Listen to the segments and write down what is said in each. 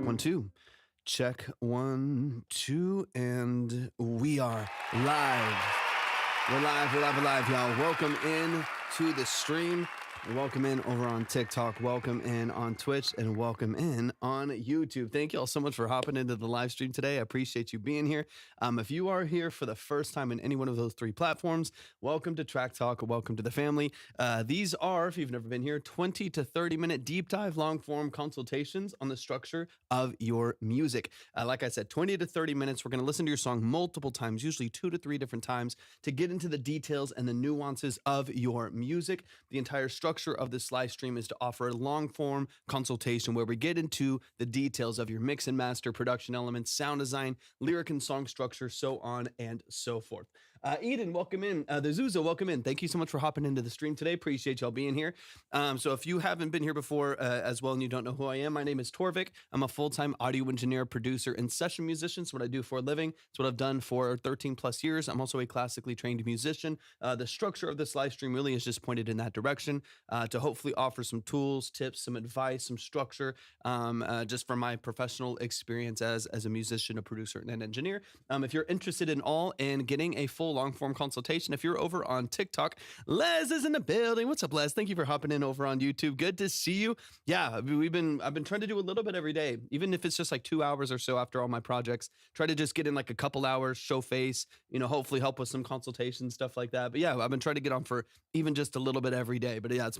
Check 1 2. Check 1 2, and we are live. We're live, y'all. Welcome in to the stream. Welcome in over on TikTok. Welcome in on Twitch, and welcome in on YouTube. Thank you all so much for hopping into the live stream today. I appreciate you being here. If you are here for the first time in any one of those three platforms, welcome to Track Talk. Welcome to the family. These are, if you've never been here, 20 to 30 minute deep dive, long form consultations on the structure of your music. Like I said, 20 to 30 minutes. We're going to listen to your song multiple times, usually 2 to 3 different times, to get into the details and the nuances of your music. The entire structure of this live stream is to offer a long form consultation where we get into the details of your mix and master, production elements, sound design, lyric and song structure, so on and so forth. Eden, welcome in. The Zuza, welcome in. Thank you so much for hopping into the stream today. Appreciate y'all being here. So if you haven't been here before as well and you don't know who I am, my name is Torvik. I'm a full-time audio engineer, producer, and session musician. It's what I do for a living. It's what I've done for 13 plus years. I'm also a classically trained musician. The structure of this live stream really is just pointed in that direction to hopefully offer some tools, tips, some advice, some structure, just from my professional experience as a musician, a producer, and an engineer. If you're interested in getting a full long-form consultation, if you're over on TikTok, Les is in the building. What's up, Les? Thank you for hopping in over on YouTube. Good to see you. Yeah, I've been trying to do a little bit every day, even if it's just like 2 hours or so after all my projects. Try to just get in like a couple hours, show face, hopefully help with some consultations, stuff like that. But yeah, I've been trying to get on for even just a little bit every day. But yeah, it's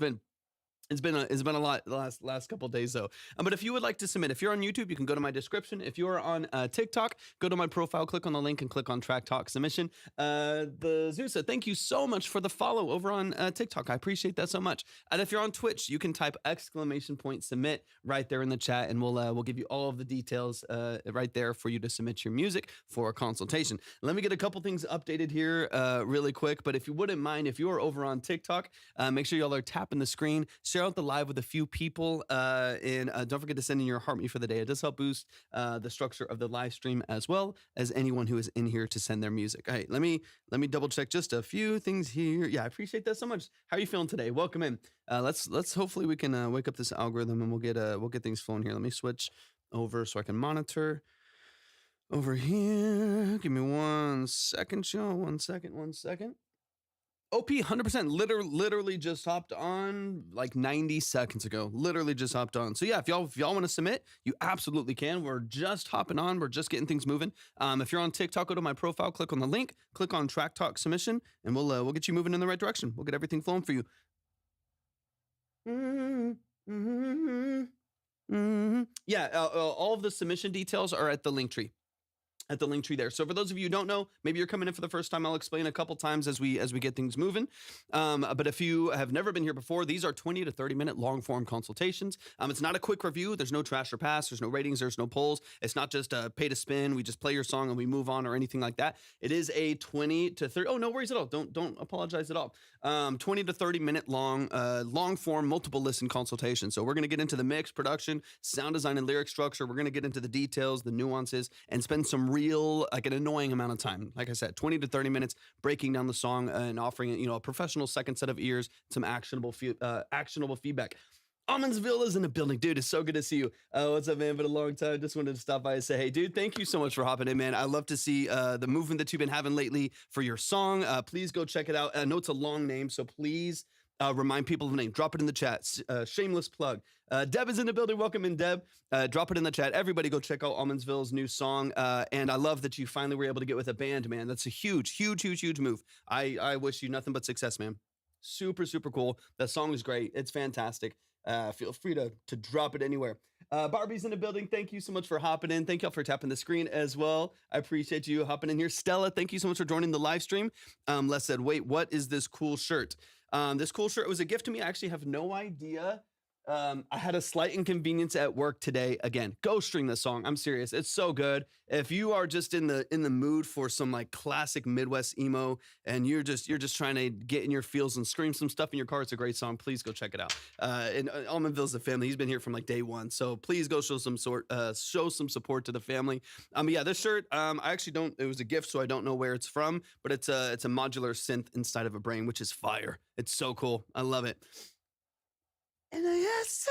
been a lot the last couple of days though. But if you would like to submit, if you're on YouTube, you can go to my description. If you're on TikTok, go to my profile, click on the link, and click on Track Talk Submission. The Zusa, thank you so much for the follow over on TikTok. I appreciate that so much. And if you're on Twitch, you can type !submit right there in the chat, and we'll give you all of the details right there for you to submit your music for a consultation. Let me get a couple things updated here really quick. But if you wouldn't mind, if you are over on TikTok, make sure y'all are tapping the screen. Share out the live with a few people, and don't forget to send in your heart me for the day. It does help boost the structure of the live stream as well as anyone who is in here to send their music. All right, let me double check just a few things here. Yeah, I appreciate that so much. How are you feeling today? Welcome in. Let's hopefully we can wake up this algorithm and we'll get things flowing here. Let me switch over so I can monitor over here. Give me 1 second, y'all. 1 second. OP 100% literally just hopped on like 90 seconds ago. Literally just hopped on. So yeah, if y'all want to submit, you absolutely can. We're just hopping on. We're just getting things moving. If you're on TikTok, go to my profile, click on the link, click on Track Talk Submission, and we'll get you moving in the right direction. We'll get everything flowing for you. Yeah, all of the submission details are at the link tree. There. So for those of you who don't know, maybe you're coming in for the first time, I'll explain a couple times as we get things moving. But if you have never been here before, these are 20 to 30 minute long form consultations. It's not a quick review. There's no trash or pass. There's no ratings. There's no polls. It's not just pay to spin. We just play your song and we move on or anything like that. It is a 20 to 30. Oh, no worries at all. Don't apologize at all. 20 to 30 minute long form, multiple listen consultation. So we're going to get into the mix, production, sound design, and lyric structure. We're going to get into the details, the nuances, and spend some real, like an annoying amount of time. Like I said, 20 to 30 minutes breaking down the song and offering, a professional second set of ears, some actionable feedback. Almondsville is in the building. Dude, it's so good to see you. What's up, man? Been a long time. Just wanted to stop by and say, hey, dude, thank you so much for hopping in, man. I love to see the movement that you've been having lately for your song. Please go check it out. I know it's a long name, so please remind people of the name. Drop it in the chat. Shameless plug. Deb is in the building. Welcome in, Deb. Drop it in the chat. Everybody go check out Almondsville's new song. And I love that you finally were able to get with a band, man. That's a huge move. I wish you nothing but success, man. Super, super cool. That song is great. It's fantastic. Feel free to drop it anywhere. Barbie's in the building. Thank you so much for hopping in. Thank y'all for tapping the screen as well. I appreciate you hopping in here. Stella, thank you so much for joining the live stream. Les said, wait, what is this cool shirt? This cool shirt was a gift to me. I actually have no idea I had a slight inconvenience at work today. Again, go stream this song. I'm serious. It's so good. If you are just in the mood for some like classic Midwest emo and you're just trying to get in your feels and scream some stuff in your car, it's a great song. Please go check it out. And Almondville's a family. He's been here from like day one. So please go show some support to the family. Yeah, this shirt, I actually don't, it was a gift, so I don't know where it's from, but it's a modular synth inside of a brain, which is fire. It's so cool. I love it. And yes,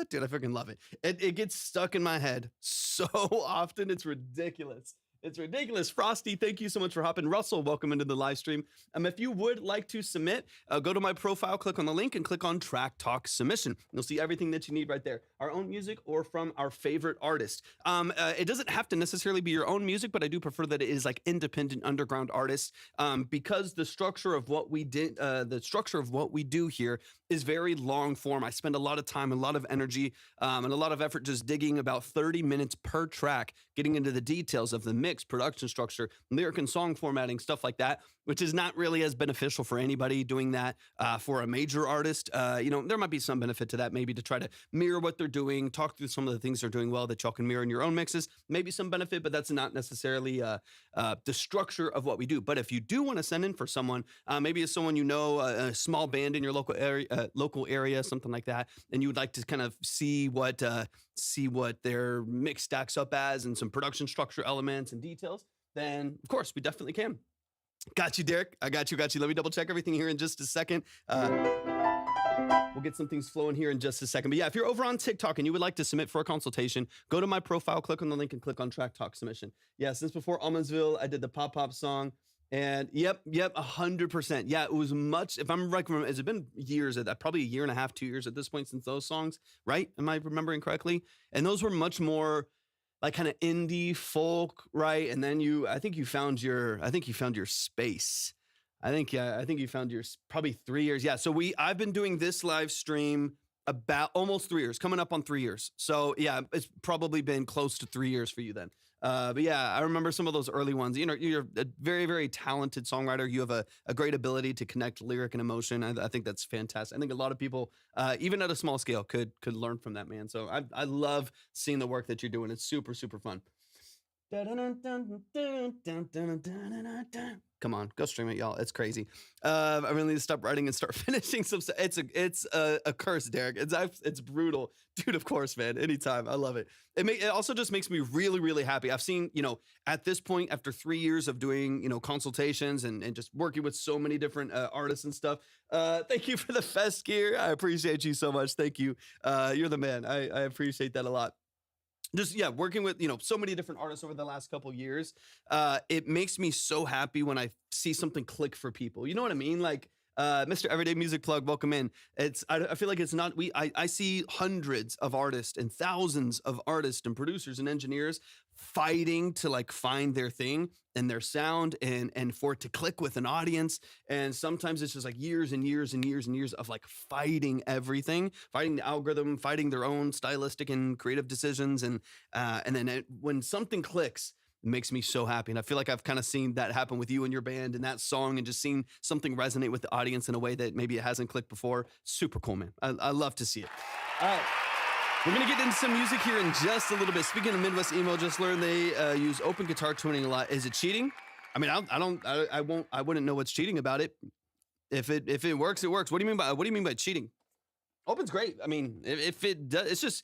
dude, I freaking love it. It gets stuck in my head so often. It's ridiculous. It's ridiculous. Frosty, thank you so much for hopping. Russell, welcome into the live stream. If you would like to submit, go to my profile, click on the link, and click on Track Talk Submission. You'll see everything that you need right there. Our own music or from our favorite artist. It doesn't have to necessarily be your own music, but I do prefer that it is like independent underground artists, because the structure of what we do here is very long form. I spend a lot of time, a lot of energy, and a lot of effort just digging about 30 minutes per track, getting into the details of the mix, production structure, lyric and song formatting, stuff like that, which is not really as beneficial for anybody doing that for a major artist. There might be some benefit to that, maybe to try to mirror what they're doing, talk through some of the things they're doing well that y'all can mirror in your own mixes, maybe some benefit, but that's not necessarily the structure of what we do. But if you do want to send in for someone, maybe it's someone you know, a small band in your local area, something like that, and you would like to kind of see what their mix stacks up as and some production structure elements and details, then of course we definitely can. Got you, Derek. I got you. Let me double check everything here in just a second. We'll get some things flowing here in just a second. But yeah, if you're over on TikTok and you would like to submit for a consultation, go to my profile, click on the link, and click on Track Talk Submission. Yeah, since before Almondsville, I did the Pop Pop song. And yep, 100%. Yeah, it was much, if I'm right, has it been years, probably a year and a half, 2 years at this point since those songs, right? Am I remembering correctly? And those were much more like kind of indie folk, right? And then I think you found your space. I think you found your probably 3 years. Yeah. So I've been doing this live stream about almost 3 years, coming up on 3 years. So yeah, it's probably been close to 3 years for you then. But yeah, I remember some of those early ones. You're a very, very talented songwriter. You have a great ability to connect lyric and emotion. I think that's fantastic. I think a lot of people, even at a small scale, could learn from that, man. So I love seeing the work that you're doing. It's super, super fun. Come on, go stream it, y'all. It's crazy. I really need to stop writing and start finishing some stuff. It's a curse, Derek. It's brutal, dude. Of course, man. Anytime, I love it. It also just makes me really, really happy. I've seen, at this point, after 3 years of doing, consultations and just working with so many different artists and stuff. Thank you for the fest gear. I appreciate you so much. Thank you. You're the man. I appreciate that a lot. Just, yeah, working with, so many different artists over the last couple years, it makes me so happy when I see something click for people. You know what I mean? Like, Mr. Everyday Music Plug, welcome in. I feel like it's not, I see hundreds of artists and thousands of artists and producers and engineers fighting to like find their thing and their sound and for it to click with an audience. And sometimes it's just like years and years and years and years of like fighting everything, fighting the algorithm, fighting their own stylistic and creative decisions. And then when something clicks, it makes me so happy. And I feel like I've kind of seen that happen with you and your band and that song and just seen something resonate with the audience in a way that maybe it hasn't clicked before. Super cool, man. I love to see it. All right. We're going to get into some music here in just a little bit. Speaking of Midwest emo, just learned they use open guitar tuning a lot. Is it cheating? I mean, I wouldn't know what's cheating about it. If it works, it works. What do you mean by cheating? Open's great. I mean, if it does, it's just,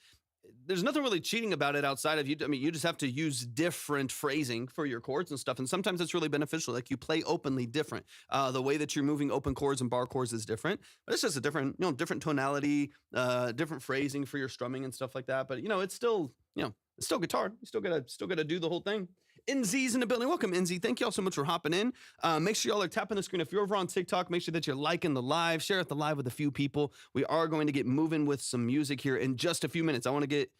there's nothing really cheating about it outside of you. I mean, you just have to use different phrasing for your chords and stuff. And sometimes it's really beneficial. Like you play openly different. The way that you're moving open chords and bar chords is different, but it's just a different, different tonality, different phrasing for your strumming and stuff like that. But it's still, it's still guitar. You still gotta do the whole thing. NZ's in the building. Welcome, NZ. Thank you all so much for hopping in. Make sure y'all are tapping the screen. If you're over on TikTok, make sure that you're liking the live. Share it the live with a few people. We are going to get moving with some music here in just a few minutes. I want to get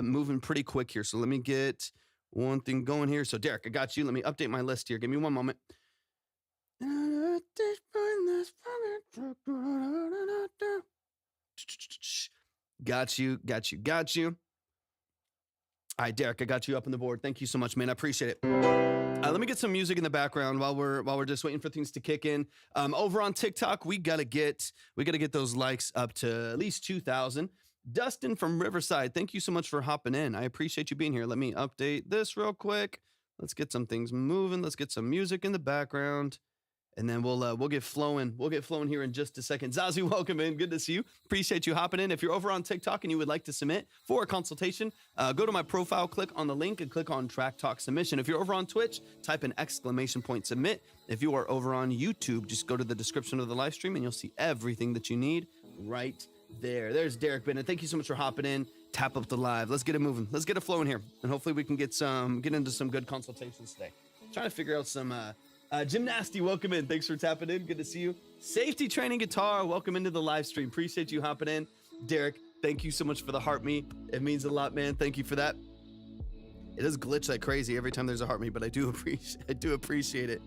moving pretty quick here. So let me get one thing going here. So Derek, I got you. Let me update my list here. Give me one moment. Got you. All right, Derek, I got you up on the board. Thank you so much, man. I appreciate it. Let me get some music in the background while we're just waiting for things to kick in. Over on TikTok, we gotta get those likes up to at least 2,000. Dustin from Riverside, thank you so much for hopping in. I appreciate you being here. Let me update this real quick. Let's get some things moving. Let's get some music in the background. And then we'll get flowing. We'll get flowing here in just a second. Zazu, welcome in. Good to see you. Appreciate you hopping in. If you're over on TikTok and you would like to submit for a consultation, go to my profile, click on the link, and click on Track Talk Submission. If you're over on Twitch, type in !submit. If you are over on YouTube, just go to the description of the live stream and you'll see everything that you need right there. There's Derek Bennett. Thank you so much for hopping in. Tap up the live. Let's get it moving. Let's get it flowing here. And hopefully we can get into some good consultations today. Trying to figure out some gymnasty. Welcome in. Thanks for tapping in. Good to see you. Safety training guitar. Welcome into the live stream. Appreciate you hopping in. Derek, thank you so much for the heart me. It means a lot, man. Thank you for that. It does glitch like crazy every time there's a heart me, but I do appreciate it.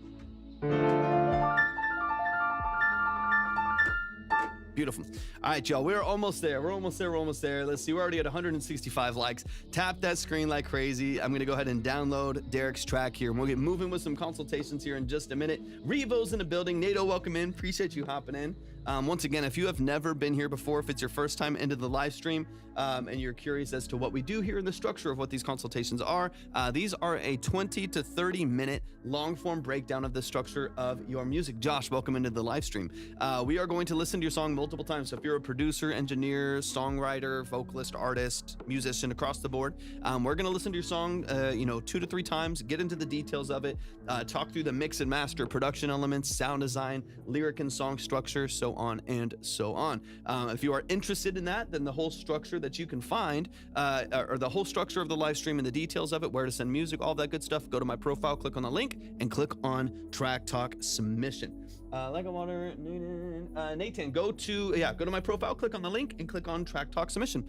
Beautiful. All right, y'all, we're almost there. We're almost there. Let's see, we're already at 165 likes. Tap that screen like crazy. I'm gonna go ahead and download Derek's track here, and we'll get moving with some consultations here in just a minute. Revo's in the building. NATO, welcome in. Appreciate you hopping in. Once again, if you have never been here before, if it's your first time into the live stream, and you're curious as to what we do here in the structure of what these consultations are, these are a 20 to 30 minute long form breakdown of the structure of your music. Josh, welcome into the live stream. We are going to listen to your song multiple times. So if you're a producer, engineer, songwriter, vocalist, artist, musician across the board, we're going to listen to your song 2 to 3 times, get into the details of it, talk through the mix and master, production elements, sound design, lyric and song structure, so on and so on. If you are interested in that, then the whole structure that you can find, or the whole structure of the live stream and the details of it, where to send music, all that good stuff, go to my profile, click on the link, and click on Track Talk Submission. Like a water, Nathan, go to my profile, click on the link, and click on Track Talk Submission.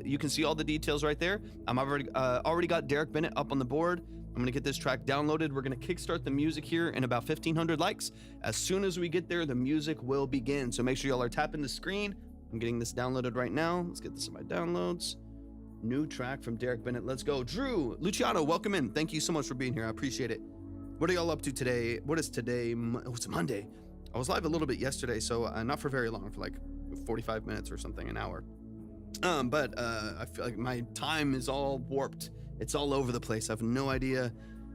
You can see all the details right there. I've already got Derek Bennett up on the board. I'm gonna get this track downloaded. We're gonna kickstart the music here in about 1,500 likes. As soon as we get there, the music will begin. So make sure y'all are tapping the screen. I'm getting this downloaded right now. Let's get this in my downloads. New track from Derek Bennett. Let's go. Drew Luciano, welcome in. Thank you so much for being here. I appreciate it. What are y'all up to today? What is today? Oh, it's Monday. I was live a little bit yesterday, so not for very long, for like 45 minutes or something, an hour. But I feel like my time is all warped. It's all over the place. I have no idea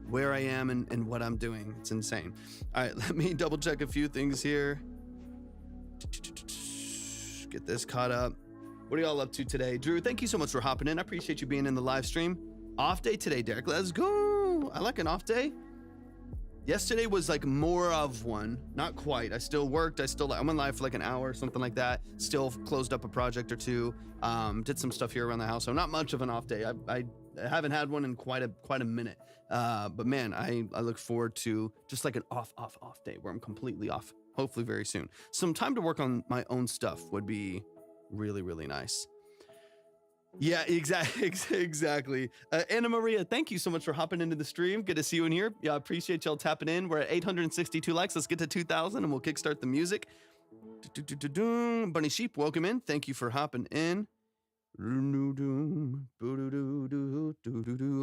where I am and what I'm doing. It's insane. All right, let me double check a few things here. Get this caught up. What are y'all up to today? Drew, thank you so much for hopping in. I appreciate you being in the live stream. Off day today, Derek. Let's go. I like an off day. Yesterday was like more of one, not quite. I still worked. I'm on live for like an hour, something like that. Still closed up a project or two. Did some stuff here around the house. So not much of an off day. I haven't had one in quite a minute. But man, I look forward to just like an off day where I'm completely off. Hopefully very soon. Some time to work on my own stuff would be really, really nice. Yeah, exactly. Anna Maria, thank you so much for hopping into the stream. Good to see you in here. Yeah, I appreciate y'all tapping in. We're at 862 likes. Let's get to 2,000 and we'll kickstart the music. Bunny Sheep, welcome in. Thank you for hopping in.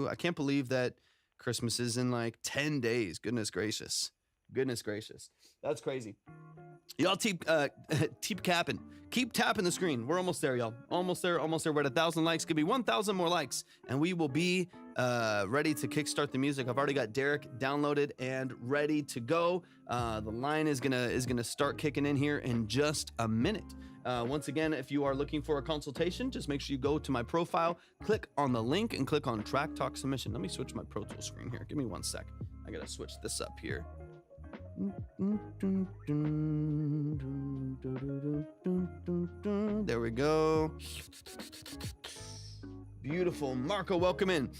I can't believe that Christmas is in like 10 days. Goodness gracious. That's crazy. Y'all keep capping. Keep tapping the screen. We're almost there, y'all. Almost there. We're at 1,000 likes. Give me 1,000 more likes, and we will be ready to kickstart the music. I've already got Derek downloaded and ready to go. The line is gonna start kicking in here in just a minute. Once again, if you are looking for a consultation, just make sure you go to my profile, click on the link, and click on Track Talk Submission. Let me switch my Pro Tools screen here. Give me 1 sec. I gotta switch this up here. There we go. Beautiful. Marco, welcome in.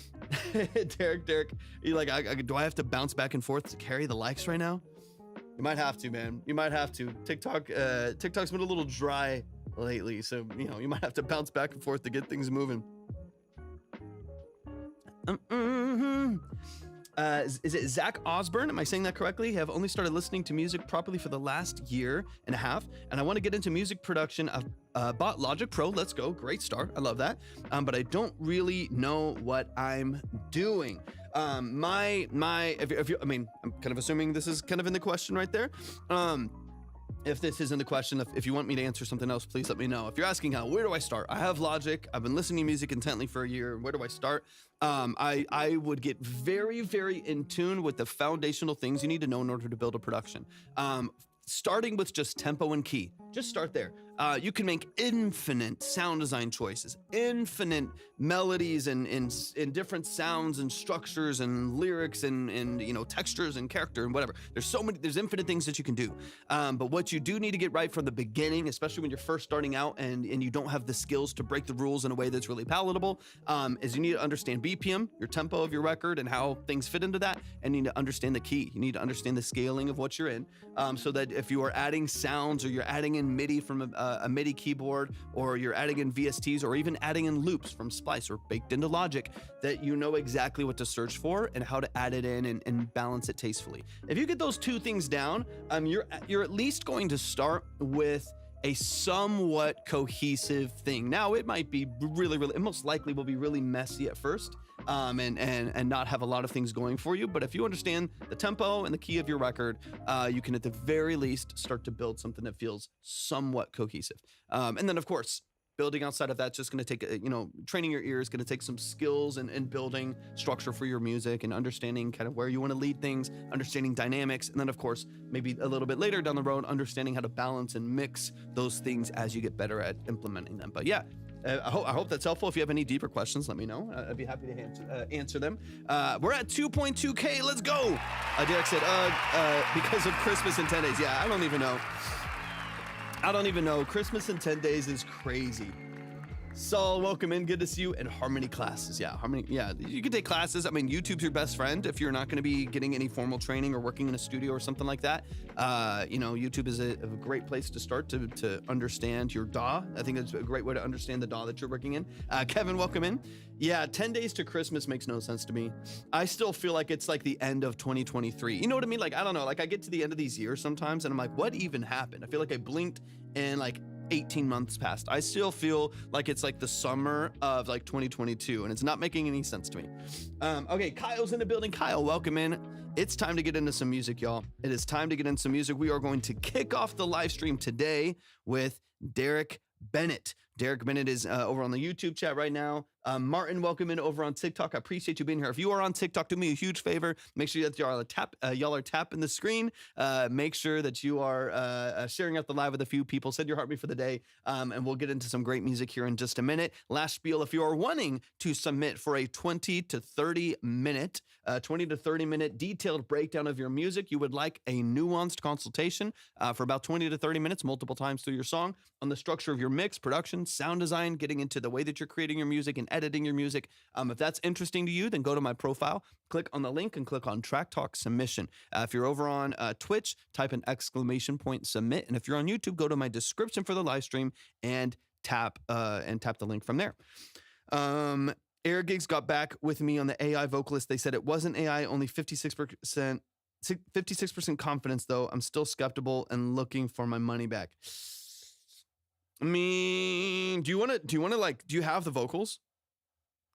Derek, you like, do I have to bounce back and forth to carry the likes right now? You might have to, man. You might have to. TikTok's been a little dry lately, so you might have to bounce back and forth to get things moving. Is it Zach Osborne? Am I saying that correctly? I've only started listening to music properly for the last year and a half, and I want to get into music production. I've bought Logic Pro. Let's go. Great start. I love that. But I don't really know what I'm doing. I'm kind of assuming this is kind of in the question right there. If this isn't the question, if you want me to answer something else, please let me know. If you're asking where do I start? I have Logic. I've been listening to music intently for a year. Where do I start? I would get very, very in tune with the foundational things you need to know in order to build a production. Starting with just tempo and key. Just start there. You can make infinite sound design choices, infinite melodies and different sounds and structures and lyrics and textures and character and whatever. There's infinite things that you can do. But what you do need to get right from the beginning, especially when you're first starting out and you don't have the skills to break the rules in a way that's really palatable, is you need to understand BPM, your tempo of your record, and how things fit into that, and you need to understand the key. You need to understand the scaling of what you're in, so that if you are adding sounds or you're adding in MIDI from a MIDI keyboard, or you're adding in VSTs, or even adding in loops from Splice or baked into Logic, that you know exactly what to search for and how to add it in and balance it tastefully. If you get those two things down, you're at least going to start with a somewhat cohesive thing. Now, it might be it most likely will be really messy at first, and not have a lot of things going for you. But if you understand the tempo and the key of your record, you can at the very least start to build something that feels somewhat cohesive. And then, of course, building outside of that's just going to take, training your ear is going to take some skills and building structure for your music and understanding kind of where you want to lead things, understanding dynamics. And then, of course, maybe a little bit later down the road, understanding how to balance and mix those things as you get better at implementing them. But yeah, I hope that's helpful. If you have any deeper questions, let me know. I'd be happy to answer them. We're at 2.2K. Let's go. Derek said, because of Christmas in 10 days. Yeah, I don't even know. Christmas in 10 days is crazy. Saul, welcome in. Good to see you. And harmony classes. Yeah, harmony. Yeah, you can take classes. I mean, YouTube's your best friend if you're not going to be getting any formal training or working in a studio or something like that. YouTube is a great place to start to understand your DAW. I think it's a great way to understand the DAW that you're working in. Kevin, welcome in. Yeah, 10 days to Christmas makes no sense to me. I still feel like it's like the end of 2023. You know what I mean? Like, I don't know. Like, I get to the end of these years sometimes and I'm like, what even happened? I feel like I blinked and like 18 months passed. I still feel like it's like the summer of like 2022 and it's not making any sense to me. Okay, Kyle's in the building. Kyle, welcome in. It's time to get into some music, y'all. It is time to get into some music. We are going to kick off the live stream today with Derek Bennett. Derek Bennett is over on the YouTube chat right now. Martin, welcome in over on TikTok. I appreciate you being here. If you are on TikTok, do me a huge favor. Make sure that y'all are tapping the screen. Make sure that you are sharing out the live with a few people. Send your heartbeat for the day, and we'll get into some great music here in just a minute. Last spiel, if you are wanting to submit for a 20 to 30 minute detailed breakdown of your music, you would like a nuanced consultation for about 20 to 30 minutes, multiple times through your song, on the structure of your mix, production, sound design, getting into the way that you're creating your music and editing your music. If that's interesting to you, then go to my profile, click on the link and click on Track Talk Submission. If you're over on Twitch, type an ! submit. And if you're on YouTube, go to my description for the live stream and tap the link from there. Air Gigs got back with me on the AI vocalist. They said it wasn't AI, only 56% confidence though. I'm still skeptical and looking for my money back. I mean, do you have the vocals?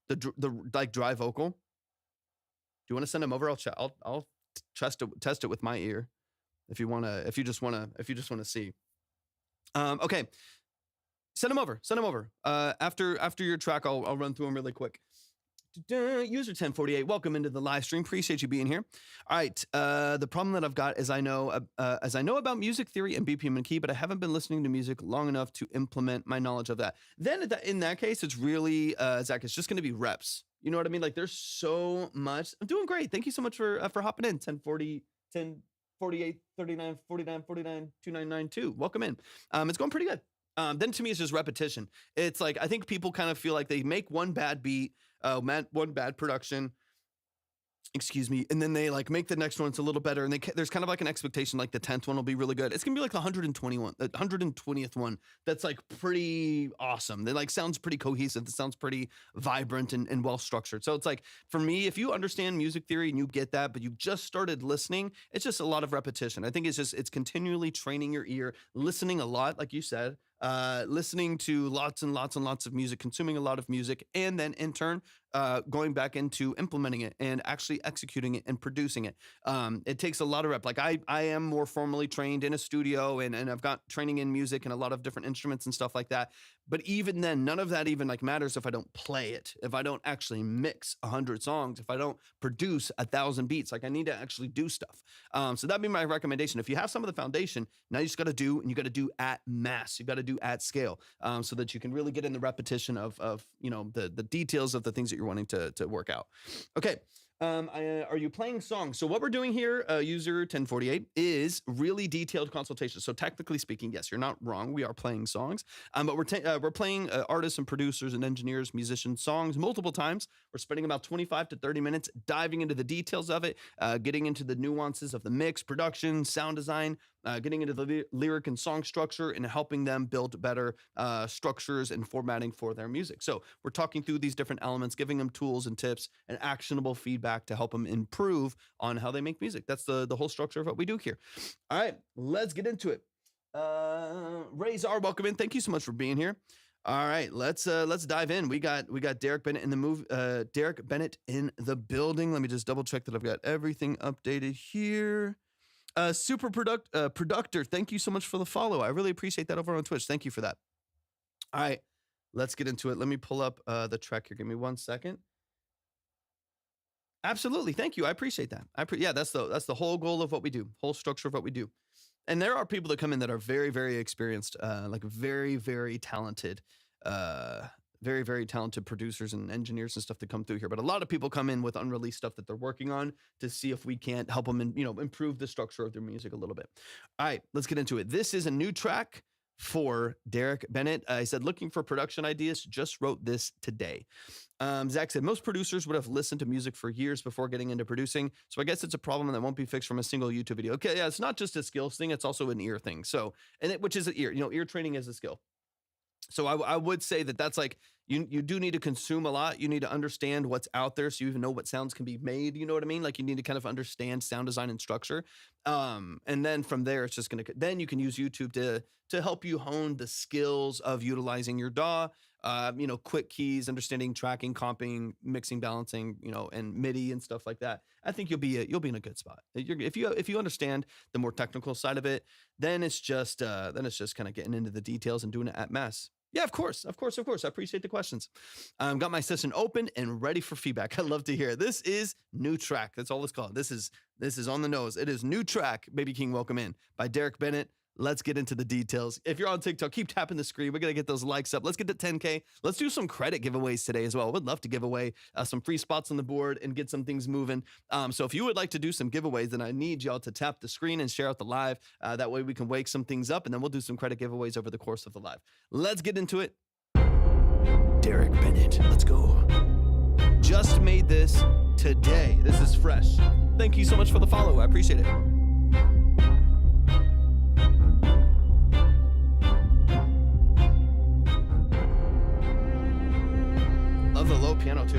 The like dry vocal? Do you want to send them over? I'll test it with my ear. If you just wanna see. Okay. Send them over. After your track, I'll run through them really quick. User 1048, welcome into the live stream. Appreciate you being here. All right. The problem that I've got is I know about music theory and BPM and key, but I haven't been listening to music long enough to implement my knowledge of that. Then in that case, it's really, Zach, it's just going to be reps. You know what I mean? Like there's so much. I'm doing great. Thank you so much for hopping in. 1040, 10, 48, 39, 49, 49, 2992. Welcome in. It's going pretty good. Then to me, it's just repetition. It's like, I think people kind of feel like they make one bad beat, one bad production, and then they like make the next one. It's a little better. And there's kind of like an expectation, like the 10th one will be really good. It's gonna be like the 120th one. That's like pretty awesome. That like sounds pretty cohesive. It sounds pretty vibrant and well structured. So it's like, for me, if you understand music theory and you get that, but you've just started listening, it's just a lot of repetition. I think it's continually training your ear, listening a lot, like you said, listening to lots and lots and lots of music, consuming a lot of music, and then in turn, going back into implementing it and actually executing it and producing it. It takes a lot of rep. Like I am more formally trained in a studio and I've got training in music and a lot of different instruments and stuff like that. But even then, none of that even like matters if I don't play it, if I don't actually mix 100 songs, if I don't produce 1,000 beats. Like I need to actually do stuff. So that'd be my recommendation. If you have some of the foundation, now you just got to do, and you got to do at mass. You got to do at scale, so that you can really get in the repetition of the details of the things that you're wanting to work out. Okay. Are you playing songs? So what we're doing here, user 1048, is really detailed consultation. So technically speaking, yes, you're not wrong. We are playing songs, but we're playing artists and producers and engineers, musicians, songs multiple times. We're spending about 25 to 30 minutes diving into the details of it, getting into the nuances of the mix, production, sound design, getting into the lyric and song structure, and helping them build better structures and formatting for their music. So we're talking through these different elements, giving them tools and tips and actionable feedback to help them improve on how they make music. That's the whole structure of what we do here. All right, let's get into it. Razor, welcome in. Thank you so much for being here. All right, let's dive in. We got Derek Bennett in the Derek Bennett in the building. Let me just double check that I've got everything updated here. Super Productor, thank you so much for the follow. I really appreciate that over on Twitch. Thank you for that. All right, let's get into it. Let me pull up the track here. Give me 1 second. Absolutely. Thank you. I appreciate that. Yeah, that's the whole goal of what we do, whole structure of what we do. And there are people that come in that are very, very experienced, like very, very talented, very, very talented producers and engineers and stuff that come through here. But a lot of people come in with unreleased stuff that they're working on to see if we can't help them and, improve the structure of their music a little bit. All right, let's get into it. This is a new track for Derek Bennett. He said, looking for production ideas, just wrote this today. Zach said, most producers would have listened to music for years before getting into producing. So I guess it's a problem that won't be fixed from a single YouTube video. Okay, yeah, it's not just a skills thing, it's also an ear thing. So, which is an ear, ear training is a skill. So I would say that that's like, you do need to consume a lot. You need to understand what's out there so you even know what sounds can be made. You know what I mean? Like you need to kind of understand sound design and structure. And then from there, it's just then you can use YouTube to help you hone the skills of utilizing your DAW, quick keys, understanding tracking, comping, mixing, balancing, and MIDI and stuff like that. I think you'll be in a good spot. If you understand the more technical side of it, then it's just kind of getting into the details and doing it at mass. Yeah, of course. I appreciate the questions. Got my session open and ready for feedback. I'd love to hear it. This is new track. That's all it's called. This is on the nose. It is new track. Baby King, welcome in by Derek Bennett. Let's get into the details. If you're on TikTok, keep tapping the screen. We're going to get those likes up. Let's get to 10K. Let's do some credit giveaways today as well. We'd love to give away some free spots on the board and get some things moving. So if you would like to do some giveaways, then I need y'all to tap the screen and share out the live. That way we can wake some things up, and then we'll do some credit giveaways over the course of the live. Let's get into it. Derek Bennett, let's go. Just made this today. This is fresh. Thank you so much for the follow. I appreciate it. Love the low piano too.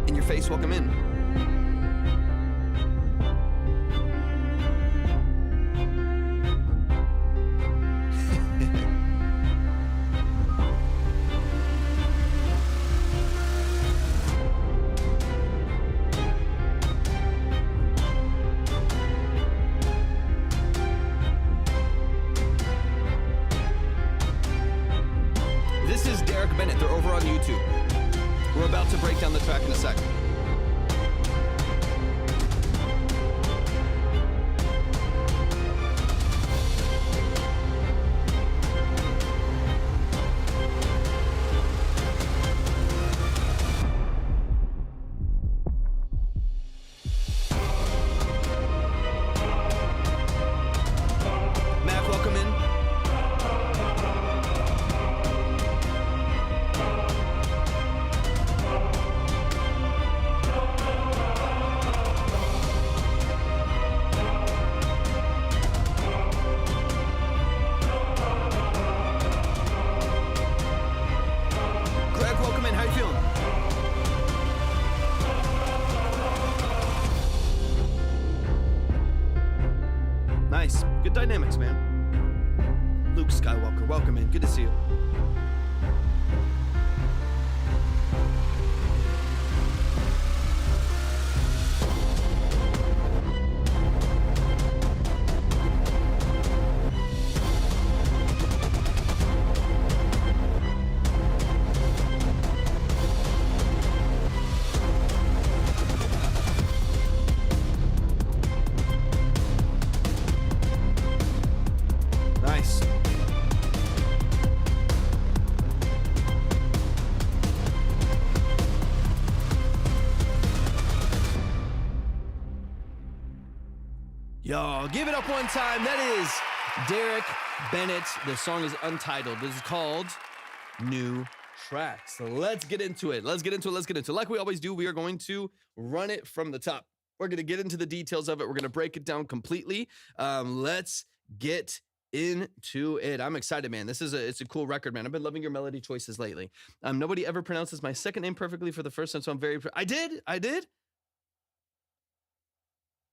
In your face, welcome in. Bennett, they're over on YouTube. We're about to break down the track in a second. Mac, welcome in. Luke Skywalker. Welcome in. Good to see you. Nice. Y'all, give it up one time. That is Derek Bennett. The song is untitled. This is called New Track. So let's get into it. Let's get into it. Like we always do, we are going to run it from the top. We're going to get into the details of it. We're going to break it down completely. Let's get into it. I'm excited, man. It's a cool record, man. I've been loving your melody choices lately. Nobody ever pronounces my second name perfectly for the first time, so I'm very I did.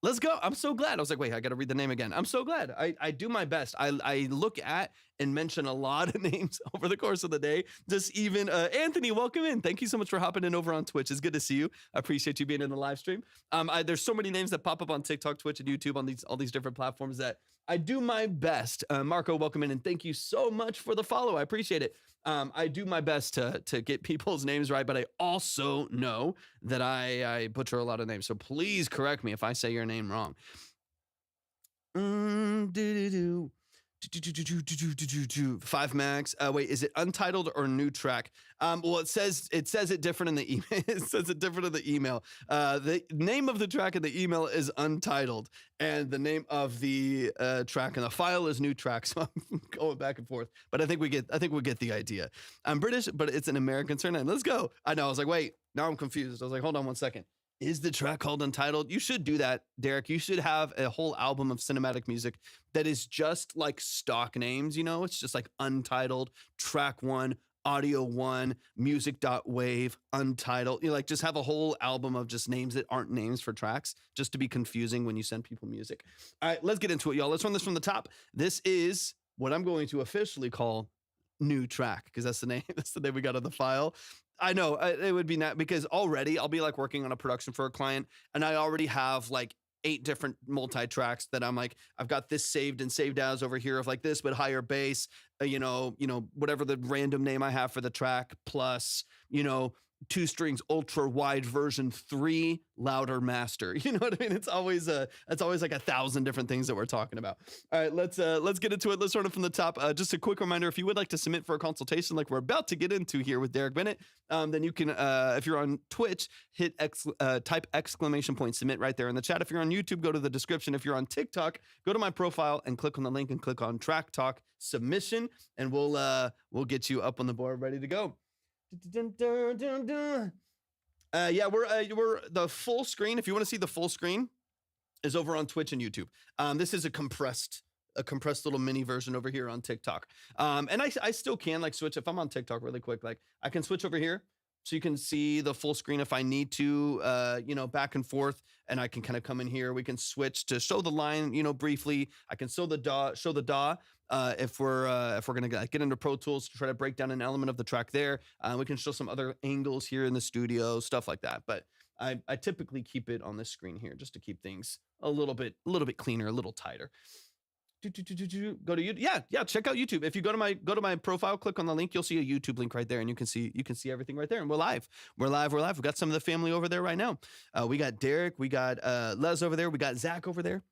Let's go. I'm so glad. I was like, wait, I got to read the name again. I'm so glad. I do my best. I look at and mention a lot of names over the course of the day. Just even Anthony, welcome in. Thank you so much for hopping in over on Twitch. It's good to see you. I appreciate you being in the live stream. There's so many names that pop up on TikTok, Twitch, and YouTube on all these different platforms that I do my best. Marco, welcome in, and thank you so much for the follow. I appreciate it. I do my best to get people's names right, but I also know that I butcher a lot of names. So please correct me if I say your name wrong. Five Max. Wait, is it untitled or new track? Well, it says it different in the email. It says it different in the email. The name of the track in the email is untitled, and the name of the track in the file is new track. So I'm going back and forth, but I think we get the idea. I'm British, but it's an American surname. Let's go. I know. I was like, wait, now I'm confused. I was like, hold on one second. Is the track called Untitled? You should do that, Derek. You should have a whole album of cinematic music that is just like stock names, It's just like Untitled, Track 1, Audio 1, Music.wave, Untitled. Just have a whole album of just names that aren't names for tracks, just to be confusing when you send people music. All right, let's get into it, y'all. Let's run this from the top. This is what I'm going to officially call New Track, because that's the name. That's the name we got on the file. I know it would be not, because already I'll be like working on a production for a client, and I already have like 8 different multi-tracks that I'm like, I've got this saved as over here of like this, but higher bass, whatever the random name I have for the track, plus, 2 strings, ultra wide version 3, louder master. You know what I mean? It's always like 1,000 different things that we're talking about. All right, let's get into it. Let's start it from the top. Just a quick reminder, if you would like to submit for a consultation like we're about to get into here with Derek Bennett, then you can, if you're on Twitch, hit type exclamation point submit right there in the chat. If you're on YouTube, go to the description. If you're on TikTok, go to my profile and click on the link and click on Track Talk Submission, and we'll get you up on the board ready to go. Yeah, we're the full screen. If you want to see the full screen, is over on Twitch and YouTube. This is a compressed little mini version over here on TikTok. And I still can like switch if I'm on TikTok really quick. Like I can switch over here so you can see the full screen if I need to, back and forth, and I can kind of come in here. We can switch to show the line, briefly. I can show the DAW. If we're gonna get into Pro Tools to try to break down an element of the track there, we can show some other angles here in the studio, stuff like that. But I typically keep it on this screen here just to keep things a little bit cleaner, a little tighter. Go to YouTube. Yeah. Check out YouTube. If you go to my profile, click on the link, you'll see a YouTube link right there, and you can see everything right there. And we're live. We've got some of the family over there right now. We got Derek, we got Les over there, we got Zach over there.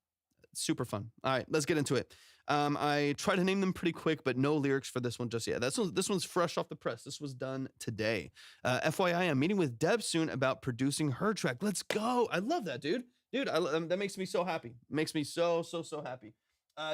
Super fun. All right, let's get into it. I try to name them pretty quick, but no lyrics for this one just yet. This one's fresh off the press. This was done today. FYI, I'm meeting with Deb soon about producing her track. Let's go. I love that, dude. That makes me so happy. Makes me so happy.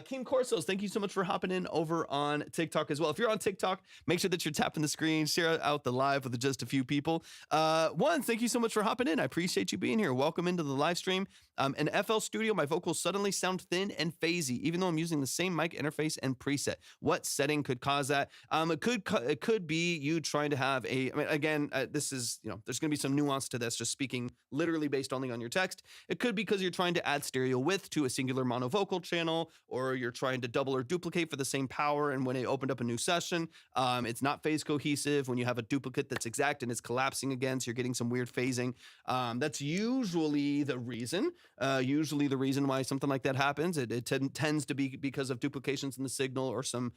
Kim Corsos, thank you so much for hopping in over on TikTok as well. If you're on TikTok, make sure that you're tapping the screen, share out the live with just a few people. Thank you so much for hopping in. I appreciate you being here. Welcome into the live stream. In FL Studio, my vocals suddenly sound thin and phasey, even though I'm using the same mic interface and preset. What setting could cause that? It could be you trying to have this is, there's going to be some nuance to this, just speaking literally based only on your text. It could be because you're trying to add stereo width to a singular monovocal channel, or you're trying to double or duplicate for the same power. And when it opened up a new session, it's not phase cohesive. When you have a duplicate that's exact and it's collapsing again, so you're getting some weird phasing. That's usually the reason. Why something like that happens. It tends to be because of duplications in the signal, or some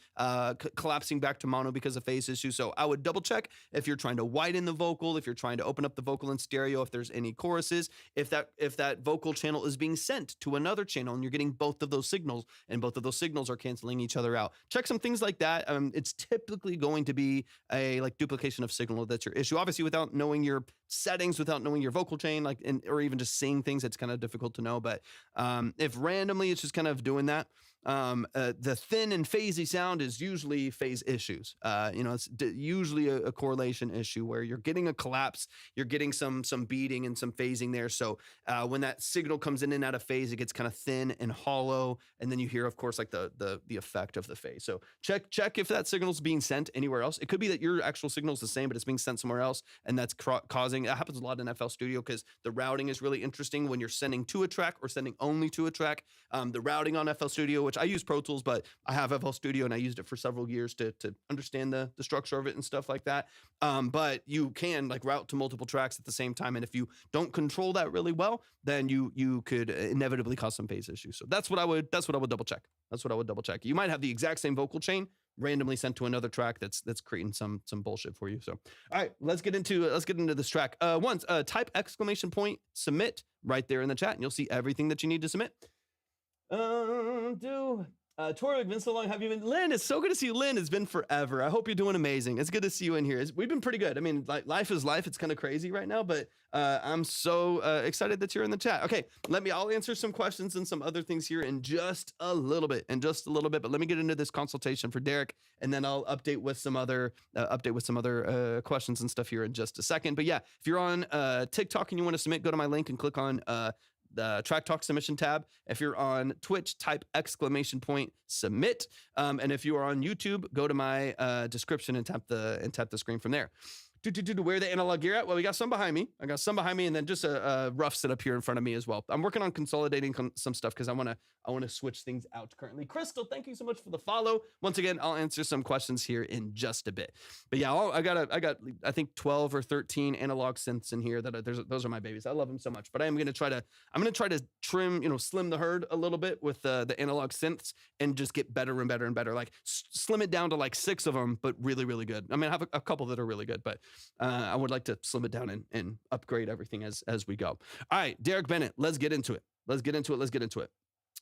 collapsing back to mono because of phase issues. So I would double check if you're trying to widen the vocal, if you're trying to open up the vocal in stereo, if there's any choruses, if that vocal channel is being sent to another channel and you're getting both of those signals, and both of those signals are canceling each other out. Check some things like that. It's typically going to be a duplication of signal that's your issue. Obviously, without knowing your settings, without knowing your vocal chain, or even just seeing things, it's kind of difficult to know. But if randomly it's just kind of doing that, the thin and phasey sound is usually phase issues. It's usually a correlation issue where you're getting a collapse, you're getting some beating and some phasing there. So when that signal comes in and out of phase, it gets kind of thin and hollow, and then you hear, of course, the effect of the phase. So check if that signal is being sent anywhere else. It could be that your actual signal is the same, but it's being sent somewhere else, and that's causing. That happens a lot in FL Studio because the routing is really interesting when you're sending to a track or sending only to a track. The routing on FL Studio, which I use Pro Tools, but I have FL Studio and I used it for several years to understand the structure of it and stuff like that. But you can route to multiple tracks at the same time, and if you don't control that really well, then you could inevitably cause some phase issues. So that's what I would double check. You might have the exact same vocal chain randomly sent to another track that's creating some bullshit for you. So all right, let's get into this track. Type !submit right there in the chat, and you'll see everything that you need to submit. Torvik, been so long. Have you been? Lynn, it's so good to see you. Lynn, it's been forever. I hope you're doing amazing. It's good to see you in here. We've been pretty good. I mean, life is life. It's kind of crazy right now, but I'm so excited that you're in the chat. Okay, I'll answer some questions and some other things here in just a little bit, but let me get into this consultation for Derek, and then I'll update with some other questions and stuff here in just a second. But yeah, if you're on TikTok and you want to submit, go to my link and click on the Track Talk submission tab. If you're on Twitch, type !submit. And if you are on YouTube, go to my description and tap the screen from there. Where the analog gear at? Well, we got some behind me. I got some behind me, and then just a rough setup here in front of me as well. I'm working on consolidating some stuff because I want to switch things out currently. Crystal, thank you so much for the follow. Once again, I'll answer some questions here in just a bit. But yeah, I got I think 12 or 13 analog synths in here those are my babies. I love them so much. But I'm gonna try to trim, slim the herd a little bit with the analog synths and just get better and better and better. Slim it down to 6 of them, but really, really good. I mean, I have a couple that are really good, but I would like to slim it down and upgrade everything as we go. All right, Derek Bennett, let's get into it.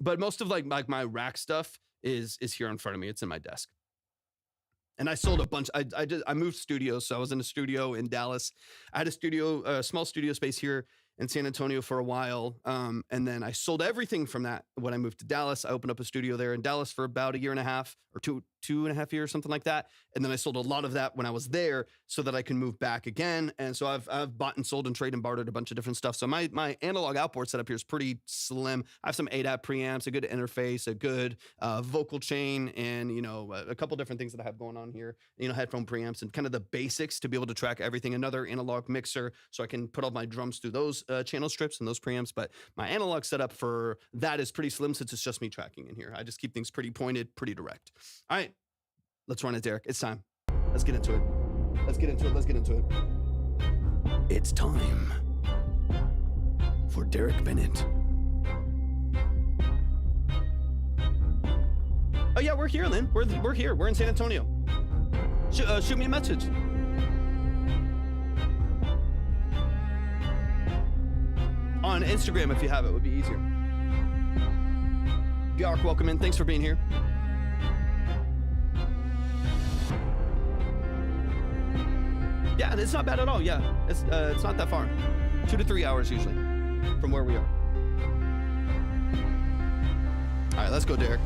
But most of my rack stuff is here in front of me. It's in my desk. And I sold a bunch. I moved studios, so I was in a studio in Dallas. I had a small studio space here in San Antonio for a while. And then I sold everything from that when I moved to Dallas. I opened up a studio there in Dallas for about a year and a half, or two and a half years, something like that. And then I sold a lot of that when I was there so that I can move back again. And so I've bought and sold and traded and bartered a bunch of different stuff. So my analog outboard setup here is pretty slim. I have some ADAT preamps, a good interface, a good vocal chain, and a couple different things that I have going on here. Headphone preamps and kind of the basics to be able to track everything. Another analog mixer so I can put all my drums through those channel strips and those preamps. But my analog setup for that is pretty slim since it's just me tracking in here. I just keep things pretty pointed, pretty direct. All right. Let's run it, Derek. It's time. Let's get into it. It's time for Derek Bennett. Oh yeah, we're here, Lynn. We're here. We're in San Antonio. Shoot me a message. On Instagram, if you have it, would be easier. Bjark, welcome in. Thanks for being here. Yeah, it's not bad at all. Yeah, it's not that far. 2 to 3 hours usually from where we are. All right, let's go, Derek.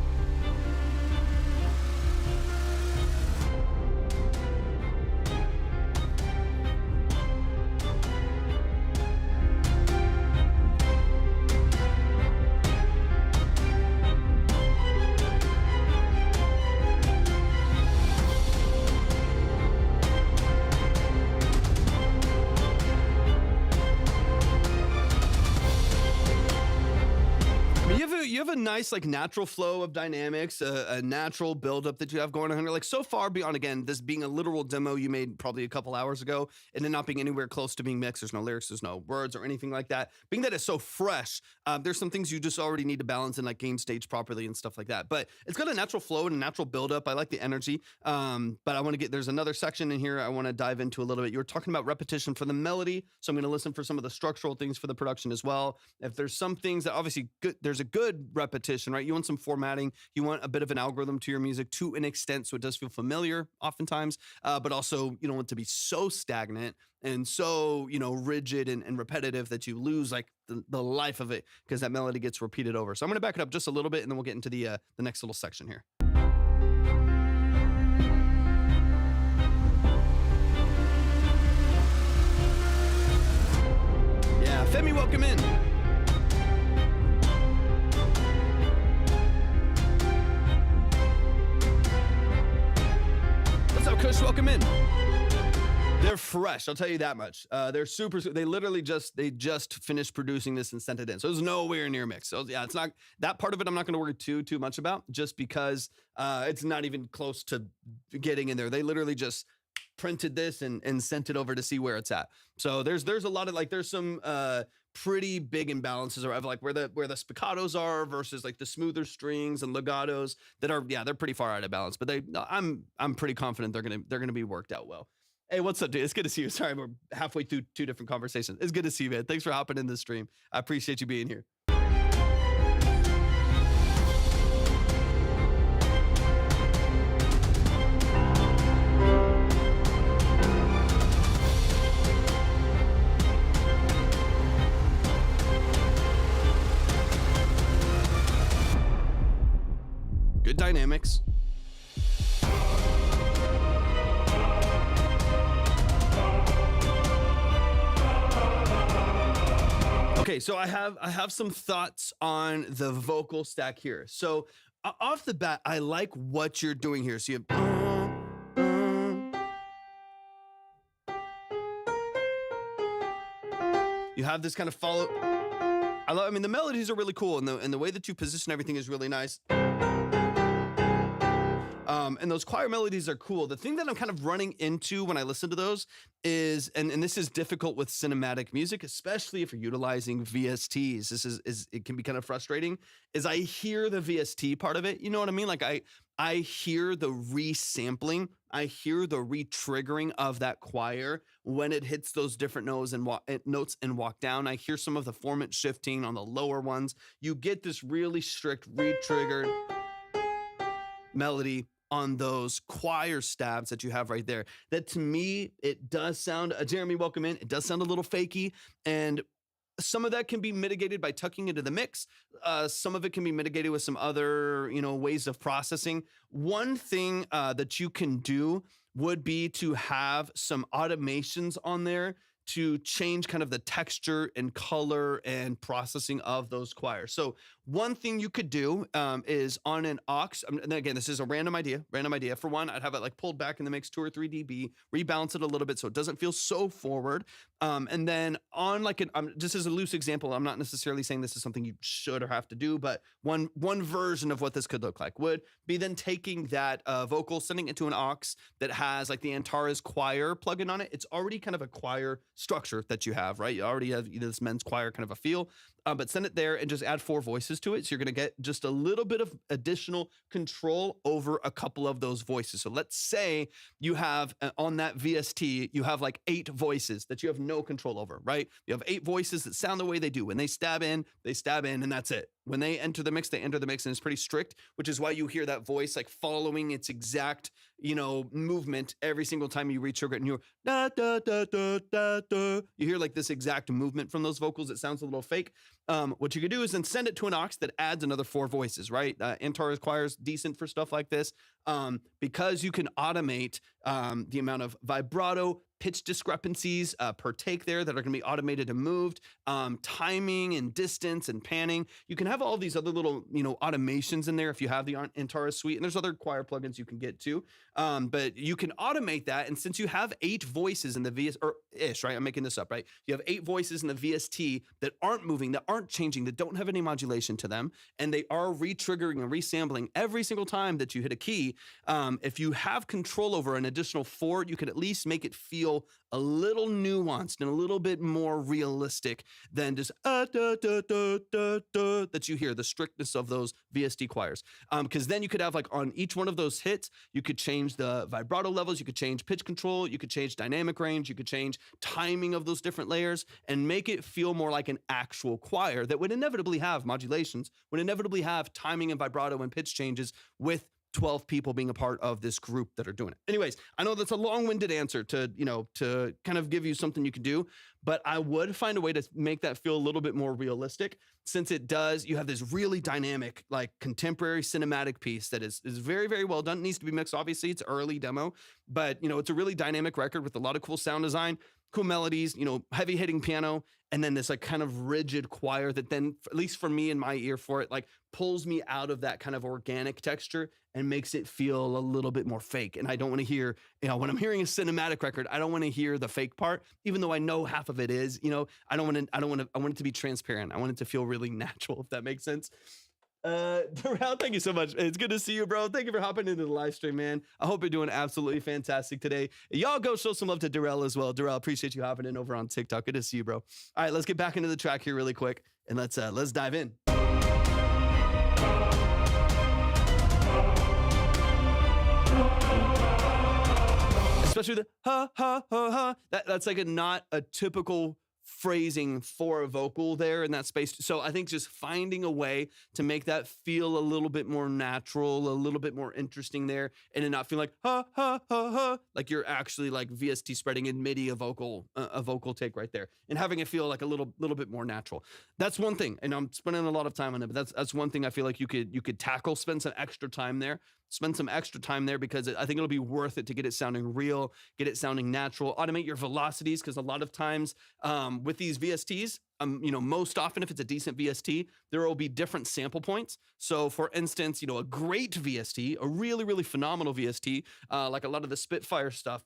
nice, like natural flow of dynamics, a natural buildup that you have going on here. Like so far beyond, again, this being a literal demo you made probably a couple hours ago and then not being anywhere close to being mixed. There's no lyrics, there's no words or anything like that. Being that it's so fresh, there's some things you just already need to balance and like gain stage properly and stuff like that. But it's got a natural flow and a natural buildup. I like the energy. But I want to there's another section in here I want to dive into a little bit. You were talking about repetition for the melody. So I'm going to listen for some of the structural things for the production as well. If there's some things that obviously there's a good repetition, right? You want some formatting. You want a bit of an algorithm to your music to an extent so it does feel familiar oftentimes, but also you don't want it to be so stagnant and so, rigid and repetitive that you lose like the life of it because that melody gets repeated over. So I'm going to back it up just a little bit and then we'll get into the next little section here. Yeah, Femi, welcome in. What's up, Kush? Welcome in. They're fresh, I'll tell you that much. They're super. They literally just finished producing this and sent it in, so it's nowhere near mixed. So yeah, it's not that part of it. I'm not going to worry too much about, just because it's not even close to getting in there. They literally just printed this and sent it over to see where it's at. So there's a lot of there's some pretty big imbalances of like where the spiccatos are versus like the smoother strings and legatos that are they're pretty far out of balance. But I'm pretty confident they're gonna be worked out well. Hey, what's up, dude? It's good to see you. Sorry, we're halfway through two different conversations. It's good to see you, man. Thanks for hopping in this stream. I appreciate you being here. Good dynamics. Okay, so I have some thoughts on the vocal stack here. So off the bat, I like what you're doing here. So you have this kind of follow. I mean, the melodies are really cool, and the way that you position everything is really nice. And those choir melodies are cool. The thing that I'm kind of running into when I listen to those is, and this is difficult with cinematic music, especially if you're utilizing VSTs. It can be kind of frustrating, is I hear the VST part of it. You know what I mean? Like I hear the resampling. I hear the re-triggering of that choir when it hits those different notes and walk down. I hear some of the formant shifting on the lower ones. You get this really strict re-triggered melody on those choir stabs that you have right there. That to me, it does sound, Jeremy, welcome in. It does sound a little fakey, and some of that can be mitigated by tucking into the mix. Some of it can be mitigated with some other, ways of processing. One thing that you can do would be to have some automations on there to change kind of the texture and color and processing of those choirs. So one thing you could do is on an aux, and again, this is a random idea. For one, I'd have it like pulled back in the mix 2 or 3 dB, rebalance it a little bit so it doesn't feel so forward. And then on like just as a loose example, I'm not necessarily saying this is something you should or have to do, but one version of what this could look like would be then taking that vocal, sending it to an aux that has like the Antares choir plugin on it. It's already kind of a choir structure that you have, right? You already have this men's choir kind of a feel, but send it there and just add 4 voices to it. So you're going to get just a little bit of additional control over a couple of those voices. So let's say you have on that VST, you have like 8 voices that you have no control over, right? You have 8 voices that sound the way they do. When they stab in, and that's it. When they enter the mix, they enter the mix, and it's pretty strict, which is why you hear that voice like following its exact, movement every single time you re-trigger it, and you're da da da da da da. You hear like this exact movement from those vocals. It sounds a little fake. What you could do is then send it to an aux that adds another 4 voices, right? Antares choir is decent for stuff like this because you can automate the amount of vibrato, pitch discrepancies per take there that are going to be automated and moved, timing and distance and panning. You can have all these other little, automations in there if you have the Antares suite, and there's other choir plugins you can get too. But you can automate that. And since you have 8 voices in the VS or ish, right? I'm making this up, right? You have 8 voices in the VST that aren't moving, that aren't changing, that don't have any modulation to them, and they are re-triggering and resampling every single time that you hit a key. If you have control over an additional 4, you can at least make it feel a little nuanced and a little bit more realistic than just that you hear, the strictness of those VST choirs. Because then you could have, like, on each one of those hits, you could change the vibrato levels, you could change pitch control, you could change dynamic range, you could change timing of those different layers and make it feel more like an actual choir that would inevitably have modulations, would inevitably have timing and vibrato and pitch changes with 12 people being a part of this group that are doing it. Anyways, I know that's a long-winded answer to kind of give you something you can do, but I would find a way to make that feel a little bit more realistic, since you have this really dynamic, like, contemporary cinematic piece that is very, very well done. It needs to be mixed. Obviously, it's early demo, but it's a really dynamic record with a lot of cool sound design, cool melodies, heavy hitting piano, and then this, like, kind of rigid choir that then, at least for me in my ear for it, like, pulls me out of that kind of organic texture and makes it feel a little bit more fake. And I don't want to hear, when I'm hearing a cinematic record, I don't want to hear the fake part, even though I know half of it is, I want it to be transparent. I want it to feel really natural, if that makes sense. Darrell, thank you so much. It's good to see you, bro. Thank you for hopping into the live stream, man. I hope you're doing absolutely fantastic today. Y'all go show some love to Darrell as well. Darrell, appreciate you hopping in over on TikTok. Good to see you, bro. All right, let's get back into the track here really quick, and let's dive in. Especially the ha ha ha ha. That's like not a typical phrasing for a vocal there in that space. So I think just finding a way to make that feel a little bit more natural, a little bit more interesting there, and then not feel like ha ha ha ha, like you're actually like VST spreading in MIDI a vocal take right there, and having it feel like a little bit more natural. That's one thing, and I'm spending a lot of time on it, but that's one thing I feel like you could tackle, spend some extra time there. Because I think it'll be worth it to get it sounding real, get it sounding natural. Automate your velocities, because a lot of times with these VSTs, most often if it's a decent VST, there will be different sample points. So for instance, a great VST, a really, really phenomenal VST, like a lot of the Spitfire stuff,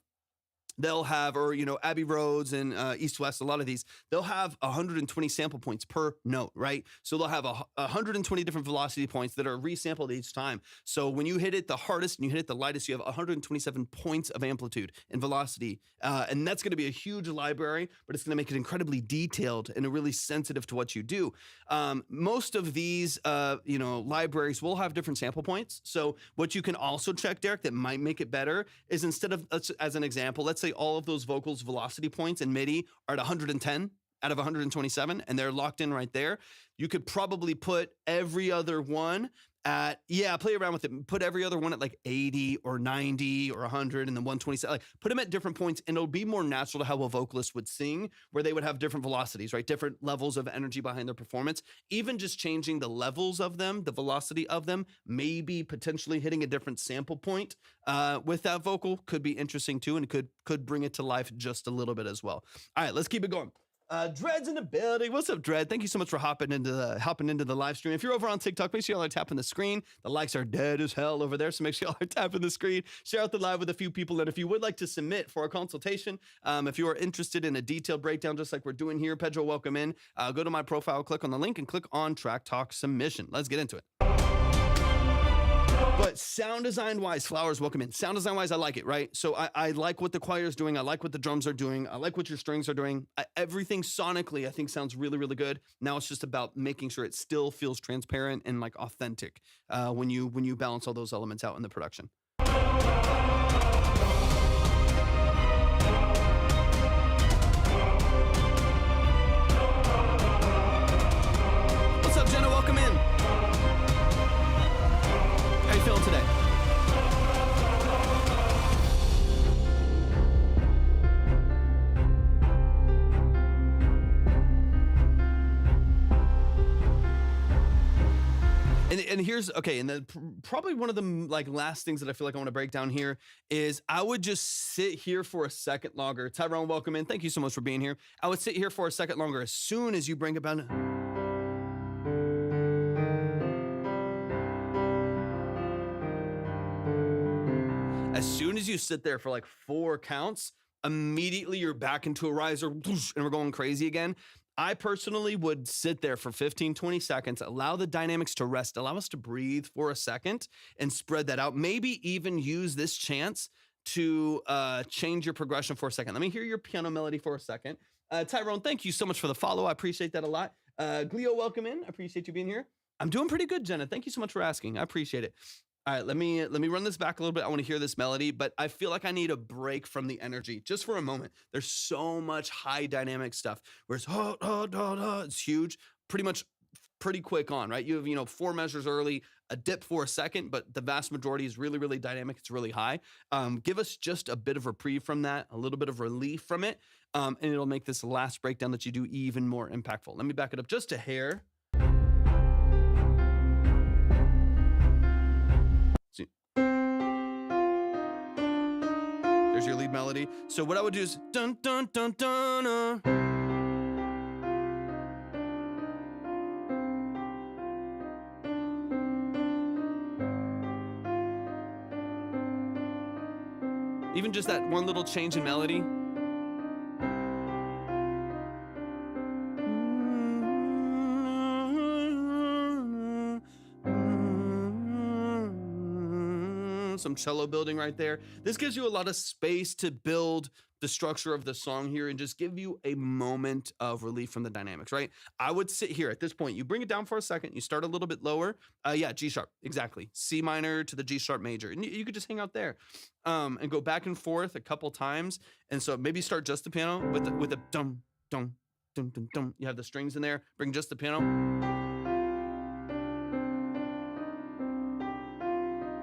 they'll have, or, Abbey Roads and East West, a lot of these, they'll have 120 sample points per note, right? So they'll have 120 different velocity points that are resampled each time. So when you hit it the hardest and you hit it the lightest, you have 127 points of amplitude and velocity. And that's going to be a huge library, but it's going to make it incredibly detailed and really sensitive to what you do. Most of these, libraries will have different sample points. So what you can also check, Derek, that might make it better is, instead of, as an example, let's say all of those vocals velocity points in MIDI are at 110 out of 127, and they're locked in right there. You could probably put every other one at, play around with it. Put every other one at like 80 or 90 or 100 and then 127. Like, put them at different points, and it'll be more natural to how a vocalist would sing, where they would have different velocities, right? Different levels of energy behind their performance. Even just changing the levels of them, the velocity of them, maybe potentially hitting a different sample point with that vocal could be interesting too, and could bring it to life just a little bit as well. All right, let's keep it going. Dred's in the building. What's up, Dred? Thank you so much for hopping into the live stream. If you're over on TikTok, make sure y'all are tapping the screen. The likes are dead as hell over there, so make sure y'all are tapping the screen. Share out the live with a few people, and if you would like to submit for a consultation, if you are interested in a detailed breakdown, just like we're doing here, Pedro, welcome in. Go to my profile, click on the link, and click on Track Talk Submission. Let's get into it. But sound design wise, Flowers, welcome in. Sound design wise, I like it, right? So I like what the choir is doing. I like what the drums are doing. I like what your strings are doing. Everything sonically, I think, sounds really, really good. Now it's just about making sure it still feels transparent and like authentic when you balance all those elements out in the production. What's up, Jenna? Welcome in. How you feeling today? And And here's, okay, and then probably one of the like last things that I feel like I want to break down here is I would just sit here for a second longer. Tyrone, welcome in. Thank you so much for being here. I would sit here for a second longer as soon as you bring it down. As soon as you sit there for like 4 counts, immediately you're back into a riser and we're going crazy again. I personally would sit there for 15, 20 seconds, allow the dynamics to rest, allow us to breathe for a second and spread that out. Maybe even use this chance to change your progression for a second. Let me hear your piano melody for a second. Tyrone, thank you so much for the follow. I appreciate that a lot. Glio, welcome in. I appreciate you being here. I'm doing pretty good, Jenna. Thank you so much for asking. I appreciate it. All right, let me run this back a little bit. I want to hear this melody, but I feel like I need a break from the energy just for a moment. There's so much high dynamic stuff where it's it's huge, pretty quick on, right? You have 4 measures early, a dip for a second, but the vast majority is really, really dynamic. It's really high. Give us just a bit of reprieve from that, a little bit of relief from it, and it'll make this last breakdown that you do even more impactful. Let me back it up just a hair. There's your lead melody. So what I would do is dun dun dun dun. Even just that one little change in melody. Some cello building right there. This gives you a lot of space to build the structure of the song here and just give you a moment of relief from the dynamics, right? I would sit here at this point. You bring it down for a second. You start a little bit lower. Yeah, G sharp, exactly. C minor to the G sharp major. And you could just hang out there and go back and forth a couple times. And so maybe start just the piano with a dum, dum, dum, dum, dum. You have the strings in there. Bring just the piano.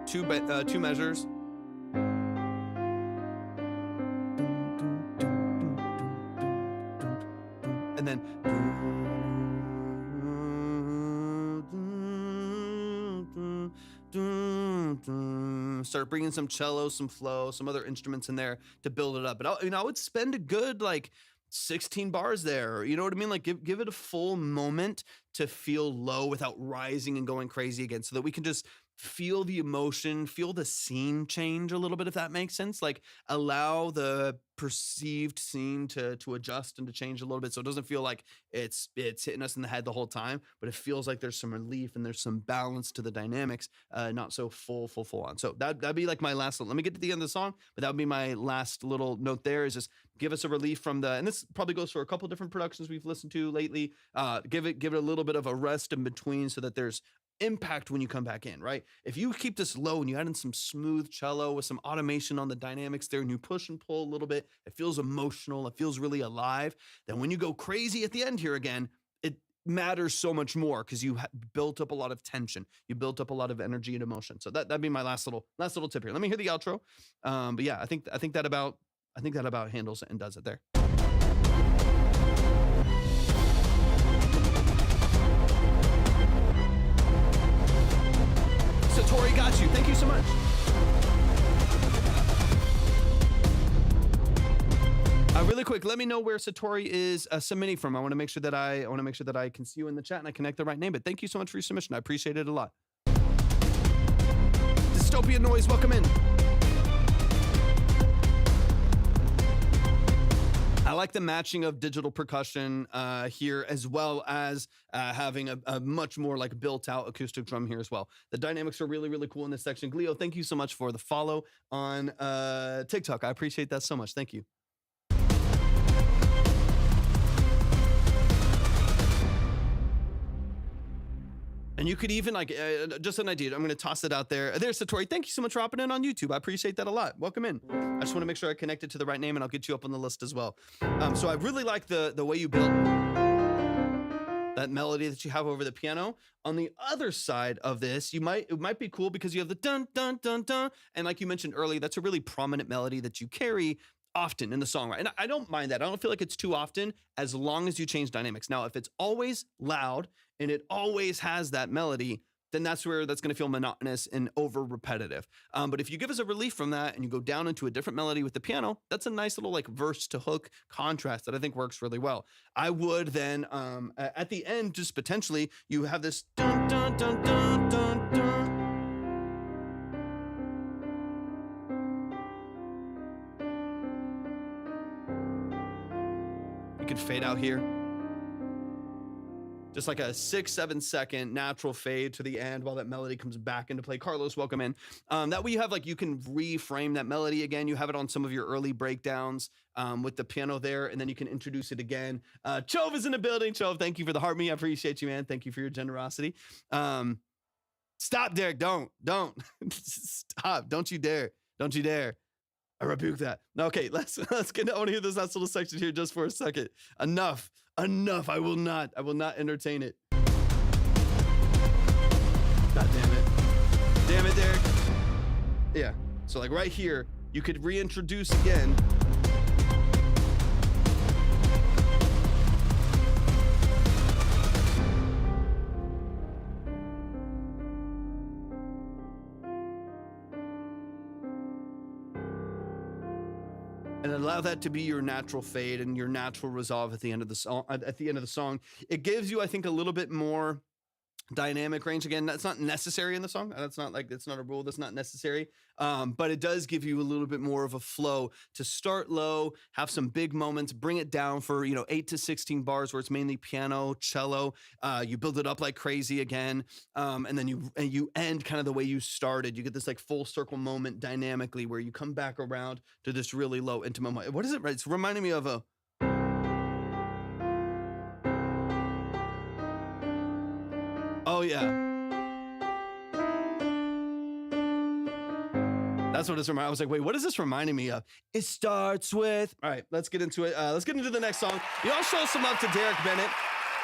Two measures. And then start bringing some cello, some flow, some other instruments in there to build it up. But I would spend a good 16 bars there. You know what I mean? Like give it a full moment to feel low without rising and going crazy again, so that we can just feel the emotion, feel the scene change a little bit, if that makes sense. Like allow the perceived scene to adjust and to change a little bit, so it doesn't feel like it's hitting us in the head the whole time, but it feels like there's some relief and there's some balance to the dynamics, not so full on. So that'd be like my last little, let me get to the end of the song, but that would be my last little note there, is just give us a relief from the, and this probably goes for a couple different productions we've listened to lately. Give it a little bit of a rest in between so that there's impact when you come back in, right? If you keep this low and you add in some smooth cello with some automation on the dynamics there and you push and pull a little bit, it feels emotional, it feels really alive. Then when you go crazy at the end here again, it matters so much more because you built up a lot of tension. You built up a lot of energy and emotion. So that'd be my last little tip here. Let me hear the outro. But yeah, I think that about handles it and does it there. Satori got you. Thank you so much. Really quick, let me know where Satori is submitting from. I want to make sure that I can see you in the chat and I connect the right name. But thank you so much for your submission. I appreciate it a lot. Dystopian Noise, welcome in. I like the matching of digital percussion here, as well as having a much more built out acoustic drum here as well. The dynamics are really, really cool in this section. Glio, thank you so much for the follow on TikTok. I appreciate that so much. Thank you. And you could even just an idea. I'm going to toss it out there. There's Satori. Thank you so much for hopping in on YouTube. I appreciate that a lot. Welcome in. I just want to make sure I connected to the right name and I'll get you up on the list as well. So I really like the way you built that melody that you have over the piano. On the other side of this, it might be cool because you have the dun, dun, dun, dun. And like you mentioned earlier, that's a really prominent melody that you carry often in the song, right? And I don't mind that. I don't feel like it's too often as long as you change dynamics. Now, if it's always loud and it always has that melody, then that's where that's going to feel monotonous and over repetitive. But if you give us a relief from that and you go down into a different melody with the piano, that's a nice little like verse to hook contrast that I think works really well. I would then at the end, just potentially, you have this dun dun dun dun dun dun. You can fade out here. Just like a 6-7 second natural fade to the end while that melody comes back into play. Carlos, welcome in. That way you have like, you can reframe that melody again. You have it on some of your early breakdowns with the piano there, and then you can introduce it again. Chove is in the building. Chove, thank you for the heart me. I appreciate you, man. Thank you for your generosity. Stop, Derek. Don't. Stop. Don't you dare. Don't you dare. I rebuke that. Okay, let's get. I want to hear this last little section here just for a second. Enough. I will not entertain it. God damn it. Damn it, Derek. Yeah. So like right here, you could reintroduce again. And allow that to be your natural fade and your natural resolve at the end of the song. It gives you, I think, a little bit more dynamic range. Again, that's not necessary in the song. That's not like, it's not a rule. That's not necessary. But it does give you a little bit more of a flow to start low, have some big moments, bring it down for, 8 to 16 bars where it's mainly piano, cello. You build it up like crazy again. And then you end kind of the way you started. You get this like full circle moment dynamically where you come back around to this really low intimate moment. What is it? It's reminding me of a, oh yeah. That's what it's reminding. I was like, wait, what is this reminding me of? It starts with, all right, let's get into it. Let's get into the next song. Y'all show some love to Derek Bennett.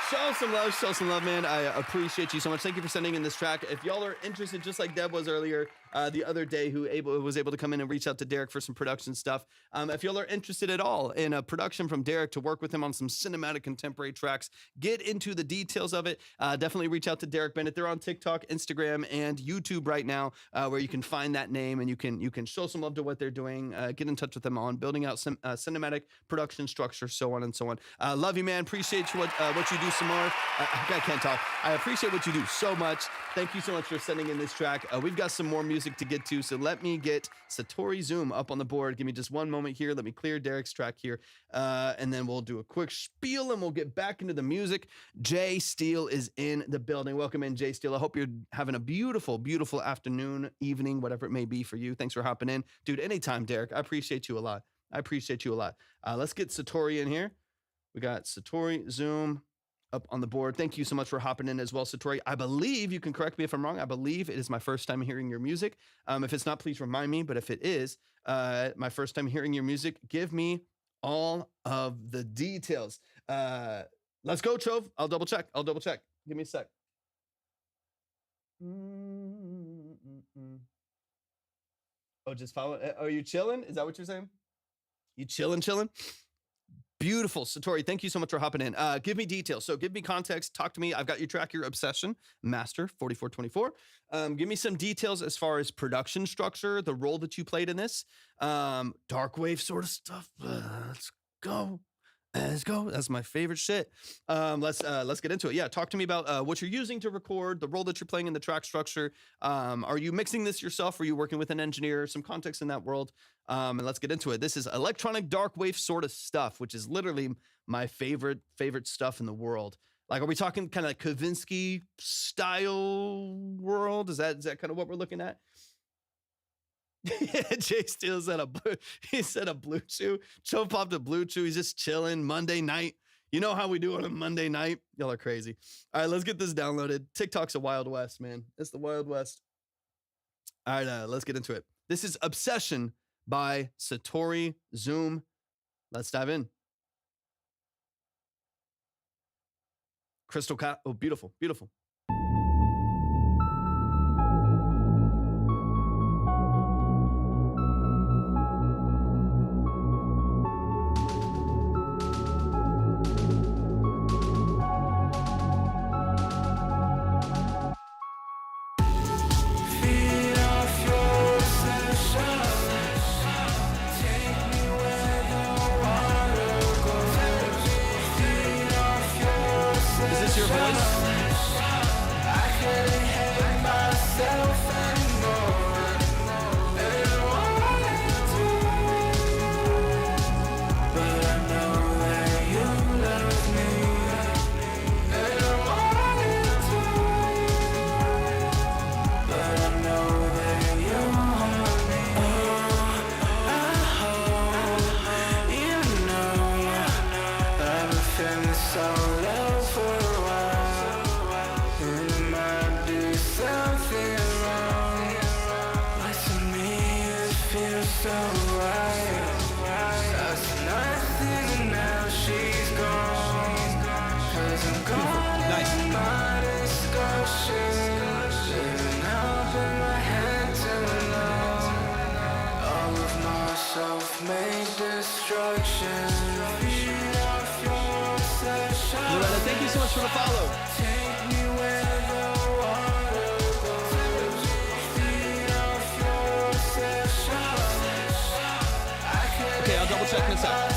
Show some love, man. I appreciate you so much. Thank you for sending in this track. If y'all are interested, just like Deb was earlier the other day, who was able to come in and reach out to Derek for some production stuff. If y'all are interested at all in a production from Derek to work with him on some cinematic contemporary tracks, get into the details of it. Definitely reach out to Derek Bennett. They're on TikTok, Instagram, and YouTube right now, where you can find that name and you can show some love to what they're doing. Get in touch with them on building out some cinematic production structure, so on and so on. Love you, man. Appreciate what you do. Some more. I can't talk. I appreciate what you do so much. Thank you so much for sending in this track. We've got some more music to get to, so let me get Satori Zoom up on the board. Give me just one moment here. Let me clear Derek's track here, and then we'll do a quick spiel and we'll get back into the music. Jay Steele is in the building. Welcome in, Jay Steele. I hope you're having a beautiful, beautiful afternoon, evening, whatever it may be for you. Thanks for hopping in. Dude, anytime, Derek. I appreciate you a lot. Let's get Satori in here. We got Satori Zoom up on the board. Thank you so much for hopping in as well, Satori. I believe, you can correct me if I'm wrong, I believe it is my first time hearing your music. If it's not, please remind me, but if it is my first time hearing your music, give me all of the details. Let's go, Chove. I'll double check. Give me a sec. Oh, just follow. Are you chilling? Is that what you're saying? You chilling? Beautiful. Satori, thank you so much for hopping in. Give me details. So give me context. Talk to me. I've got your track, your Obsession, Master 4424. Give me some details as far as production structure, the role that you played in this, dark wave sort of stuff. Let's go. That's my favorite shit. Let's get into it. Yeah, talk to me about what you're using to record, the role that you're playing in the track structure. Are you mixing this yourself? Are you working with an engineer? Some context in that world. And let's get into it. This is electronic dark wave sort of stuff, which is literally my favorite stuff in the world. Like, are we talking kind of like Kavinsky style world? Is that kind of what we're looking at? Yeah, Jay Steele said a blue chew. Joe popped a blue chew. He's just chilling Monday night. You know how we do on a Monday night. Y'all are crazy. All right, let's get this downloaded. TikTok's a Wild West, man. It's the Wild West. All right, let's get into it. This is Obsession by Satori Zoom. Let's dive in. Crystal cat. Oh, beautiful, beautiful. Loretta, thank you so much for the follow. Okay, I'll double check this out.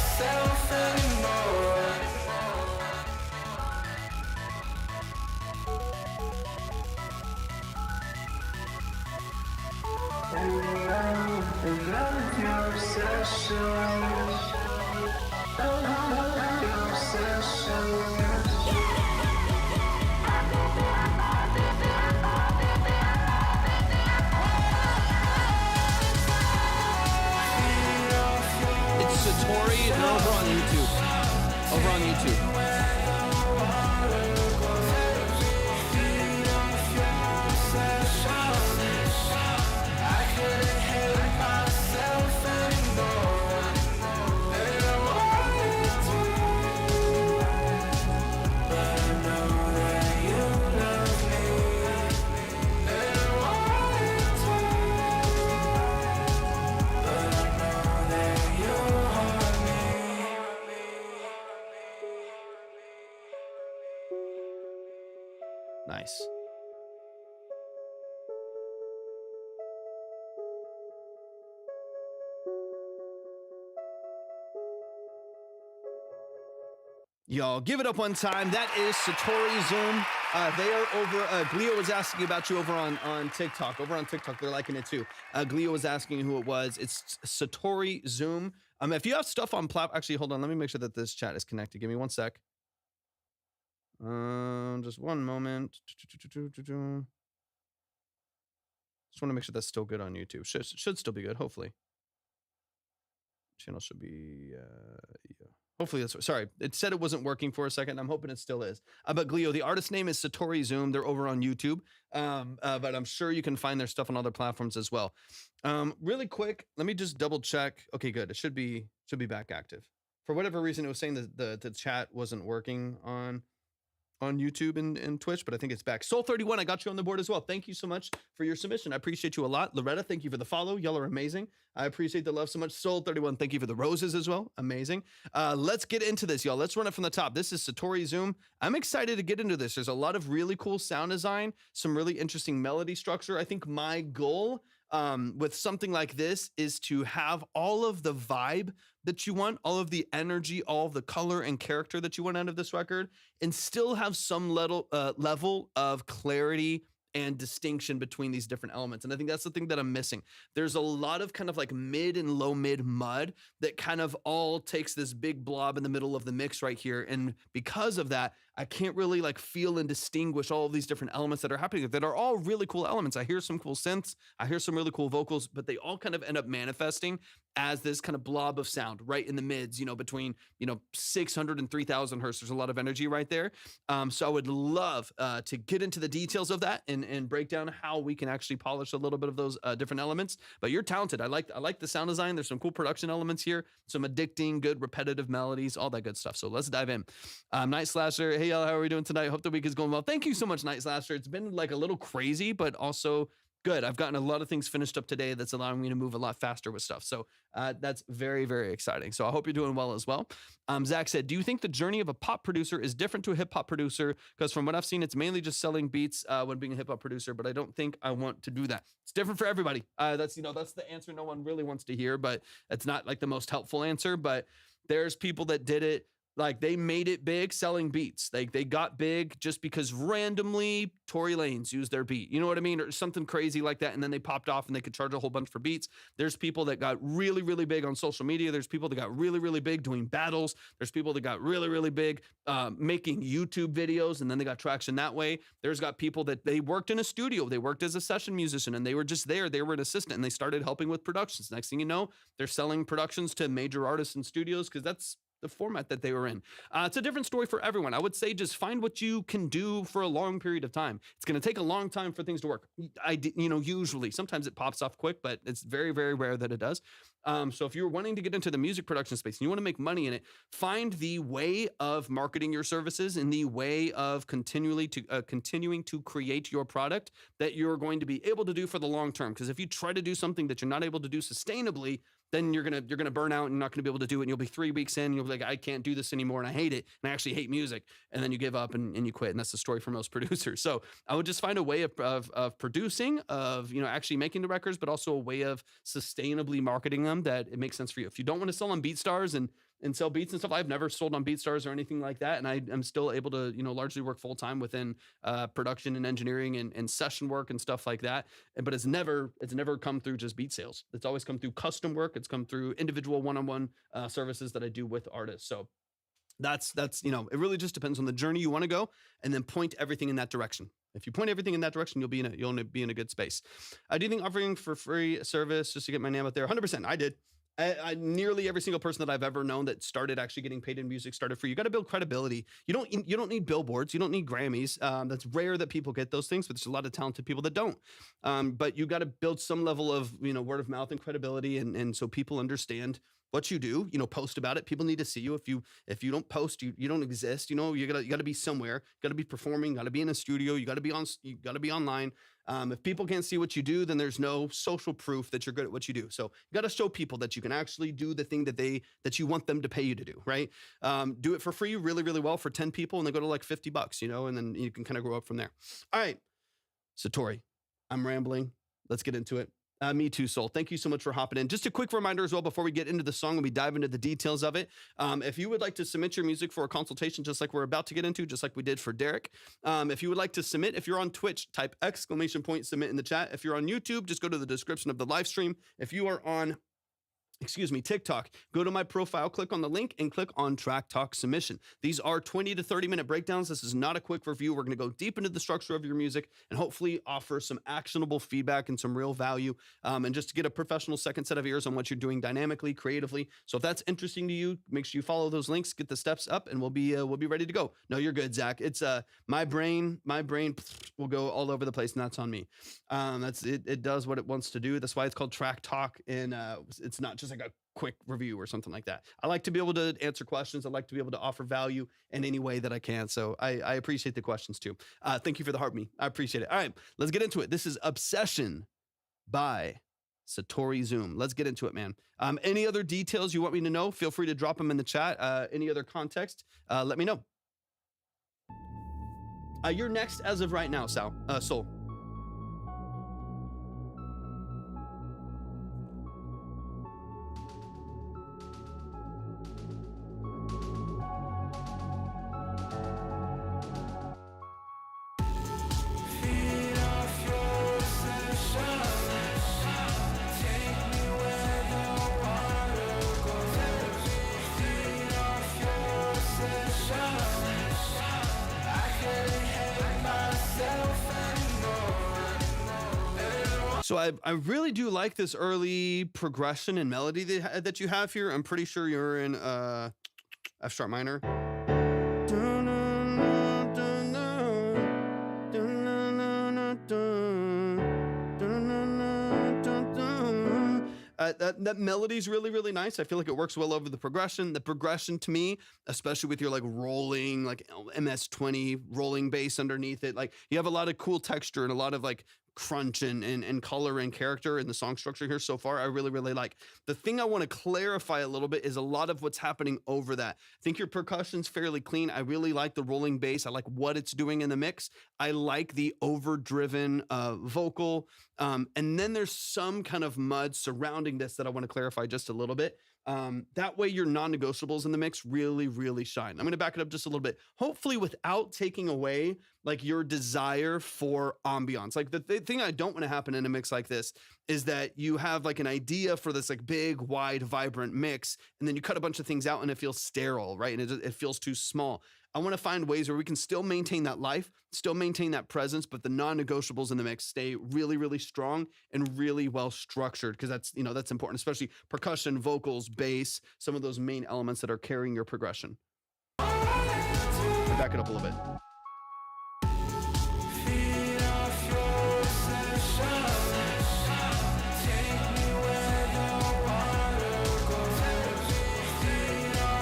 It's Satori, and over on YouTube. Over on YouTube. Nice. Y'all, give it up one time. That is Satori Zoom. They are over. Glio was asking about you over on TikTok. Over on TikTok, they're liking it too. Glio was asking who it was. It's Satori Zoom. If you have stuff on actually, hold on. Let me make sure that this chat is connected. Give me one sec. Just one moment. Just want to make sure that's still good on YouTube. Should still be good, hopefully. Channel should be, yeah. Hopefully that's, sorry, it said it wasn't working for a second. I'm hoping it still is. But Glio, the artist name is Satori Zoom. They're over on YouTube. But I'm sure you can find their stuff on other platforms as well. Really quick, let me just double check. Okay, good. It should be back active. For whatever reason, it was saying that the chat wasn't working on YouTube and Twitch, but I think it's back. Soul31, I got you on the board as well. Thank you so much for your submission. I appreciate you a lot. Loretta, thank you for the follow. Y'all are amazing. I appreciate the love so much. Soul31, thank you for the roses as well. Amazing. Let's get into this, y'all. Let's run it from the top. This is Satori Zoom. I'm excited to get into this. There's a lot of really cool sound design, some really interesting melody structure. I think my goal with something like this is to have all of the vibe that you want, all of the energy, all of the color and character that you want out of this record, and still have some level of clarity and distinction between these different elements. And I think that's the thing that I'm missing. There's a lot of kind of like mid and low mid mud that kind of all takes this big blob in the middle of the mix right here. And because of that, I can't really like feel and distinguish all of these different elements that are happening that are all really cool elements. I hear some cool synths, I hear some really cool vocals, but they all kind of end up manifesting as this kind of blob of sound right in the mids, between, 600 and 3000 hertz. There's a lot of energy right there. So I would love to get into the details of that and break down how we can actually polish a little bit of those different elements. But you're talented. I like the sound design. There's some cool production elements here, some addicting, good repetitive melodies, all that good stuff. So let's dive in. Night Slasher, hey y'all, how are we doing tonight? Hope the week is going well. Thank you so much, Night Slasher. It's been like a little crazy, but also good. I've gotten a lot of things finished up today that's allowing me to move a lot faster with stuff. So that's very, very exciting. So I hope you're doing well as well. Zach said, do you think the journey of a pop producer is different to a hip hop producer? Because from what I've seen, it's mainly just selling beats when being a hip hop producer, but I don't think I want to do that. It's different for everybody. That's the answer no one really wants to hear, but it's not like the most helpful answer. But there's people that did it. Like they made it big selling beats. They got big just because randomly Tory Lanez used their beat. You know what I mean? Or something crazy like that. And then they popped off and they could charge a whole bunch for beats. There's people that got really, really big on social media. There's people that got really, really big doing battles. There's people that got really, really big making YouTube videos and then they got traction that way. There's got people that they worked in a studio. They worked as a session musician and they were just there. They were an assistant and they started helping with productions. Next thing you know, they're selling productions to major artists and studios because that's the format that they were in. It's a different story for everyone. I would say just find what you can do for a long period of time. It's going to take a long time for things to work. Usually, sometimes it pops off quick, but it's very, very rare that it does. So if you're wanting to get into the music production space and you want to make money in it, find the way of marketing your services and the way of continuing to create your product that you're going to be able to do for the long term. Because if you try to do something that you're not able to do sustainably, then you're gonna burn out and you're not gonna be able to do it. And you'll be 3 weeks in, and you'll be like, I can't do this anymore, and I hate it, and I actually hate music. And then you give up and you quit. And that's the story for most producers. So I would just find a way of producing, of actually making the records, but also a way of sustainably marketing them that it makes sense for you. If you don't want to sell on BeatStars and sell beats and stuff, I've never sold on BeatStars or anything like that, and I'm still able to largely work full time within production and engineering and session work and stuff like that. But it's never come through just beat sales. It's always come through custom work. It's come through individual one-on-one services that I do with artists. So that's it really just depends on the journey you want to go, and then point everything in that direction. If you point everything in that direction, you'll be in a good space. I do think offering for free service just to get my name out there, 100%. I did. Nearly every single person that I've ever known that started actually getting paid in music started free. You got to build credibility. You don't need billboards. You don't need Grammys. That's rare that people get those things, but there's a lot of talented people that don't. But you got to build some level of word of mouth and credibility, and so people understand what you do. Post about it. People need to see you. If you don't post, you don't exist. You gotta be somewhere. You gotta be performing. You gotta be in a studio. You gotta be online. If people can't see what you do, then there's no social proof that you're good at what you do. So you got to show people that you can actually do the thing that you want them to pay you to do, right? Do it for free really, really well for 10 people, and they go to like $50, and then you can kind of grow up from there. All right, Satori, I'm rambling. Let's get into it. Me too, Soul. Thank you so much for hopping in. Just a quick reminder as well before we get into the song and we dive into the details of it. If you would like to submit your music for a consultation, just like we're about to get into, just like we did for Derek. If you would like to submit, if you're on Twitch, type ! Submit in the chat. If you're on YouTube, just go to the description of the live stream. If you are on TikTok, go to my profile, click on the link, and click on Track Talk Submission. These are 20 to 30 minute breakdowns. This is not a quick review. We're going to go deep into the structure of your music and hopefully offer some actionable feedback and some real value, and just to get a professional second set of ears on what you're doing dynamically, creatively. So if that's interesting to you, make sure you follow those links, get the steps up, and we'll be ready to go. No, you're good, Zach. It's my brain will go all over the place, and that's on me. It does what it wants to do. That's why it's called Track Talk, and it's not just like a quick review or something like that. I like to be able to answer questions. I like to be able to offer value in any way that I can. So I appreciate the questions too. Thank you for the heart me. I appreciate it. All right, let's get into it. This is Obsession by Satori Zoom. Let's get into it, man. Any other details you want me to know, feel free to drop them in the chat. Any other context, let me know. You're next as of right now, Soul. So I really do like this early progression and melody that you have here. I'm pretty sure you're in F sharp minor. That melody's really, really nice. I feel like it works well over the progression. The progression to me, especially with your like rolling, like MS-20 rolling bass underneath it, like you have a lot of cool texture and a lot of like crunch and color and character in the song structure here so far. I really, really like. The thing I want to clarify a little bit is a lot of what's happening over that. I think your percussion's fairly clean. I really like the rolling bass. I like what it's doing in the mix. I like the overdriven vocal. And then there's some kind of mud surrounding this that I want to clarify just a little bit. That way your non-negotiables in the mix really, really shine. I'm going to back it up just a little bit, hopefully without taking away like your desire for ambiance. Like the thing I don't want to happen in a mix like this is that you have like an idea for this like big, wide, vibrant mix, and then you cut a bunch of things out and it feels sterile, right? And it feels too small. I want to find ways where we can still maintain that life, still maintain that presence, but the non-negotiables in the mix stay really, really strong and really well structured, because that's, that's important, especially percussion, vocals, bass, some of those main elements that are carrying your progression. Back it up a little bit.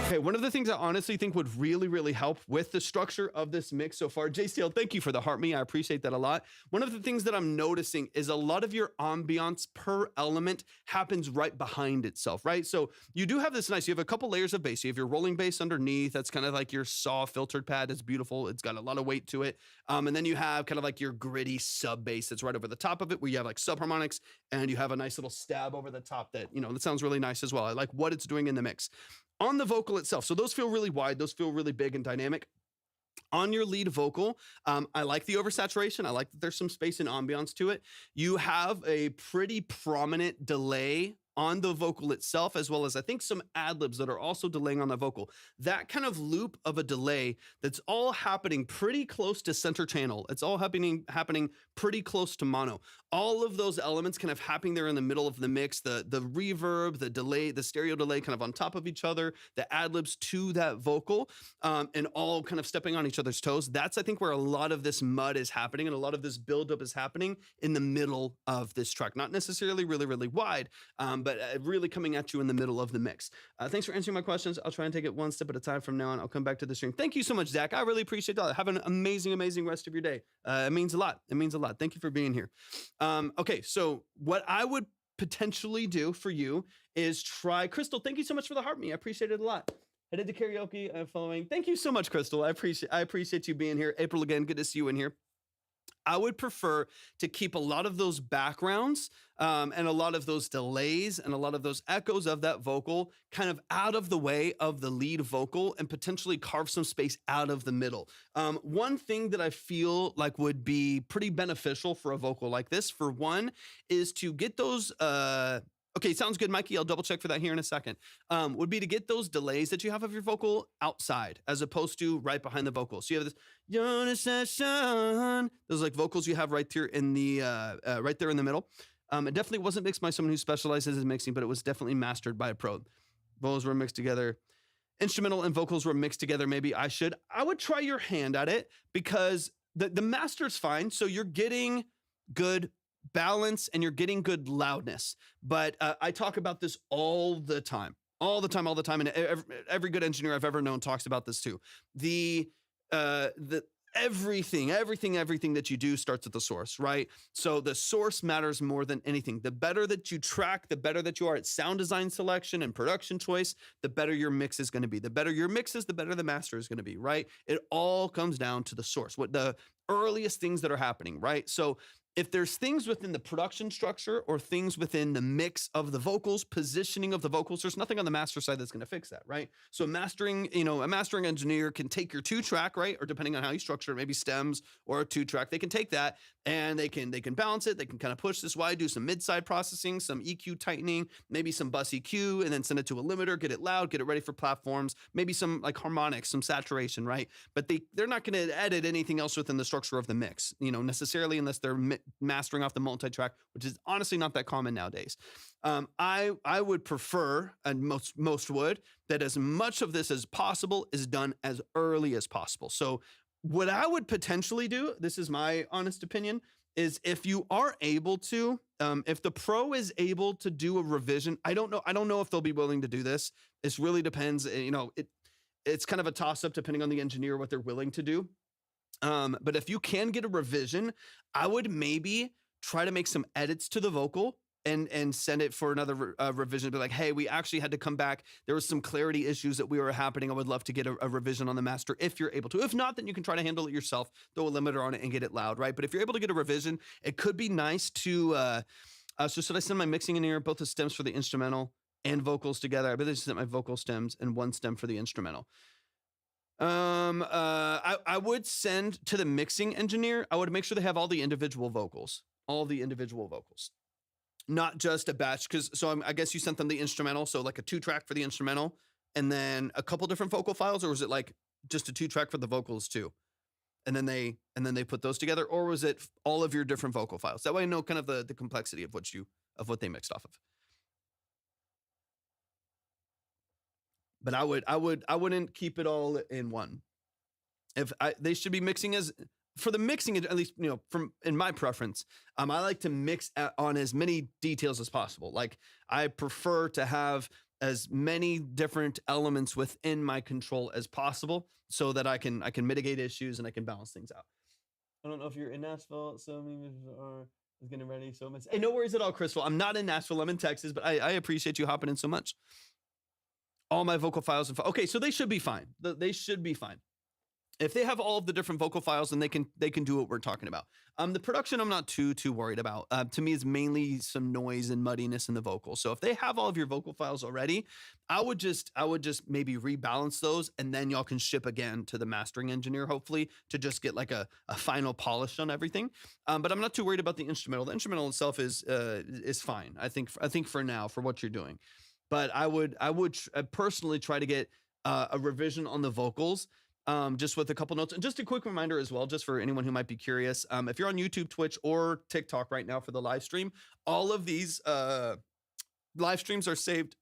Okay, one of the things I honestly think would really, really help with the structure of this mix so far, JCL, thank you for the heart me. I appreciate that a lot. One of the things that I'm noticing is a lot of your ambiance per element happens right behind itself, right? So you do have this you have a couple layers of bass. You have your rolling bass underneath. That's kind of like your saw filtered pad. It's beautiful. It's got a lot of weight to it. And then you have kind of like your gritty sub bass that's right over the top of it, where you have like subharmonics, and you have a nice little stab over the top that, that sounds really nice as well. I like what it's doing in the mix. On the vocal itself, so those feel really wide, those feel really big and dynamic. On your lead vocal, I like the oversaturation. I like that there's some space and ambiance to it. You have a pretty prominent delay on the vocal itself, as well as I think some ad-libs that are also delaying on the vocal. That kind of loop of a delay that's all happening pretty close to center channel. It's all happening pretty close to mono. All of those elements kind of happening there in the middle of the mix, the reverb, the delay, the stereo delay kind of on top of each other, the ad-libs to that vocal, and all kind of stepping on each other's toes. That's, I think, where a lot of this mud is happening and a lot of this buildup is happening in the middle of this track. Not necessarily really, really wide, but really coming at you in the middle of the mix. Thanks for answering my questions. I'll try and take it one step at a time from now on. I'll come back to the stream. Thank you so much, Zach. I really appreciate that. Have an amazing, amazing rest of your day. It means a lot. It means a lot. Thank you for being here. Okay, so what I would potentially do for you is try Crystal. Thank you so much for the heart me. I appreciate it a lot. I did the karaoke. I'm following. Thank you so much, Crystal. I appreciate you being here. April, again, good to see you in here. I would prefer to keep a lot of those backgrounds and a lot of those delays and a lot of those echoes of that vocal kind of out of the way of the lead vocal, and potentially carve some space out of the middle. One thing that I feel like would be pretty beneficial for a vocal like this, for one, is to get those okay, sounds good, Mikey. I'll double check for that here in a second. Would be to get those delays that you have of your vocal outside, as opposed to right behind the vocal. So you have this, those like vocals you have right here in the right there in the middle. It definitely wasn't mixed by someone who specializes in mixing, but it was definitely mastered by a pro. Vocals were mixed together. Instrumental and vocals were mixed together. Maybe I would try your hand at it, because the master's fine. So you're getting good balance and you're getting good loudness. But I talk about this all the time. And every good engineer I've ever known talks about this too. Everything that you do starts at the source, right? So the source matters more than anything. The better that you track, the better that you are at sound design selection and production choice, the better your mix is going to be. The better your mix is, the better the master is going to be, right? It all comes down to the source, what the earliest things that are happening, right? So if there's things within the production structure or things within the mix of the vocals, positioning of the vocals, there's nothing on the master side that's going to fix that, right? So a mastering engineer can take your 2-track, right? Or depending on how you structure it, maybe stems or a 2-track, they can take that and they can balance it. They can kind of push this wide, do some mid-side processing, some EQ tightening, maybe some bus EQ, and then send it to a limiter, get it loud, get it ready for platforms, maybe some like harmonics, some saturation, right? But they're not going to edit anything else within the structure of the mix, necessarily, unless they're mastering off the multi-track, which is honestly not that common nowadays. I would prefer, and most would, that as much of this as possible is done as early as possible. So what I would potentially do, this is my honest opinion, is if you are able to, if the pro is able to do a revision, I don't know if they'll be willing to do this. It really depends. It's kind of a toss-up depending on the engineer, what they're willing to do. But if you can get a revision, I would maybe try to make some edits to the vocal and send it for another revision. Be like, hey, we actually had to come back. There was some clarity issues that were happening. I would love to get a revision on the master if you're able to. If not, then you can try to handle it yourself, throw a limiter on it and get it loud, right? But if you're able to get a revision, it could be nice to, so should I send my mixing in here, both the stems for the instrumental and vocals together? I bet I sent my vocal stems and one stem for the instrumental. I would send to the mixing engineer. I would make sure they have all the individual vocals, not just a batch. I guess you sent them the instrumental. So like a 2-track for the instrumental and then a couple different vocal files, or was it like just a 2-track for the vocals too? And then they put those together, or was it all of your different vocal files? That way I know kind of the complexity of what they mixed off of. But I wouldn't keep it all in one. They should be mixing for the mixing, at least, from in my preference, I like to mix on as many details as possible. Like, I prefer to have as many different elements within my control as possible, so that I can mitigate issues and I can balance things out. I don't know if you're in Nashville, so many are getting ready. So much. Hey, no worries at all, Crystal. I'm not in Nashville. I'm in Texas, but I appreciate you hopping in so much. All my vocal files. Okay, so they should be fine. They should be fine. If they have all of the different vocal files, then they can do what we're talking about. The production, I'm not too worried about. To me, it's mainly some noise and muddiness in the vocal. So if they have all of your vocal files already, I would just maybe rebalance those, and then y'all can ship again to the mastering engineer, hopefully, to just get like a final polish on everything. But I'm not too worried about the instrumental. The instrumental itself is fine. I think for now, for what you're doing. But I would personally try to get a revision on the vocals. Just with a couple notes, and just a quick reminder as well, just for anyone who might be curious, if you're on YouTube, Twitch, or TikTok right now for the live stream, all of these live streams are saved,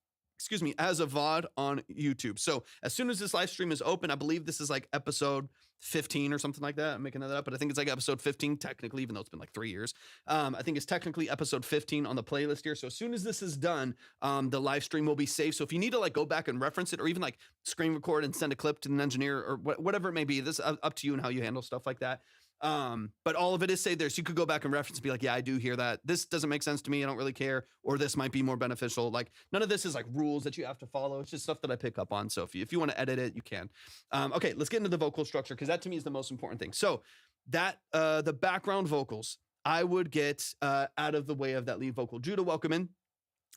as a VOD on YouTube. So as soon as this live stream is open, I believe this is like episode 15 or something like that. I'm making that up, but I think it's like episode 15 technically, even though it's been like 3 years. I think it's technically episode 15 on the playlist here. So as soon as this is done, the live stream will be saved. So if you need to like go back and reference it, or even like screen record and send a clip to an engineer, or whatever it may be, this is up to you and how you handle stuff like that. But all of it is saved there, so you could go back and reference and be like, yeah, I do hear that. This doesn't make sense to me. I don't really care. Or this might be more beneficial. Like, none of this is like rules that you have to follow. It's just stuff that I pick up on. So if you want to edit it, you can. Okay, let's get into the vocal structure, because that to me is the most important thing. So that, the background vocals, I would get out of the way of that lead vocal. Judah, welcome in.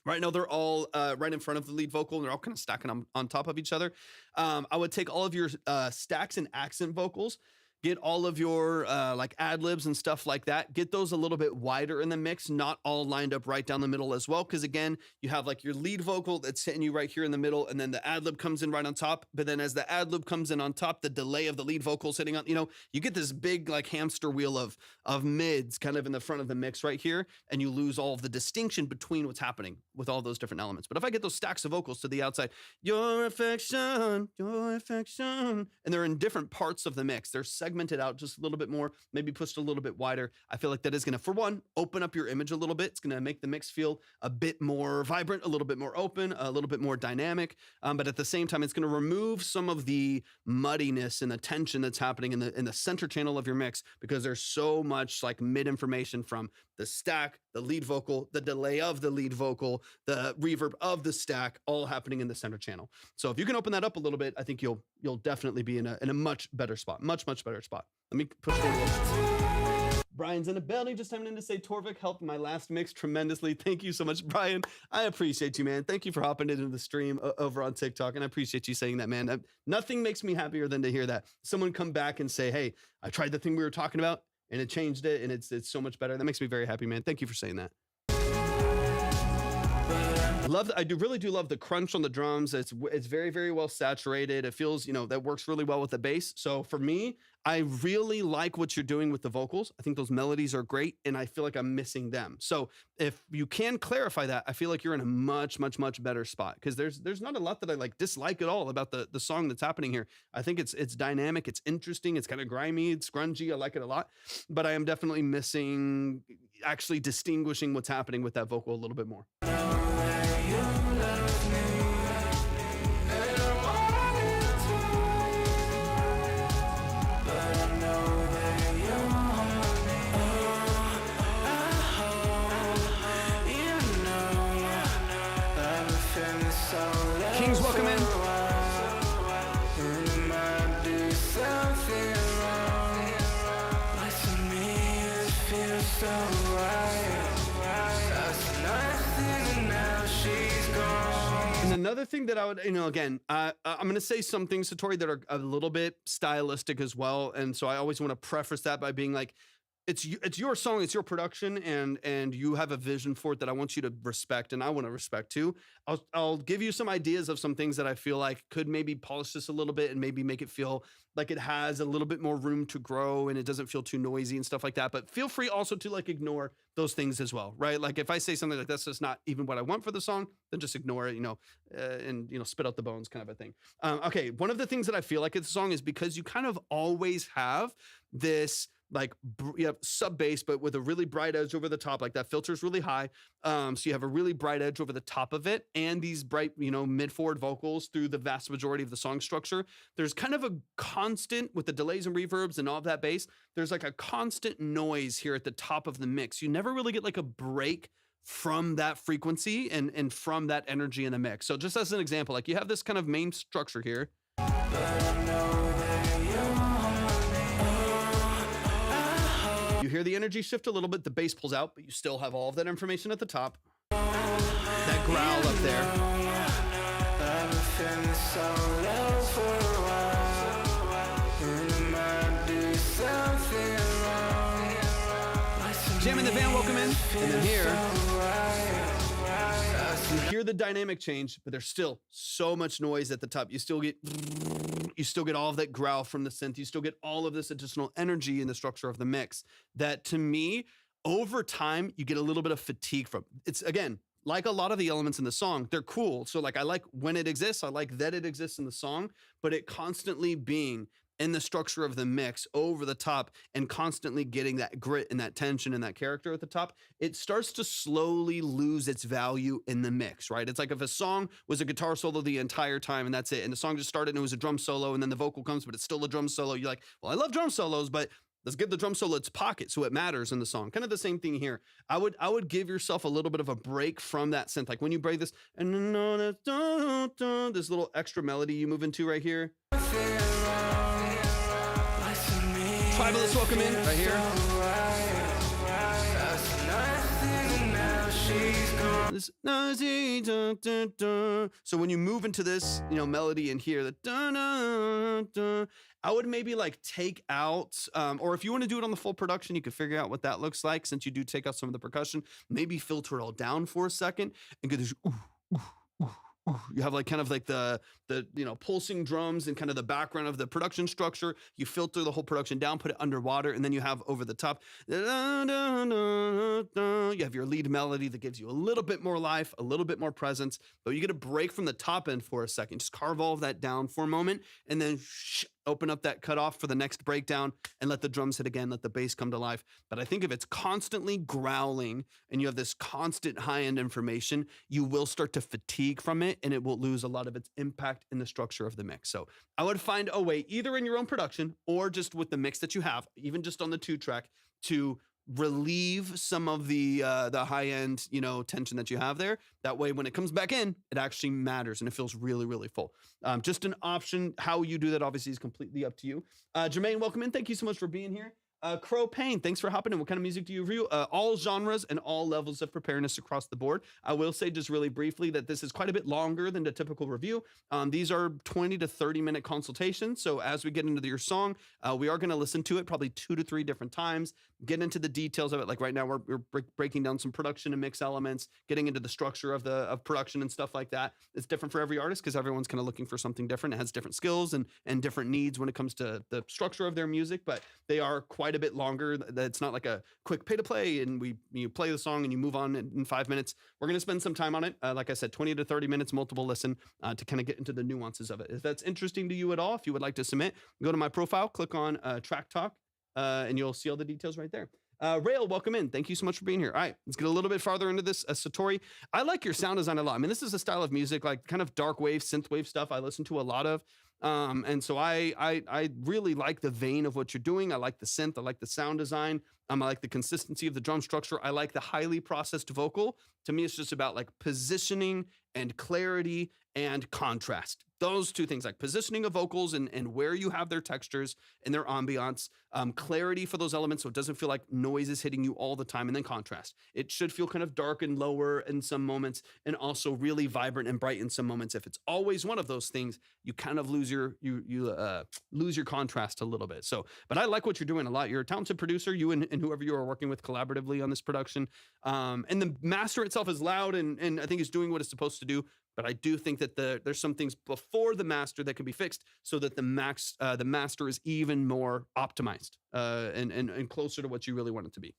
Right now, they're all right in front of the lead vocal, and they're all kind of stacking on top of each other. I would take all of your stacks and accent vocals, get all of your like ad-libs and stuff like that, get those a little bit wider in the mix, not all lined up right down the middle as well. Because again, you have like your lead vocal that's hitting you right here in the middle, and then the ad-lib comes in right on top. But then as the ad-lib comes in on top, the delay of the lead vocal is hitting on, you get this big like hamster wheel of mids kind of in the front of the mix right here, and you lose all of the distinction between what's happening with all those different elements. But if I get those stacks of vocals to the outside, your affection, and they're in different parts of the mix, they're segmented out just a little bit more, maybe pushed a little bit wider, I feel like that is going to, for one, open up your image a little bit. It's going to make the mix feel a bit more vibrant, a little bit more open, a little bit more dynamic. But at the same time, it's going to remove some of the muddiness and the tension that's happening in the center channel of your mix, because there's so much like mid information from the stack, the lead vocal, the delay of the lead vocal, the reverb of the stack, all happening in the center channel. So if you can open that up a little bit, I think you'll definitely be in a much better spot, much better spot. Let me push forward a little bit. Brian's in the building, just coming in to say Torvik helped my last mix tremendously. Thank you so much, Brian. I appreciate you, man. Thank you for hopping into the stream over on TikTok, and I appreciate you saying that, man. Nothing makes me happier than to hear that someone come back and say, hey, I tried the thing we were talking about, and it changed it, and it's so much better. That makes me very happy, man. Thank you for saying that. I really do love the crunch on the drums. It's very, very well saturated. It feels, that works really well with the bass. So for me, I really like what you're doing with the vocals. I think those melodies are great, and I feel like I'm missing them. So if you can clarify that, I feel like you're in a much better spot, because there's not a lot that I like dislike at all about the song that's happening here. I think it's dynamic, it's interesting, it's kind of grimy, it's grungy. I like it a lot, but I am definitely missing actually distinguishing what's happening with that vocal a little bit more. Kings, welcome in. And another thing that I would, again, I'm going to say some things, Satori, that are a little bit stylistic as well. And so I always want to preface that by being like, it's your song, it's your production, and you have a vision for it that I want you to respect, and I want to respect too. I'll give you some ideas of some things that I feel like could maybe polish this a little bit and maybe make it feel like it has a little bit more room to grow and it doesn't feel too noisy and stuff like that. But feel free also to like ignore those things as well, right? Like if I say something like that's just not even what I want for the song, then just ignore it, and spit out the bones kind of a thing. Okay, one of the things that I feel like it's a song is because you kind of always have this like you have sub bass, but with a really bright edge over the top, like that filter is really high. So you have a really bright edge over the top of it, and these bright, mid forward vocals through the vast majority of the song structure. There's kind of a constant with the delays and reverbs and all of that bass. There's like a constant noise here at the top of the mix. You never really get like a break from that frequency and from that energy in the mix. So just as an example, like you have this kind of main structure here. You hear the energy shift a little bit, the bass pulls out, but you still have all of that information at the top. That growl up there. Jam in the van, welcome in. And then here, you hear the dynamic change, but there's still so much noise at the top. You still get all of that growl from the synth. You still get all of this additional energy in the structure of the mix that, to me, over time, you get a little bit of fatigue from. It's, again, like a lot of the elements in the song, they're cool. So like I like when it exists, I like that it exists in the song, but it constantly being in the structure of the mix over the top and constantly getting that grit and that tension and that character at the top, it starts to slowly lose its value in the mix, right? It's like if a song was a guitar solo the entire time and that's it, and the song just started and it was a drum solo and then the vocal comes, but it's still a drum solo. You're like, well, I love drum solos, but let's give the drum solo its pocket so it matters in the song. Kind of the same thing here. I would give yourself a little bit of a break from that synth. Like when you break this, and this little extra melody you move into right here. Tribalist, welcome in right here. So when you move into this, melody in here, I would maybe like take out, or if you want to do it on the full production, you could figure out what that looks like. Since you do take out some of the percussion, maybe filter it all down for a second and get this. You have like kind of like the pulsing drums and kind of the background of the production structure. You filter the whole production down, put it underwater, and then you have over the top. You have your lead melody that gives you a little bit more life, a little bit more presence, but you get a break from the top end for a second. Just carve all of that down for a moment, and then open up that cutoff for the next breakdown and let the drums hit again, let the bass come to life. But I think if it's constantly growling and you have this constant high-end information, you will start to fatigue from it and it will lose a lot of its impact in the structure of the mix. So I would find a way, either in your own production or just with the mix that you have, even just on the 2-track, to relieve some of the high-end, tension that you have there. That way, when it comes back in, it actually matters and it feels really, really full. Just an option. How you do that obviously is completely up to you. Jermaine, welcome in. Thank you so much for being here. Crow Payne, thanks for hopping in. What kind of music do you review? All genres and all levels of preparedness across the board. I will say just really briefly that this is quite a bit longer than the typical review. These are 20 to 30 minute consultations. So as we get into your song, we are going to listen to it probably 2 to 3 different times, get into the details of it. Like right now we're breaking down some production and mix elements, getting into the structure of production and stuff like that. It's different for every artist because everyone's kind of looking for something different. It has different skills and different needs when it comes to the structure of their music, but they are quite a bit longer. It's not like a quick pay to play and you play the song and you move on in 5 minutes. We're going to spend some time on it. Like I said, 20 to 30 minutes, multiple listen to kind of get into the nuances of it. If that's interesting to you at all, if you would like to submit, go to my profile, click on Track Talk, and you'll see all the details right there. Rail, welcome in. Thank you so much for being here. All right, let's get a little bit farther into this. Satori, I like your sound design a lot. I mean, this is a style of music, like kind of dark wave, synth wave stuff I listen to a lot of. And so I really like the vein of what you're doing. I like the synth. I like the sound design. I like the consistency of the drum structure. I like the highly processed vocal. To me, it's just about like positioning and clarity and contrast. those two things, like positioning of vocals and where you have their textures and their ambiance, clarity for those elements so it doesn't feel like noise is hitting you all the time, and then contrast. It should feel kind of dark and lower in some moments and also really vibrant and bright in some moments. If it's always one of those things, you kind of lose your lose your contrast a little bit. So, but I like what you're doing a lot. You're a talented producer, you and whoever you are working with collaboratively on this production. And the master itself is loud and I think is doing what it's supposed to do. But I do think that there's some things before the master that can be fixed so that the master is even more optimized and closer to what you really want it to be.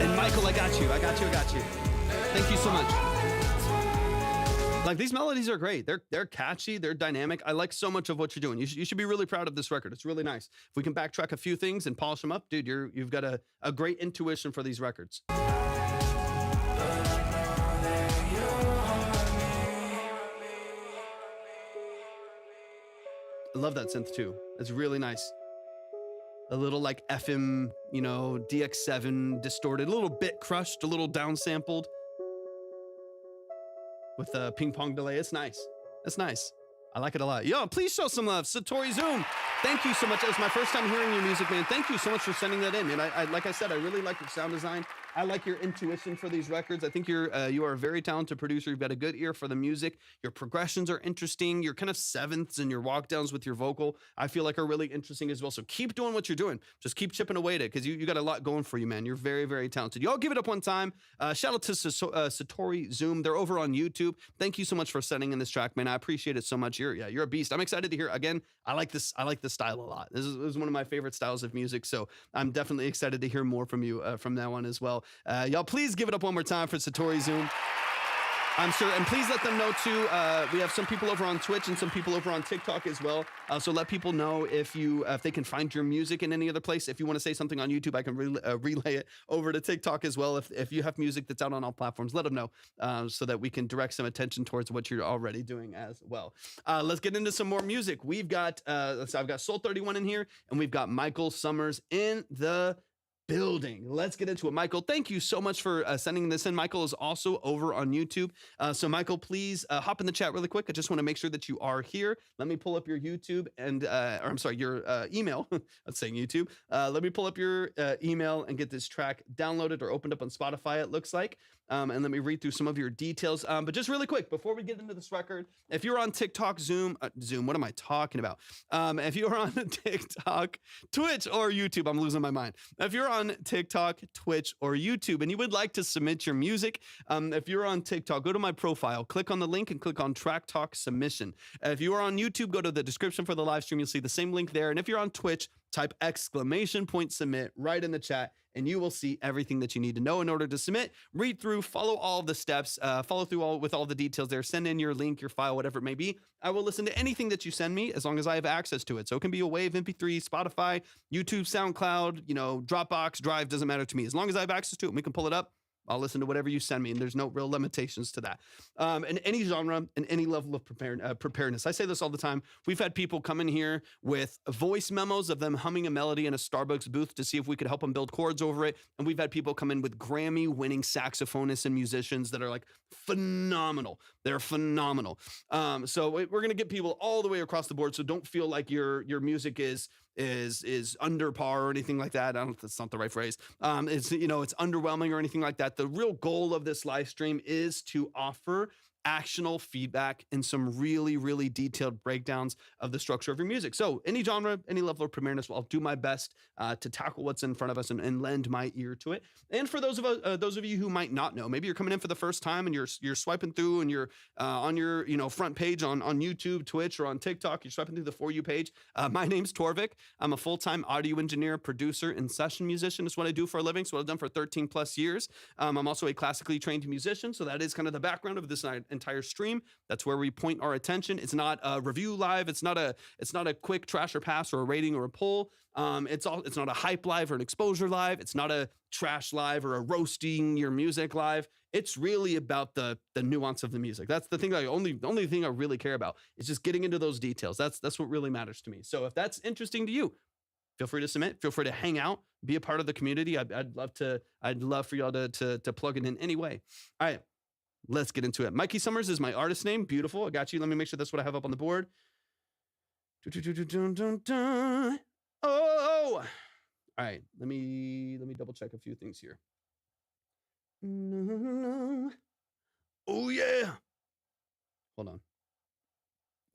And Michael, I got you. Thank you so much. Like, these melodies are great. They're catchy. They're dynamic. I like so much of what you're doing. You should be really proud of this record. It's really nice. If we can backtrack a few things and polish them up, dude, you've got a great intuition for these records. I love that synth too. It's really nice. A little like FM, DX7 distorted, a little bit crushed, a little downsampled. With a ping pong delay. It's nice. That's nice. I like it a lot. Yo, please show some love. Satori Zoom. Thank you so much. It was my first time hearing your music, man. Thank you so much for sending that in. And I like I said, I really like your sound design. I like your intuition for these records. I think you are a very talented producer. You've got a good ear for the music. Your progressions are interesting. Your kind of sevenths and your walk downs with your vocal, I feel like, are really interesting as well. So keep doing what you're doing. Just keep chipping away at it because you got a lot going for you, man. You're very, very talented. Y'all give it up one time. Shout out to Satori Zoom. They're over on YouTube. Thank you so much for sending in this track, man. I appreciate it so much. You're a beast. I'm excited to hear. Again, I like this style a lot. This is one of my favorite styles of music. So I'm definitely excited to hear more from you from now on as well. Y'all, please give it up one more time for Satori Zoom. I'm sure, and please let them know too. We have some people over on Twitch and some people over on TikTok as well. So let people know if they can find your music in any other place. If you want to say something on YouTube, I can relay it over to TikTok as well. If you have music that's out on all platforms, let them know so that we can direct some attention towards what you're already doing as well. Let's get into some more music. I've got Soul31 in here, and we've got Michael Summers in the building. Let's get into it. Michael, thank you so much for sending this in. Michael is also over on YouTube. So Michael, please hop in the chat really quick. I just want to make sure that you are here. Let me pull up your YouTube and, your email. I'm saying YouTube. Let me pull up your email and get this track downloaded or opened up on Spotify, it looks like. And let me read through some of your details. But just really quick, before we get into this record, if you're on TikTok, Zoom, what am I talking about? If you're on TikTok, Twitch, or YouTube, I'm losing my mind. If you're on TikTok, Twitch, or YouTube, and you would like to submit your music, if you're on TikTok, go to my profile, click on the link, and click on Track Talk Submission. If you are on YouTube, go to the description for the live stream. You'll see the same link there. And if you're on Twitch, type !submit right in the chat, and you will see everything that you need to know in order to submit. Read through, follow all of the steps, follow through with all the details there. Send in your link, your file, whatever it may be. I will listen to anything that you send me as long as I have access to it. So it can be a WAV, MP3, Spotify, YouTube, SoundCloud, Dropbox, Drive, doesn't matter to me. As long as I have access to it and we can pull it up, I'll listen to whatever you send me, and there's no real limitations to that. In any genre and any level of preparedness. I say this all the time. We've had people come in here with voice memos of them humming a melody in a Starbucks booth to see if we could help them build chords over it. And we've had people come in with Grammy-winning saxophonists and musicians that are like phenomenal. They're phenomenal. So we're going to get people all the way across the board. So don't feel like your music is under par or anything like that. I don't, that's not the right phrase. It's underwhelming or anything like that. The real goal of this live stream is to offer actionable feedback and some really, really detailed breakdowns of the structure of your music. So any genre, any level of preparedness, I'll do my best to tackle what's in front of us and lend my ear to it. And for those of you who might not know, maybe you're coming in for the first time and you're swiping through and you're on your front page on YouTube, Twitch, or on TikTok, you're swiping through the For You page. My name's Torvik. I'm a full-time audio engineer, producer, and session musician. It's what I do for a living. It's what I've done for 13 plus years. I'm also a classically trained musician. So that is kind of the background of this entire stream. That's where we point our attention. It's not a review live. It's not a quick trash or pass or a rating or a poll. It's not a hype live or an exposure live. It's not a trash live or a roasting your music live. It's really about the nuance of the music. That's the thing. The only thing I really care about is just getting into those details. That's what really matters to me. So if that's interesting to you, feel free to submit. Feel free to hang out, be a part of the community. I'd love for y'all to plug it in any way. All right, let's get into it. Mikey Summers is my artist name. Beautiful. I got you. Let me make sure that's what I have up on the board. Oh, all right. Let me double check a few things here. Oh yeah. Hold on.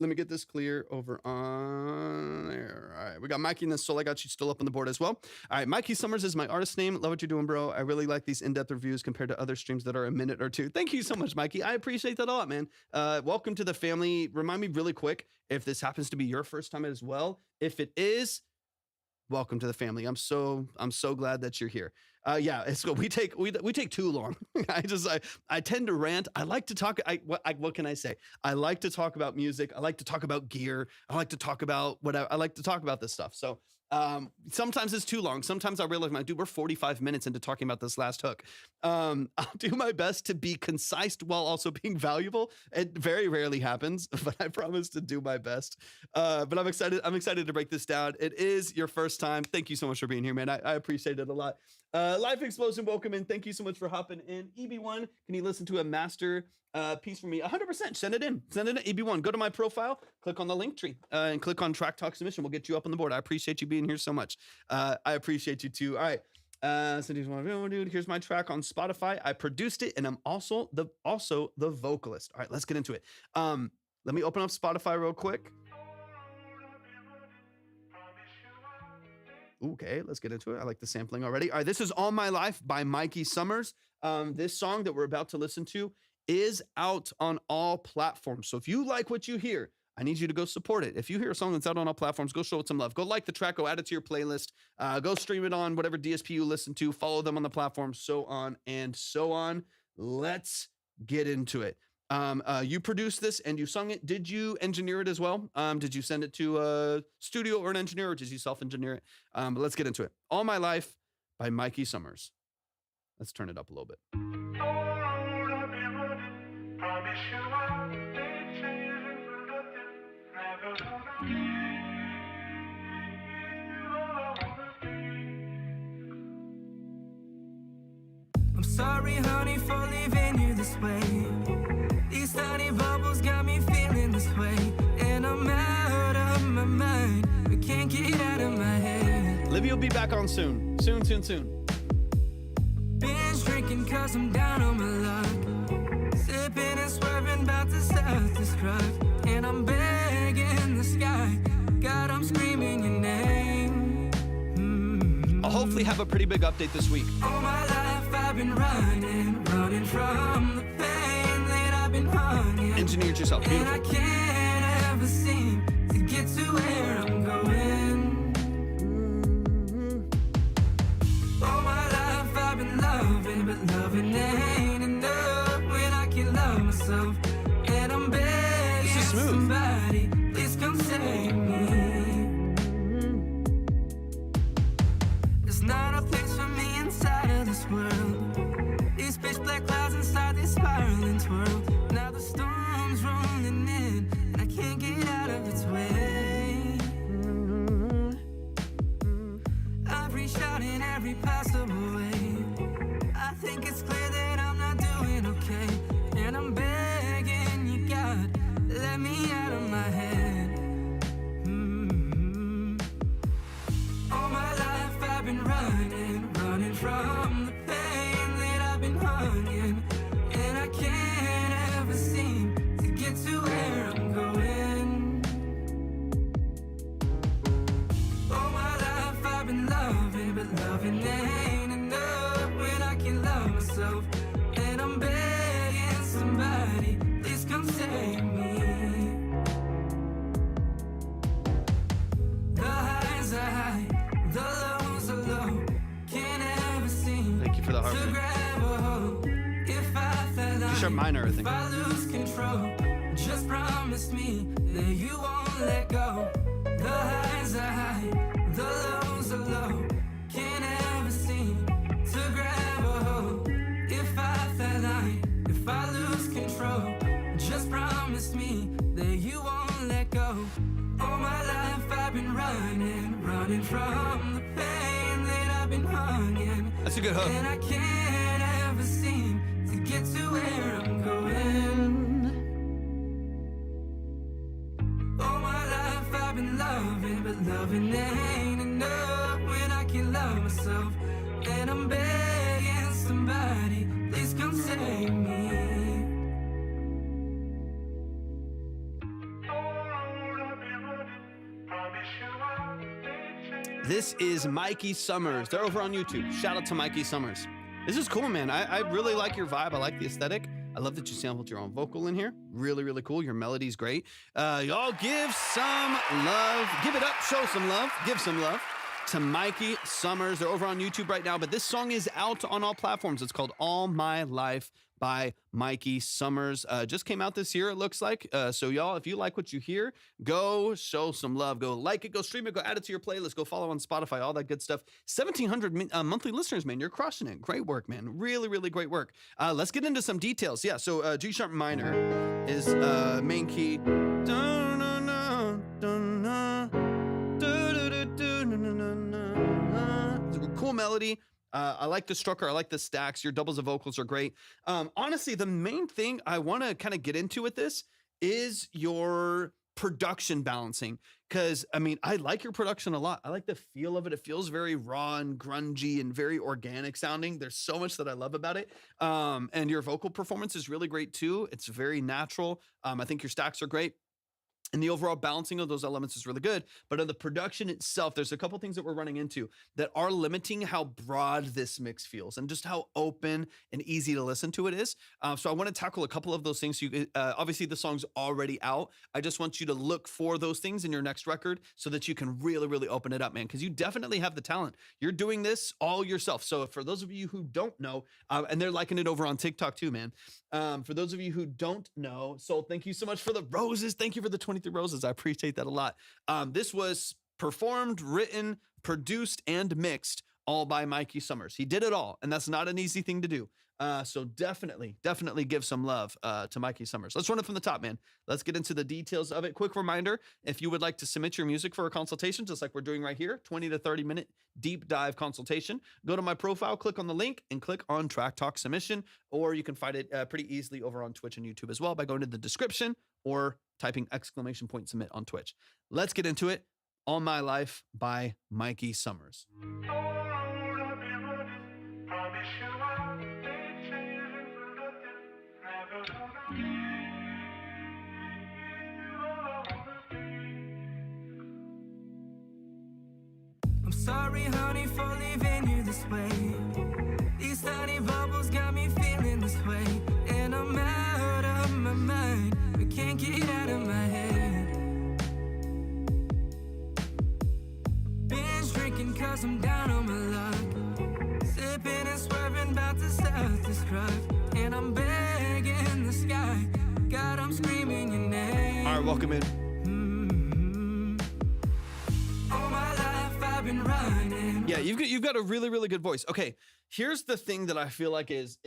Let me get this clear over on there. All right, we got Mikey and the Soul. I got you still up on the board as well. All right, Mikey Summers is my artist name. Love what you're doing, bro. I really like these in-depth reviews compared to other streams that are a minute or two. Thank you so much, Mikey. I appreciate that a lot, man. Welcome to the family. Remind me really quick if this happens to be your first time as well. If it is, welcome to the family. I'm so glad that you're here. Yeah, it's good. We take too long. I tend to rant. I like to talk. What can I say? I like to talk about music. I like to talk about gear. I like to talk about I like to talk about this stuff. So sometimes it's too long. Sometimes I realize, dude, we're 45 minutes into talking about this last hook. I'll do my best to be concise while also being valuable. It very rarely happens, but I promise to do my best. But I'm excited. I'm excited to break this down. It is your first time. Thank you so much for being here, man. I appreciate it a lot. Life Explosion, welcome in. Thank you so much for hopping in. EB1, can you listen to a master piece for me? 100%. Send it in. Send it in. EB1. Go to my profile, click on the link tree, and click on Track Talk Submission. We'll get you up on the board. I appreciate you being here so much. I appreciate you too. All right. So dude, here's my track on Spotify. I produced it, and I'm also the vocalist. All right, let's get into it. Let me open up Spotify real quick. Okay, let's get into it. I like the sampling already. All right, this is All My Life by Mikey Summers. This song that we're about to listen to is out on all platforms. So if you like what you hear, I need you to go support it. If you hear a song that's out on all platforms, go show it some love. Go like the track, go add it to your playlist, go stream it on whatever DSP you listen to, follow them on the platform, so on and so on. Let's get into it. You produced this and you sung it. Did you engineer it as well? Did you send it to a studio or an engineer, or did you self-engineer it? But let's get into it. All My Life by Mikey Summers. Let's turn it up a little bit. I'm sorry, honey, for leaving you this way. These tiny bubbles got me feeling this way, and I'm out of my mind. We can't get out of my head. Livy will be back on soon. Soon. Binge drinking cause I'm down on my luck. Sipping and swerving, about to self-destruct. And I'm begging the sky, God, I'm screaming your name. I'll hopefully have a pretty big update this week. All my life I've been running from the pain that I've been hung in. Engineer it yourself. Beautiful. And I can't ever seem to get to where I'm going. All my life I've been loving, but loving ain't enough when I can love myself. And I'm begging somebody, please come save me. There's not a place for me inside of this world. These pitch black clouds inside this spiraling twirl. Now the storm's rolling in, and I can't get out of its way. I've reached out in every possible way. I think it's clear that I'm not doing okay, and I'm begging you, God, let me out of my head. All my life I've been running from the pain that I've been hung in, and I can't ever seem to get to where I'm going. All my life I've been loving, but loving ain't enough when I can love myself. And I'm begging somebody, please come save me. The highs are high, the lows are low. Can't ever seem Thank you for the to harmony. grab a hold. If I fell G sharp minor, I if think. I lose control, just promise me that you won't let go. The highs are high, the lows are low. Can't ever seem to grab a hold. If I fell running, running from the pain that I've been hung in. That's a good hook. And I can't ever seem to get to where I'm going. All my life I've been loving, but loving ain't enough when I can't love myself. And I'm begging somebody, please come save me. This is Mikey Summers. They're over on YouTube. Shout out to Mikey Summers. This is cool, man. I really like your vibe. I like the aesthetic. I love that you sampled your own vocal in here. Really, really cool. Your melody's great. Y'all give some love. Give it up. Show some love. Give some love to Mikey Summers. They're over on YouTube right now, but this song is out on all platforms. It's called All My Life by Mikey Summers. Just came out this year, it looks like. So y'all, if you like what you hear, go show some love. Go like it, go stream it, go add it to your playlist, go follow on Spotify, all that good stuff. 1,700 monthly listeners, man. You're crushing it. Great work, man. Really, really great work. Let's get into some details. Yeah, so G sharp minor is main key. It's a cool melody. I like the structure. I like the stacks. Your doubles of vocals are great. Honestly, the main thing I want to kind of get into with this is your production balancing. Because, I mean, I like your production a lot. I like the feel of it. It feels very raw and grungy and very organic sounding. There's so much that I love about it. And your vocal performance is really great too. It's very natural. I think your stacks are great. And the overall balancing of those elements is really good. But on the production itself, there's a couple things that we're running into that are limiting how broad this mix feels and just how open and easy to listen to it is. So I want to tackle a couple of those things. Obviously, the song's already out. I just want you to look for those things in your next record so that you can really, really open it up, man, because you definitely have the talent. You're doing this all yourself. So for those of you who don't know, and they're liking it over on TikTok too, man. For those of you who don't know, Soul, thank you so much for the roses. Thank you for the 23 roses. I appreciate that a lot. This was performed, written, produced, and mixed all by Mikey Summers. He did it all, and that's not an easy thing to do. So definitely give some love to Mikey Summers. Let's run it from the top, man. Let's get into the details of it. Quick reminder, if you would like to submit your music for a consultation, just like we're doing right here, 20 to 30 minute deep dive consultation, go to my profile, click on the link, and click on Track Talk Submission, or you can find it pretty easily over on Twitch and YouTube as well by going to the description or typing !submit on Twitch. Let's get into it. All My Life by Mikey Summers. I'm sorry, honey, for leaving you this way. These tiny bubbles got me feeling this way. And I'm out of my mind, but can't get out of my head. Binge drinking cause I'm down on my luck. Sipping and swerving, about to self-destruct. And I'm begging the sky, God, I'm screaming your name. All right, welcome in. All my life I've been running. Yeah, you've got a really, really good voice. Okay, here's the thing that I feel like is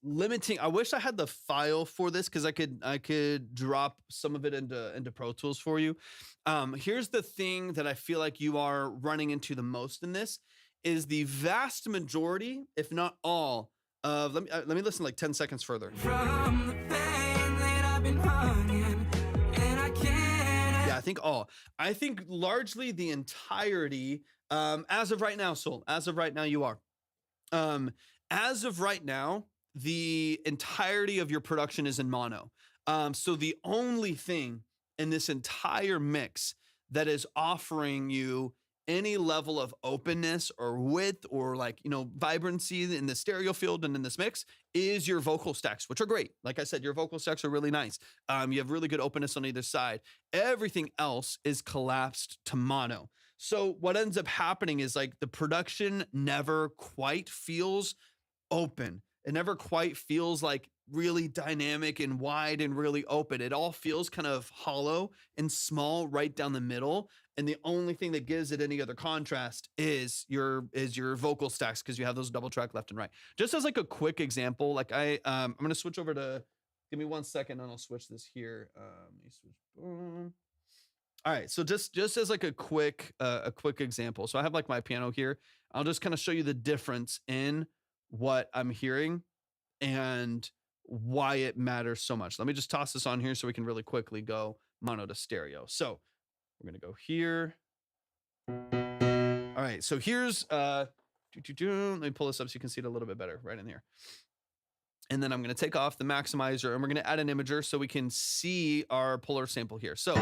limiting. I wish I had the file for this because I could drop some of it into Pro Tools for you. Here's the thing that I feel like you are running into the most in this is the vast majority, if not all, of let me listen like 10 seconds further. From the pain that I've been hung in, and I can't. Yeah, I think all. I think largely the entirety, as of right now, Soul, as of right now, you are. As of right now, the entirety of your production is in mono. So the only thing in this entire mix that is offering you any level of openness or width or vibrancy in the stereo field and in this mix is your vocal stacks, which are great. Like I said, your vocal stacks are really nice. You have really good openness on either side. Everything else is collapsed to mono. So what ends up happening is like the production never quite feels open. It never quite feels like really dynamic and wide and really open. It all feels kind of hollow and small right down the middle. And the only thing that gives it any other contrast is your vocal stacks because you have those double track left and right. Just as like a quick example, like I'm going to switch over to, give me 1 second and I'll switch this here. Let me switch. Boom. All right, so just as like a quick example. So I have like my piano here. I'll just kind of show you the difference in what I'm hearing and why it matters so much. Let me just toss this on here so we can really quickly go mono to stereo. So we're gonna go here. All right, so here's let me pull this up so you can see it a little bit better right in here. And then I'm going to take off the maximizer and we're going to add an imager so we can see our polar sample here. So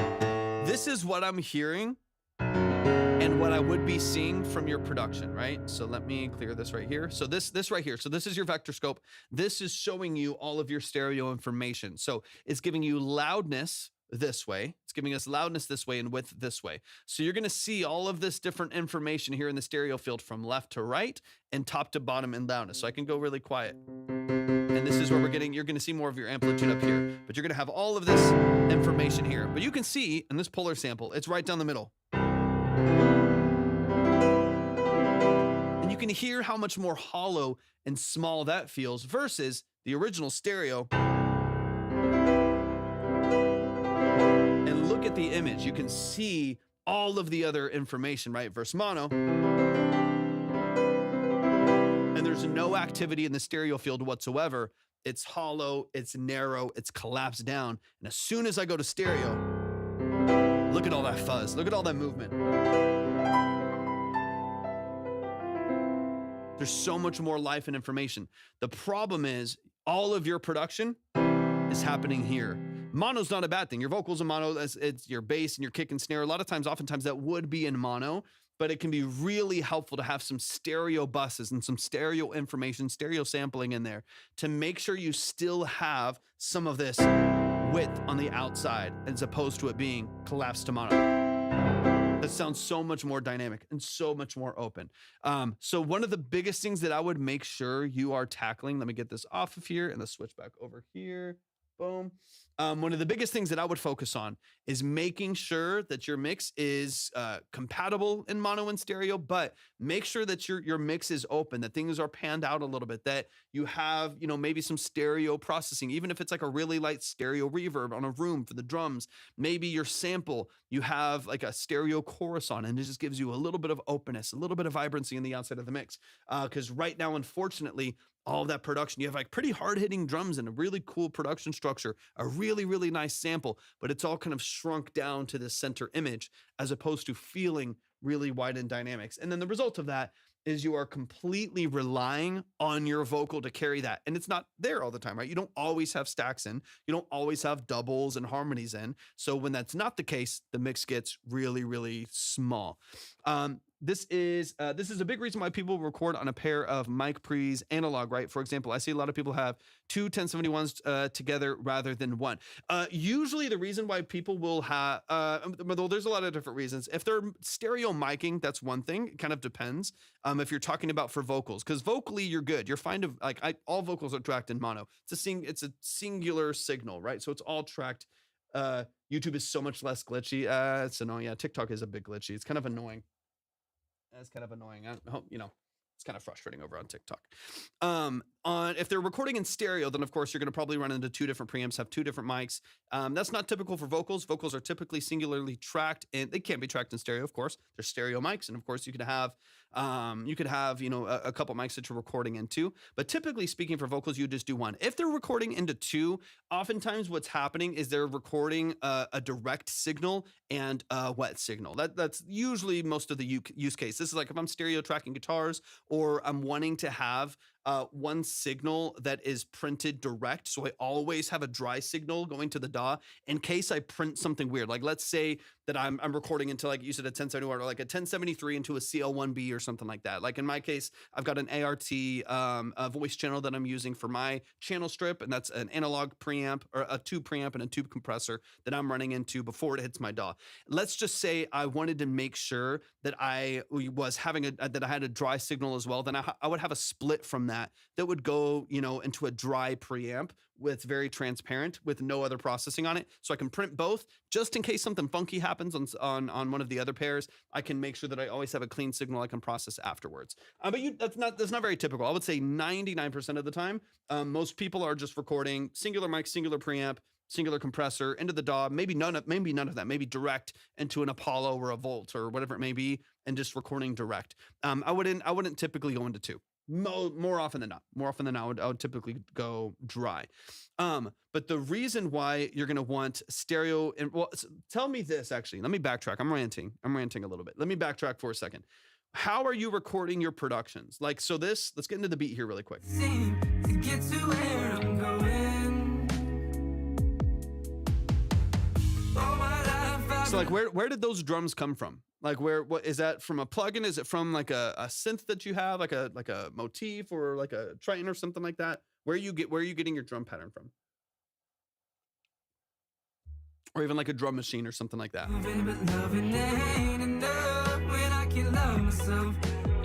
this is what I'm hearing and what I would be seeing from your production, right? So let me clear this right here. So this right here. So this is your vector scope. This is showing you all of your stereo information. So it's giving you loudness this way. It's giving us loudness this way and width this way. So you're going to see all of this different information here in the stereo field from left to right and top to bottom in loudness. So I can go really quiet. And this is where you're going to see more of your amplitude up here, but you're going to have all of this information here. But you can see in this polar sample, it's right down the middle. And you can hear how much more hollow and small that feels versus the original stereo. And look at the image. You can see all of the other information, right? Versus mono. And there's no activity in the stereo field whatsoever. It's hollow, it's narrow, it's collapsed down. And as soon as I go to stereo, look at all that fuzz, look at all that movement. There's so much more life and information. The problem is all of your production is happening here. Mono's not a bad thing. Your vocals in mono, it's your bass and your kick and snare. A lot of times, oftentimes that would be in mono, but it can be really helpful to have some stereo buses and some stereo information, stereo sampling in there to make sure you still have some of this width on the outside as opposed to it being collapsed to mono. That sounds so much more dynamic and so much more open. So one of the biggest things that I would make sure you are tackling, let me get this off of here and let's switch back over here. Boom. One of the biggest things that I would focus on is making sure that your mix is compatible in mono and stereo, but make sure that your mix is open, that things are panned out a little bit, that you have, maybe some stereo processing, even if it's like a really light stereo reverb on a room for the drums. Maybe your sample, you have like a stereo chorus on, and it just gives you a little bit of openness, a little bit of vibrancy in the outside of the mix. Because right now, unfortunately, all of that production, you have like pretty hard-hitting drums and a really cool production structure, a really, really nice sample, but it's all kind of shrunk down to this center image as opposed to feeling really wide in dynamics. And then the result of that is you are completely relying on your vocal to carry that. And it's not there all the time, right? You don't always have stacks in, you don't always have doubles and harmonies in. So when that's not the case, the mix gets really, really small. This is a big reason why people record on a pair of mic pre's analog, right? For example, I see a lot of people have two 1071s together rather than one. Usually the reason why people will have, well, there's a lot of different reasons. If they're stereo miking, that's one thing. It kind of depends. If you're talking about for vocals, because vocally you're good. You're fine to all vocals are tracked in mono. It's a singular signal, right? So it's all tracked. YouTube is so much less glitchy. It's annoying. Yeah, TikTok is a bit glitchy. It's kind of annoying. It's kind of annoying. It's kind of frustrating over on TikTok. If they're recording in stereo, then of course you're going to probably run into two different preamps, have two different mics. That's not typical for vocals. Vocals are typically singularly tracked, and they can't be tracked in stereo. Of course, there's stereo mics, and of course you could have a couple mics that you're recording into. But typically speaking, for vocals, you just do one. If they're recording into two, oftentimes what's happening is they're recording a direct signal and a wet signal. That's usually most of the use case. This is like if I'm stereo tracking guitars, or I'm wanting to have one signal that is printed direct. So I always have a dry signal going to the DAW in case I print something weird. Like let's say that I'm recording into, like you said, a 1071 or like a 1073 into a CL1B or something like that. Like in my case, I've got an ART a voice channel that I'm using for my channel strip, and that's an analog preamp or a tube preamp and a tube compressor that I'm running into before it hits my DAW. Let's just say I wanted to make sure that I was having that I had a dry signal as well. Then I would have a split from that would go, into a dry preamp with very transparent with no other processing on it. So I can print both just in case something funky happens on one of the other pairs. I can make sure that I always have a clean signal I can process afterwards. But that's not very typical. I would say 99% of the time, most people are just recording singular mic, singular preamp, singular compressor into the DAW, maybe none of that, maybe direct into an Apollo or a Volt or whatever it may be, and just recording direct. I wouldn't typically go into two. More often than not. More often than not, I would typically go dry. But the reason why you're going to want stereo, and well, tell me this actually. Let me backtrack. I'm ranting a little bit. Let me backtrack for a second. How are you recording your productions? Like, so let's get into the beat here really quick. Seem to get to where I'm going. All my life I've So like, where did those drums come from? Like, what is that from a plugin? Is it from like a synth that you have, like a motif or like a Triton or something like that? Where are you getting your drum pattern from? Or even like a drum machine or something like that. been, but loving ain't enough when I can love myself.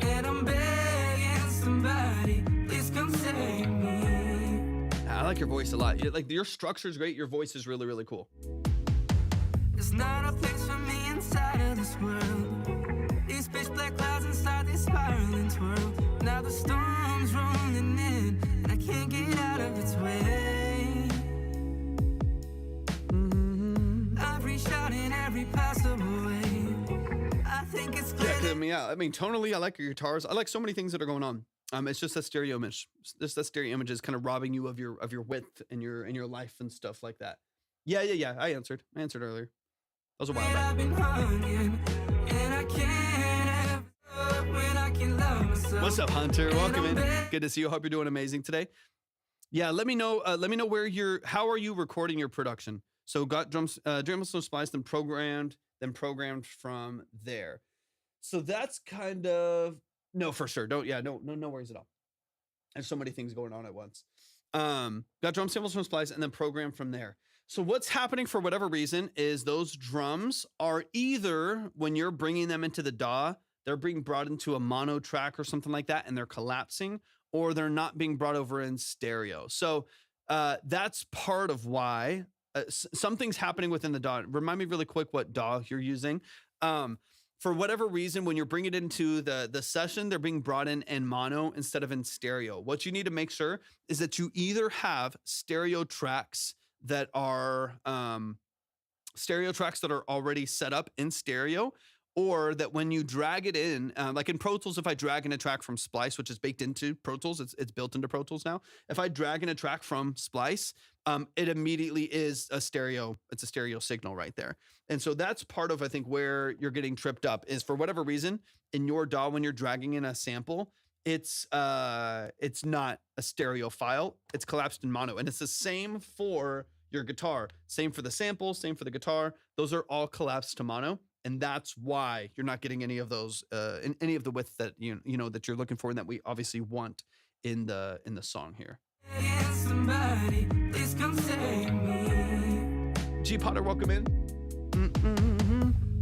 And I'm begging somebody, please come save me. I like your voice a lot. Like your structure is great. Your voice is really, really cool. There's not a place for me inside of this world. These pitch black clouds inside this spiraling twirl. Now the storm's rolling in, and I can't get out of its way. I've reached out in every possible way. I think it's clear. I mean, tonally, I like your guitars. I like so many things that are going on. It's just that stereo image. Just that stereo image is kind of robbing you of your width and your life and stuff like that. Yeah. I answered earlier. That was a while back. I've been hungering, and I can't have when I can love myself. What's up, Hunter? Welcome in. Good to see you. Hope you're doing amazing today. Yeah, let me know how are you recording your production? So got drums so spliced, then programmed from there. So that's kind of no, for sure. No worries at all. There's so many things going on at once. Got drum samples from splice and then programmed from there. So what's happening for whatever reason is those drums are either when you're bringing them into the DAW, they're being brought into a mono track or something like that, and they're collapsing, or they're not being brought over in stereo. So that's part of why something's happening within the DAW. Remind me really quick what DAW you're using. For whatever reason, when you're bringing it into the session, they're being brought in mono instead of in stereo. What you need to make sure is that you either have stereo tracks that are already set up in stereo, or that when you drag it in, like in Pro Tools, if I drag in a track from Splice, which is baked into Pro Tools, it's built into Pro Tools now. If I drag in a track from Splice, it immediately is a stereo. It's a stereo signal right there. And so that's part of, I think, where you're getting tripped up is for whatever reason in your DAW, when you're dragging in a sample, it's not a stereo file. It's collapsed in mono. And it's the same for your guitar. Same for the sample, same for the guitar. Those are all collapsed to mono. And that's why you're not getting any of those, in any of the width that you know that you're looking for and that we obviously want in the song here. Somebody, please come save me. G Potter, welcome in.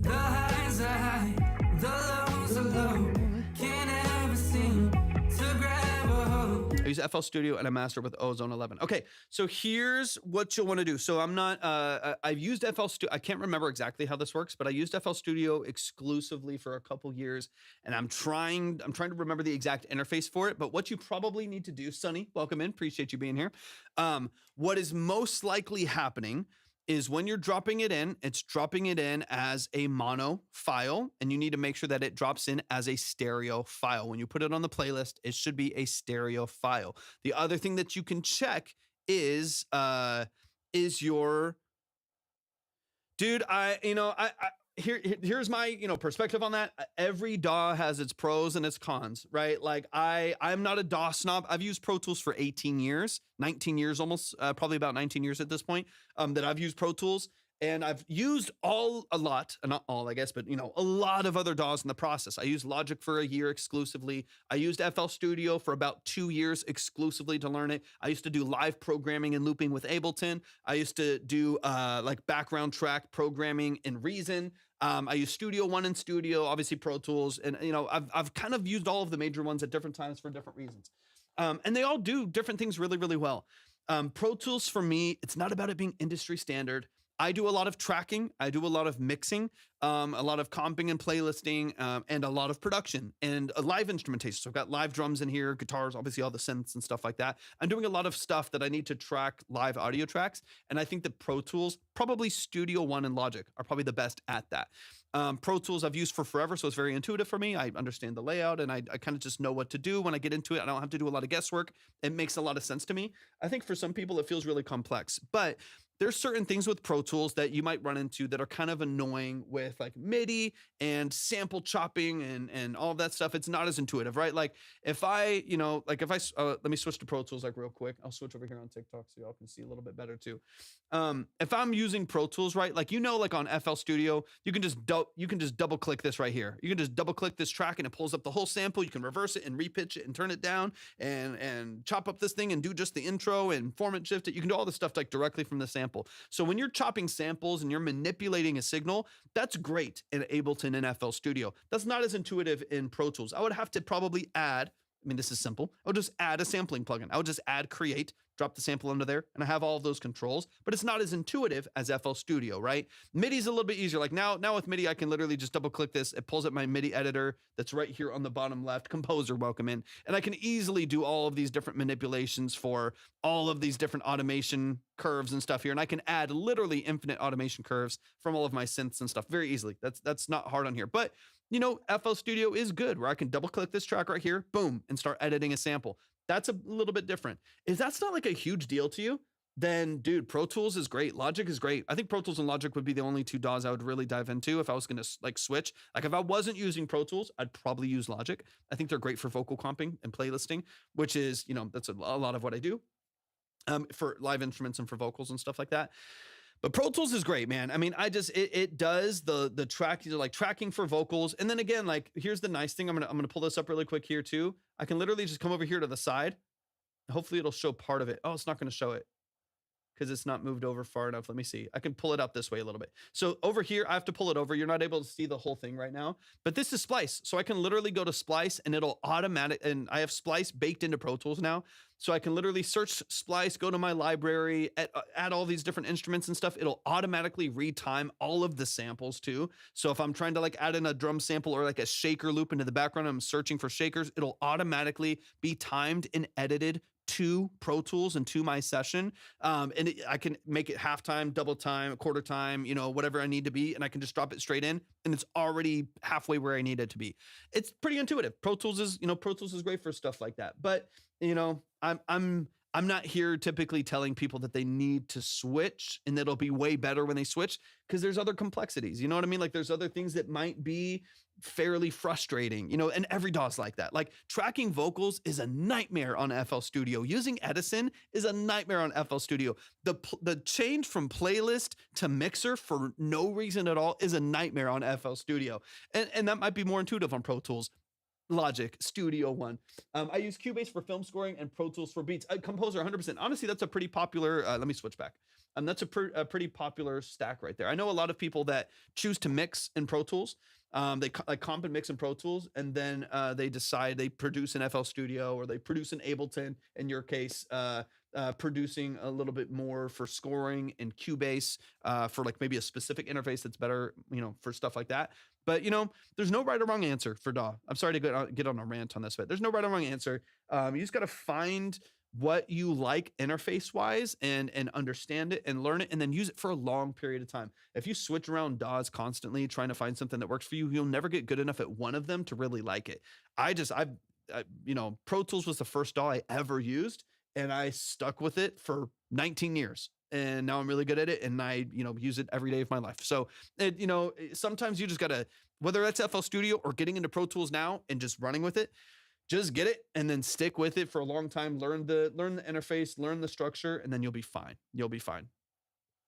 The highs are high, the lows are low. Can't ever seem to grab a hold. I use FL Studio and I master with Ozone 11. Okay, so here's what you'll want to do. So I'm not, I've used FL Studio. I can't remember exactly how this works, but I used FL Studio exclusively for a couple years, and I'm trying to remember the exact interface for it. But what you probably need to do, Sonny, welcome in. Appreciate you being here. What is most likely happening is when you're dropping it in, it's dropping it in as a mono file, and you need to make sure that it drops in as a stereo file. When you put it on the playlist, it should be a stereo file. The other thing that you can check is your, dude, here's my, perspective on that. Every DAW has its pros and its cons, right? Like I'm not a DAW snob. I've used Pro Tools for 18 years, 19 years almost, probably about 19 years at this point, that I've used Pro Tools. And I've used a lot, not all, I guess, but a lot of other DAWs in the process. I used Logic for a year exclusively. I used FL Studio for about 2 years exclusively to learn it. I used to do live programming and looping with Ableton. I used to do like background track programming in Reason. I use Studio One and Studio, obviously Pro Tools, and I've kind of used all of the major ones at different times for different reasons. And they all do different things really, really well. Pro Tools for me, it's not about it being industry standard. I do a lot of tracking. I do a lot of mixing, a lot of comping and playlisting, and a lot of production and live instrumentation. So I've got live drums in here, guitars, obviously all the synths and stuff like that. I'm doing a lot of stuff that I need to track live audio tracks. And I think that Pro Tools, probably Studio One and Logic are probably the best at that. Pro Tools I've used for forever, so it's very intuitive for me. I understand the layout and I kind of just know what to do when I get into it. I don't have to do a lot of guesswork. It makes a lot of sense to me. I think for some people it feels really complex, but there's certain things with Pro Tools that you might run into that are kind of annoying with like MIDI and sample chopping and all of that stuff. It's not as intuitive, right? Like if I, let me switch to Pro Tools like real quick. I'll switch over here on TikTok so y'all can see a little bit better too. If I'm using Pro Tools, right? Like, like on FL Studio, you can just double click this right here. You can just double click this track and it pulls up the whole sample. You can reverse it and repitch it and turn it down and chop up this thing and do just the intro and format shift it. You can do all this stuff like directly from the sample. So when you're chopping samples and you're manipulating a signal, that's great in Ableton and FL Studio. That's not as intuitive in Pro Tools. I would have to probably add, this is simple. I would just add a sampling plugin. I would just add create, drop the sample under there, and I have all of those controls, but it's not as intuitive as FL Studio, right? MIDI's a little bit easier. Like now with MIDI, I can literally just double click this. It pulls up my MIDI editor that's right here on the bottom left, Composer, welcome in. And I can easily do all of these different manipulations for all of these different automation curves and stuff here. And I can add literally infinite automation curves from all of my synths and stuff very easily. That's not hard on here, but FL Studio is good where I can double click this track right here, boom, and start editing a sample. That's a little bit different. If that's not like a huge deal to you, then dude, Pro Tools is great. Logic is great. I think Pro Tools and Logic would be the only two DAWs I would really dive into if I was going to like switch. Like if I wasn't using Pro Tools, I'd probably use Logic. I think they're great for vocal comping and playlisting, which is, that's a lot of what I do for live instruments and for vocals and stuff like that. But Pro Tools is great, man. It does the track, like tracking for vocals. And then again, like here's the nice thing. I'm gonna pull this up really quick here too. I can literally just come over here to the side. Hopefully it'll show part of it. Oh, it's not gonna show it because it's not moved over far enough. Let me see. I can pull it up this way a little bit. So over here, I have to pull it over. You're not able to see the whole thing right now, but this is Splice. So I can literally go to Splice and it'll and I have Splice baked into Pro Tools now. So I can literally search Splice, go to my library, add all these different instruments and stuff. It'll automatically retime all of the samples too. So if I'm trying to like add in a drum sample or like a shaker loop into the background, I'm searching for shakers, it'll automatically be timed and edited to Pro Tools and to my session. I can make it halftime, double time, quarter time, whatever I need to be. And I can just drop it straight in and it's already halfway where I need it to be. It's pretty intuitive. Pro Tools is great for stuff like that. But, I'm not here typically telling people that they need to switch and that it'll be way better when they switch because there's other complexities. You know what I mean? Like there's other things that might be fairly frustrating, and every DAW's like that. Like tracking vocals is a nightmare on FL Studio. Using Edison is a nightmare on FL Studio. The change from playlist to mixer for no reason at all is a nightmare on FL Studio. And that might be more intuitive on Pro Tools. Logic, Studio One. I use Cubase for film scoring and Pro Tools for beats. Composer 100%. Honestly, that's a pretty popular, let me switch back. That's a pretty popular stack right there. I know a lot of people that choose to mix in Pro Tools. They like comp and mix in Pro Tools, and then they decide they produce in FL Studio or they produce in Ableton. In your case, producing a little bit more for scoring in Cubase for like maybe a specific interface that's better, for stuff like that. But, there's no right or wrong answer for DAW. I'm sorry to get on a rant on this, but there's no right or wrong answer. You just got to find what you like interface wise and understand it and learn it and then use it for a long period of time. If you switch around DAWs constantly trying to find something that works for you, you'll never get good enough at one of them to really like it. Pro Tools was the first DAW I ever used and I stuck with it for 19 years. And now I'm really good at it and I, use it every day of my life. So, sometimes you just gotta, whether that's FL Studio or getting into Pro Tools now and just running with it, just get it and then stick with it for a long time, learn the interface, learn the structure, and then you'll be fine.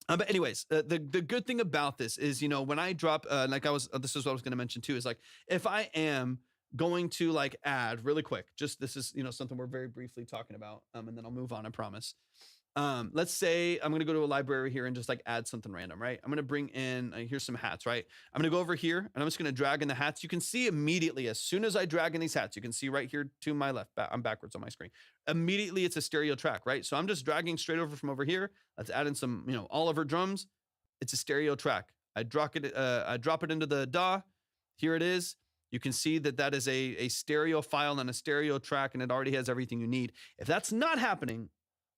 But anyways, the good thing about this is, when I drop, this is what I was going to mention too, is like, if I am going to like add really quick, just, this is, something we're very briefly talking about. And then I'll move on, I promise. Let's say I'm going to go to a library here and just like add something random, right? I'm going to bring in, here's some hats, right? I'm going to go over here and I'm just going to drag in the hats. You can see immediately, as soon as I drag in these hats, you can see right here to my left, I'm backwards on my screen. Immediately it's a stereo track, right? So I'm just dragging straight over from over here. Let's add in some, Oliver drums. it's a stereo track. I drop it into the DAW. Here it is. You can see that is a stereo file and a stereo track, and it already has everything you need. If that's not happening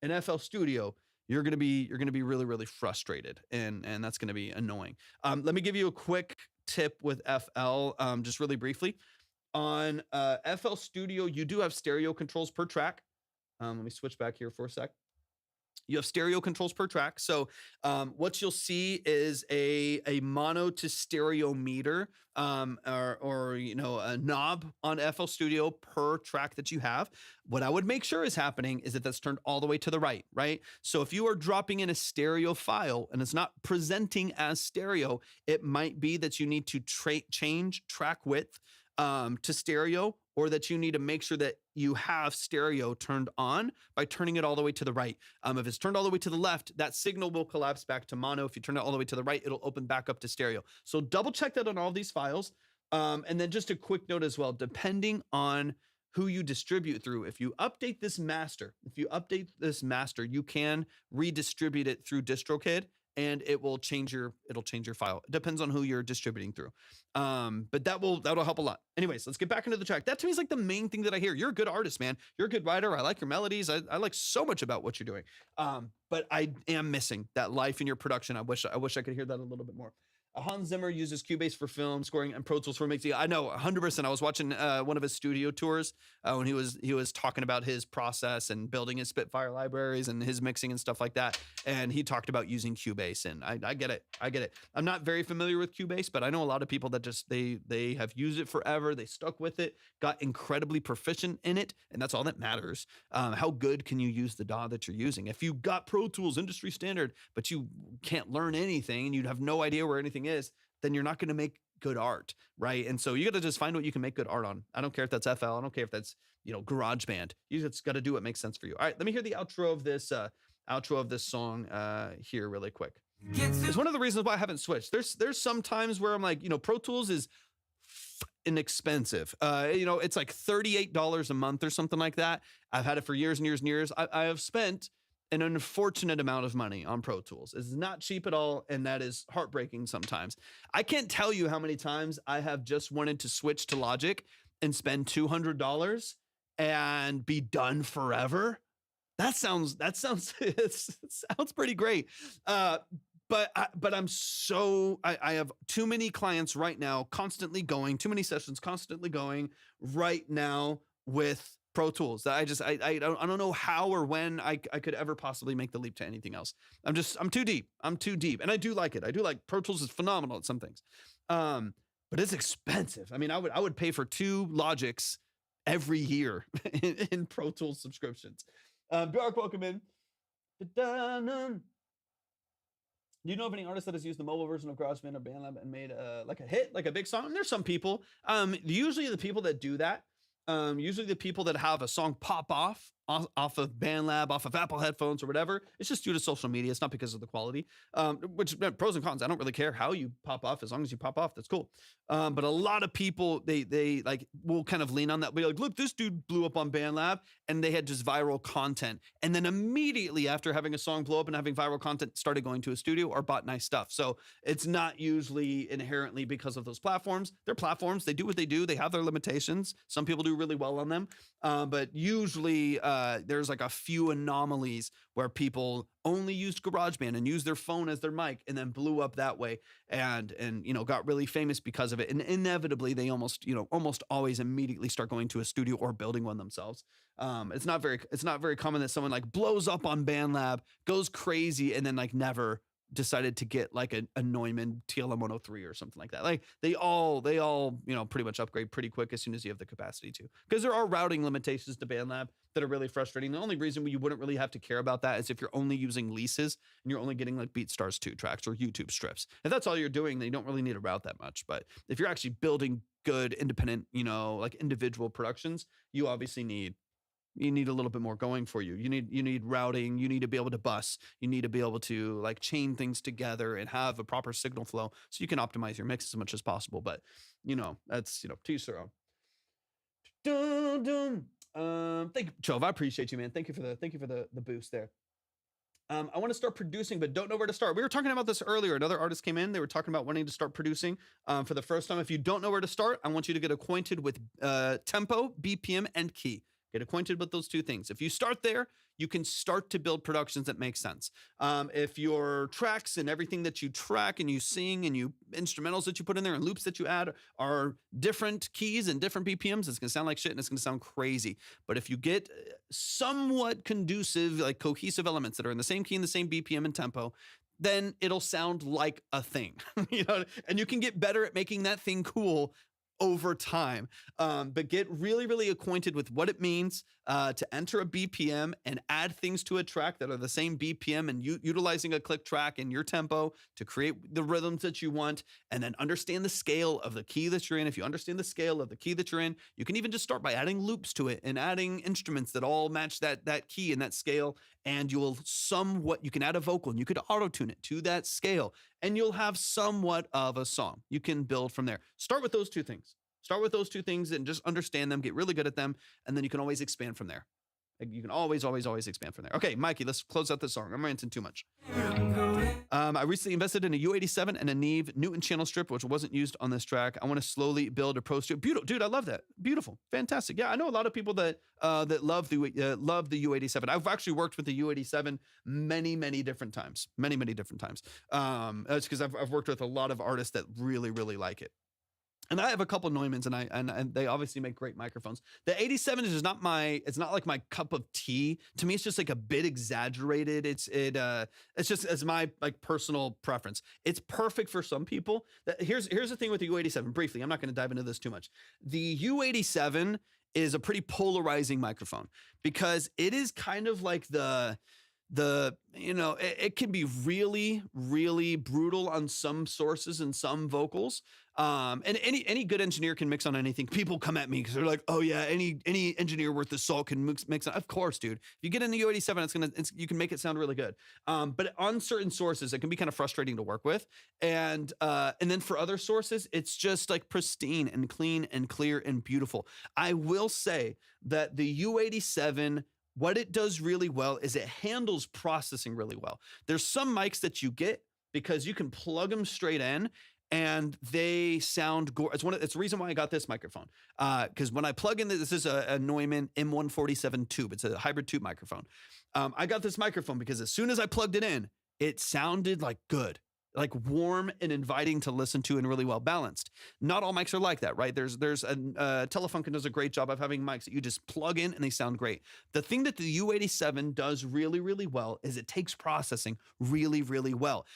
in FL Studio, you're gonna be really, really frustrated, and that's gonna be annoying. Let me give you a quick tip with FL, just really briefly. On FL Studio, you do have stereo controls per track. Let me switch back here for a sec. You have stereo controls per track. So what you'll see is a mono to stereo meter, or a knob on FL Studio per track that you have. What I would make sure is happening is that that's turned all the way to the right, right? So if you are dropping in a stereo file and it's not presenting as stereo, it might be that you need to change track width to stereo, or that you need to make sure that you have stereo turned on by turning it all the way to the right. If it's turned all the way to the left, that signal will collapse back to mono. If you turn it all the way to the right, it'll open back up to stereo. So double check that on all these files. And then just a quick note as well, depending on who you distribute through, if you update this master, you can redistribute it through DistroKid, and it'll change your file. It depends on who you're distributing through. But that'll help a lot. Anyways, let's get back into the track. That to me is like the main thing that I hear. You're a good artist, man. You're a good writer. I like your melodies. I like so much about what you're doing. But I am missing that life in your production. I wish I could hear that a little bit more. Hans Zimmer uses Cubase for film scoring and Pro Tools for mixing. I know 100%. I was watching one of his studio tours when he was talking about his process and building his Spitfire libraries and his mixing and stuff like that. And he talked about using Cubase, and I get it. I'm not very familiar with Cubase, but I know a lot of people that just they have used it forever. They stuck with it, got incredibly proficient in it, and that's all that matters. How good can you use the DAW that you're using? If you got Pro Tools industry standard, but you can't learn anything and you have no idea where anything is, then you're not going to make good art, right? And so you got to just find what you can make good art on. I don't care if that's FL. I don't care if that's GarageBand. You just got to do what makes sense for you. All right, let me hear the outro of this song here really quick. It's one of the reasons why I haven't switched. There's some times where I'm like, Pro Tools is inexpensive. It's like $38 a month or something like that. I've had it for years and years and years. I have spent an unfortunate amount of money on Pro Tools. It's not cheap at all, and that is heartbreaking sometimes. I can't tell you how many times I have just wanted to switch to Logic and spend $200 and be done forever. That sounds it sounds pretty great. But I have too many clients right now, constantly going, too many sessions constantly going right now with Pro Tools. I don't know how or when I could ever possibly make the leap to anything else. I'm too deep. And I do like it. I do like Pro Tools is phenomenal at some things. But it's expensive. I mean, I would pay for 2 Logics every year in Pro Tools subscriptions. Bjork, welcome in. Do you know of any artist that has used the mobile version of GarageBand or BandLab and made like a hit, like a big song? There's some people. Usually the people that do that, usually the people that have a song pop off of BandLab, off of Apple headphones or whatever, it's just due to social media. It's not because of the quality, which pros and cons. I don't really care how you pop off, as long as you pop off, that's cool. But a lot of people, they like will kind of lean on that. Be like, look, this dude blew up on BandLab, and they had just viral content. And then immediately after having a song blow up and having viral content, started going to a studio or bought nice stuff. So it's not usually inherently because of those platforms. They're platforms. They do what they do. They have their limitations. Some people do really well on them. But usually there's like a few anomalies where people only used GarageBand and used their phone as their mic and then blew up that way and got really famous because of it. And inevitably they almost always immediately start going to a studio or building one themselves. It's not very common that someone like blows up on BandLab, goes crazy, and then like never decided to get like a Neumann TLM 103 or something like that. Like they all pretty much upgrade pretty quick as soon as you have the capacity to, because there are routing limitations to BandLab that are really frustrating. The only reason you wouldn't really have to care about that is if you're only using leases and you're only getting like BeatStars 2 tracks or YouTube strips. If that's all you're doing, then you don't really need to route that much. But if you're actually building good independent, like individual productions, you obviously need a little bit more going for you. You need routing. You need to be able to bus. You need to be able to like chain things together and have a proper signal flow so you can optimize your mix as much as possible. But that's to each their own. Thank you, Chove. I appreciate you, man. Thank you for the boost there. I want to start producing, but don't know where to start. We were talking about this earlier. Another artist came in. They were talking about wanting to start producing for the first time. If you don't know where to start, I want you to get acquainted with tempo, BPM, and key. Get acquainted with those two things. If you start there, you can start to build productions that make sense. If your tracks and everything that you track and you sing and you instrumentals that you put in there and loops that you add are different keys and different BPMs, it's gonna sound like shit and it's gonna sound crazy. But if you get somewhat conducive, like cohesive elements that are in the same key and the same BPM and tempo, then it'll sound like a thing, you know, and you can get better at making that thing cool over time. But get really, really acquainted with what it means to enter a BPM and add things to a track that are the same BPM and utilizing a click track in your tempo to create the rhythms that you want, and then understand the scale of the key that you're in. If you understand the scale of the key that you're in, you can even just start by adding loops to it and adding instruments that all match that key and that scale, and you can add a vocal and you could auto-tune it to that scale, and you'll have somewhat of a song. You can build from there. Start with those two things. Start with those two things and just understand them, get really good at them, and then you can always expand from there. You can always expand from there. Okay, Mikey, let's close out this song. I'm ranting too much. I recently invested in a U87 and a Neve Newton channel strip, which wasn't used on this track. I want to slowly build a Pro Studio. Beautiful, dude. I love that. Beautiful, fantastic. Yeah, I know a lot of people that love the U87. I've actually worked with the U87 many different times. Many different times. That's because I've worked with a lot of artists that really like it. And I have a couple Neumanns, and they obviously make great microphones. The 87 is not like my cup of tea. To me, it's just like a bit exaggerated. It's my like personal preference. It's perfect for some people. Here's the thing with the U87. Briefly, I'm not going to dive into this too much. The U87 is a pretty polarizing microphone because it is kind of like it can be really brutal on some sources and some vocals. And any good engineer can mix on anything. People come at me because they're like, oh yeah, any engineer worth the salt can mix on. Of course, dude. If you get in the U87, you can make it sound really good. But on certain sources, it can be kind of frustrating to work with. And then for other sources, it's just like pristine and clean and clear and beautiful. I will say that the U87, what it does really well is it handles processing really well. There's some mics that you get because you can plug them straight in and they sound gorgeous. It's the reason why I got this microphone. Because when I plug in, this is a Neumann M147 tube. It's a hybrid tube microphone. I got this microphone because as soon as I plugged it in, it sounded like good. Like warm and inviting to listen to and really well balanced. Not all mics are like that, right? There's Telefunken does a great job of having mics that you just plug in and they sound great. The thing that the U87 does really well is it takes processing really well.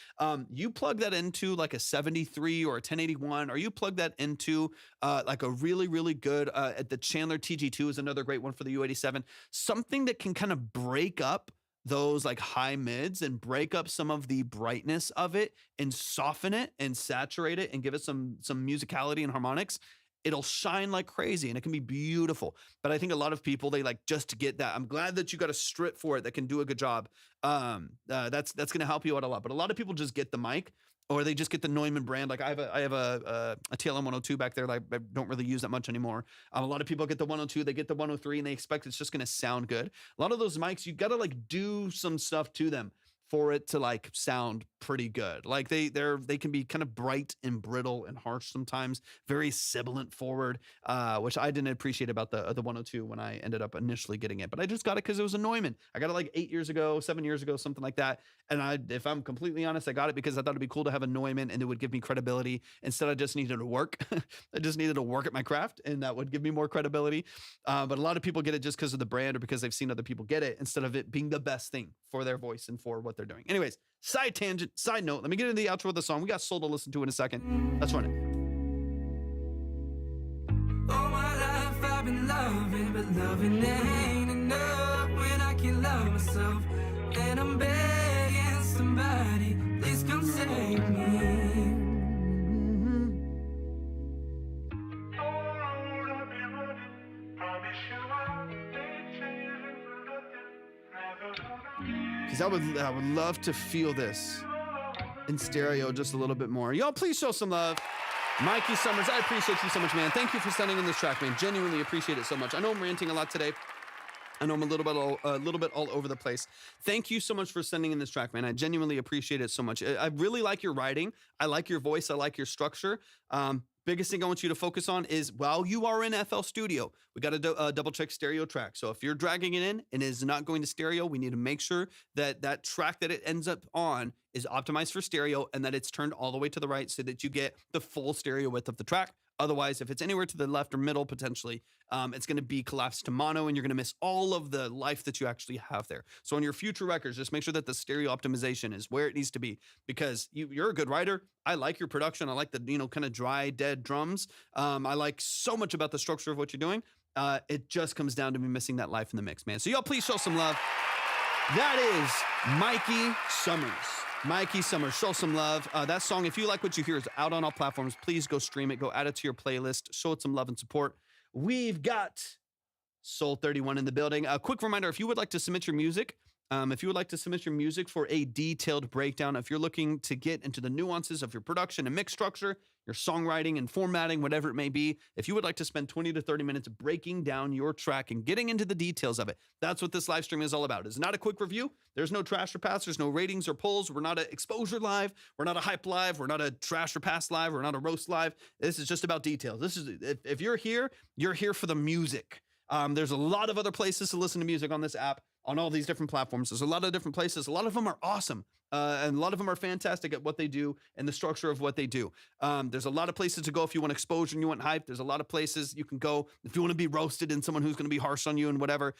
You plug that into like a 73 or a 1081, or you plug that into like a really good, the Chandler TG2 is another great one for the U87. Something that can kind of break up those like high mids and break up some of the brightness of it and soften it and saturate it and give it some musicality and harmonics. It'll shine like crazy and it can be beautiful. But I think a lot of people, they like just to get that. I'm glad that you got a strip for it that can do a good job. That's going to help you out a lot. But a lot of people just get the mic, or they just get the Neumann brand. Like I have a TLM 102 back there that I don't really use that much anymore. A lot of people get the 102, they get the 103, and they expect it's just going to sound good. A lot of those mics, you got to like do some stuff to them for it to like sound pretty good. Like they can be kind of bright and brittle and harsh sometimes, very sibilant forward, which I didn't appreciate about the 102 when I ended up initially getting it. But I just got it because it was a Neumann. I got it like 7 years ago, something like that. And if I'm completely honest, I got it because I thought it'd be cool to have a Neumann and it would give me credibility. Instead, I just needed to work. I just needed to work at my craft, and that would give me more credibility. But a lot of people get it just because of the brand or because they've seen other people get it, instead of it being the best thing for their voice and for what they're doing. Anyways, side note, let me get into the outro of the song. We got Soul to listen to in a second. Let's run it. All my life I've been loving, but loving ain't enough when I can't love myself. And I'm begging somebody, please come save me. Because I would love to feel this in stereo just a little bit more. Y'all, please show some love. Mikey Summers, I appreciate you so much, man. Thank you for sending in this track, man. Genuinely appreciate it so much. I know I'm ranting a lot today. I know I'm a little bit all over the place. Thank you so much for sending in this track, man. I genuinely appreciate it so much. I really like your writing. I like your voice. I like your structure. Biggest thing I want you to focus on is while you are in FL Studio, we got to double check stereo track. So if you're dragging it in and it is not going to stereo, we need to make sure that that track that it ends up on is optimized for stereo and that it's turned all the way to the right so that you get the full stereo width of the track. Otherwise, if it's anywhere to the left or middle, potentially, it's going to be collapsed to mono and you're going to miss all of the life that you actually have there. So on your future records, just make sure that the stereo optimization is where it needs to be because you're a good writer. I like your production. I like the, kind of dry, dead drums. I like so much about the structure of what you're doing. It just comes down to me missing that life in the mix, man. So y'all please show some love. That is Mikey Summers. Mikey Summers, show some love. That song, if you like what you hear, is out on all platforms. Please go stream it. Go add it to your playlist. Show it some love and support. We've got Soul31 in the building. A quick reminder, if you would like to submit your music, for a detailed breakdown, if you're looking to get into the nuances of your production and mix structure, your songwriting and formatting, whatever it may be, if you would like to spend 20 to 30 minutes breaking down your track and getting into the details of it, that's what this live stream is all about. It's not a quick review. There's no trash or pass. There's no ratings or polls. We're not an exposure live. We're not a hype live. We're not a trash or pass live. We're not a roast live. This is just about details. This is if you're here for the music. There's a lot of other places to listen to music on this app, on all these different platforms. There's a lot of different places. A lot of them are awesome. And a lot of them are fantastic at what they do and the structure of what they do. There's a lot of places to go if you want exposure and you want hype. There's a lot of places you can go if you want to be roasted and someone who's going to be harsh on you and whatever.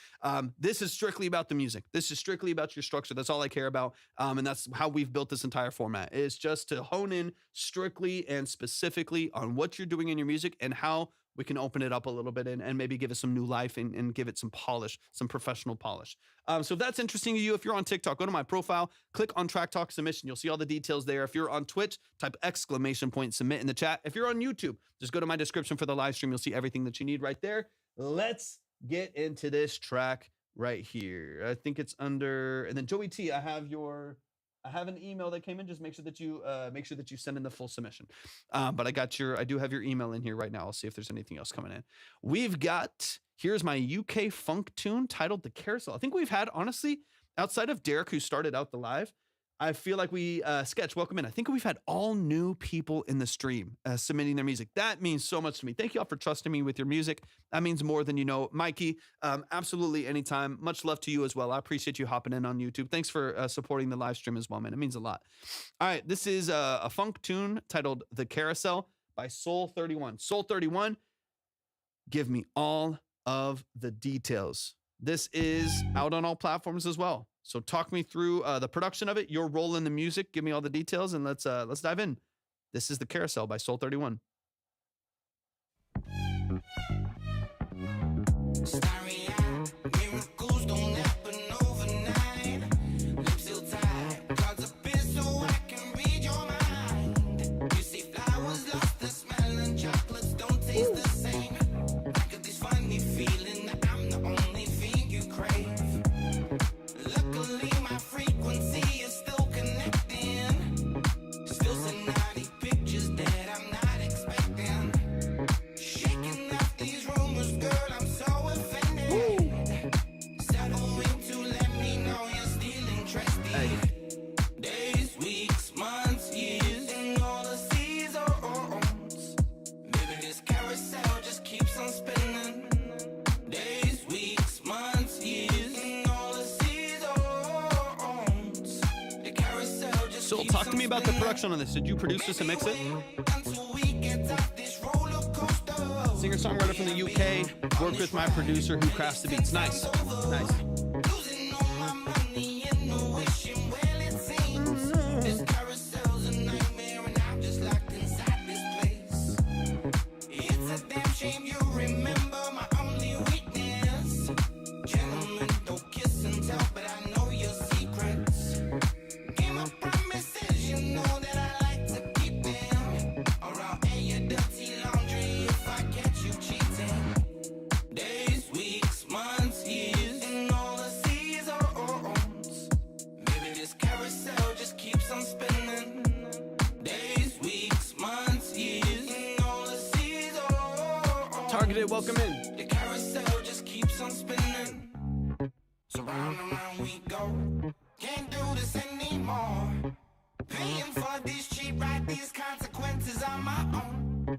This is strictly about the music. This is strictly about your structure. That's all I care about. And that's how we've built this entire format, is just to hone in strictly and specifically on what you're doing in your music and how we can open it up a little bit and maybe give it some new life and give it some polish, some professional polish. So if that's interesting to you, if you're on TikTok, go to my profile, click on Track Talk Submission. You'll see all the details there. If you're on Twitch, type ! Submit in the chat. If you're on YouTube, just go to my description for the live stream. You'll see everything that you need right there. Let's get into this track right here. I think it's under, and then Joey T, I have an email that came in. Just make sure that you send in the full submission. But I do have your email in here right now. I'll see if there's anything else coming in. We've got, here's my UK funk tune titled The Carousel. I think we've had, honestly, outside of Derek, who started out the live, I feel like we, Sketch, welcome in. I think we've had all new people in the stream submitting their music. That means so much to me. Thank you all for trusting me with your music. That means more than you know. Mikey, absolutely anytime. Much love to you as well. I appreciate you hopping in on YouTube. Thanks for supporting the live stream as well, man. It means a lot. All right, this is a funk tune titled The Carousel by Soul31. Soul31, give me all of the details. This is out on all platforms as well. So talk me through the production of it, your role in the music, give me all the details, and let's dive in. This is The Carousel by Soul31. So talk to me about the production on this. Did you produce this and mix it? Singer-songwriter from the UK. Work with my producer who crafts the beats. Nice. Nice. Targeted, welcome in. The carousel just keeps on spinning. So round and round we go. Can't do this anymore. Paying for this cheap ride, these consequences are my own.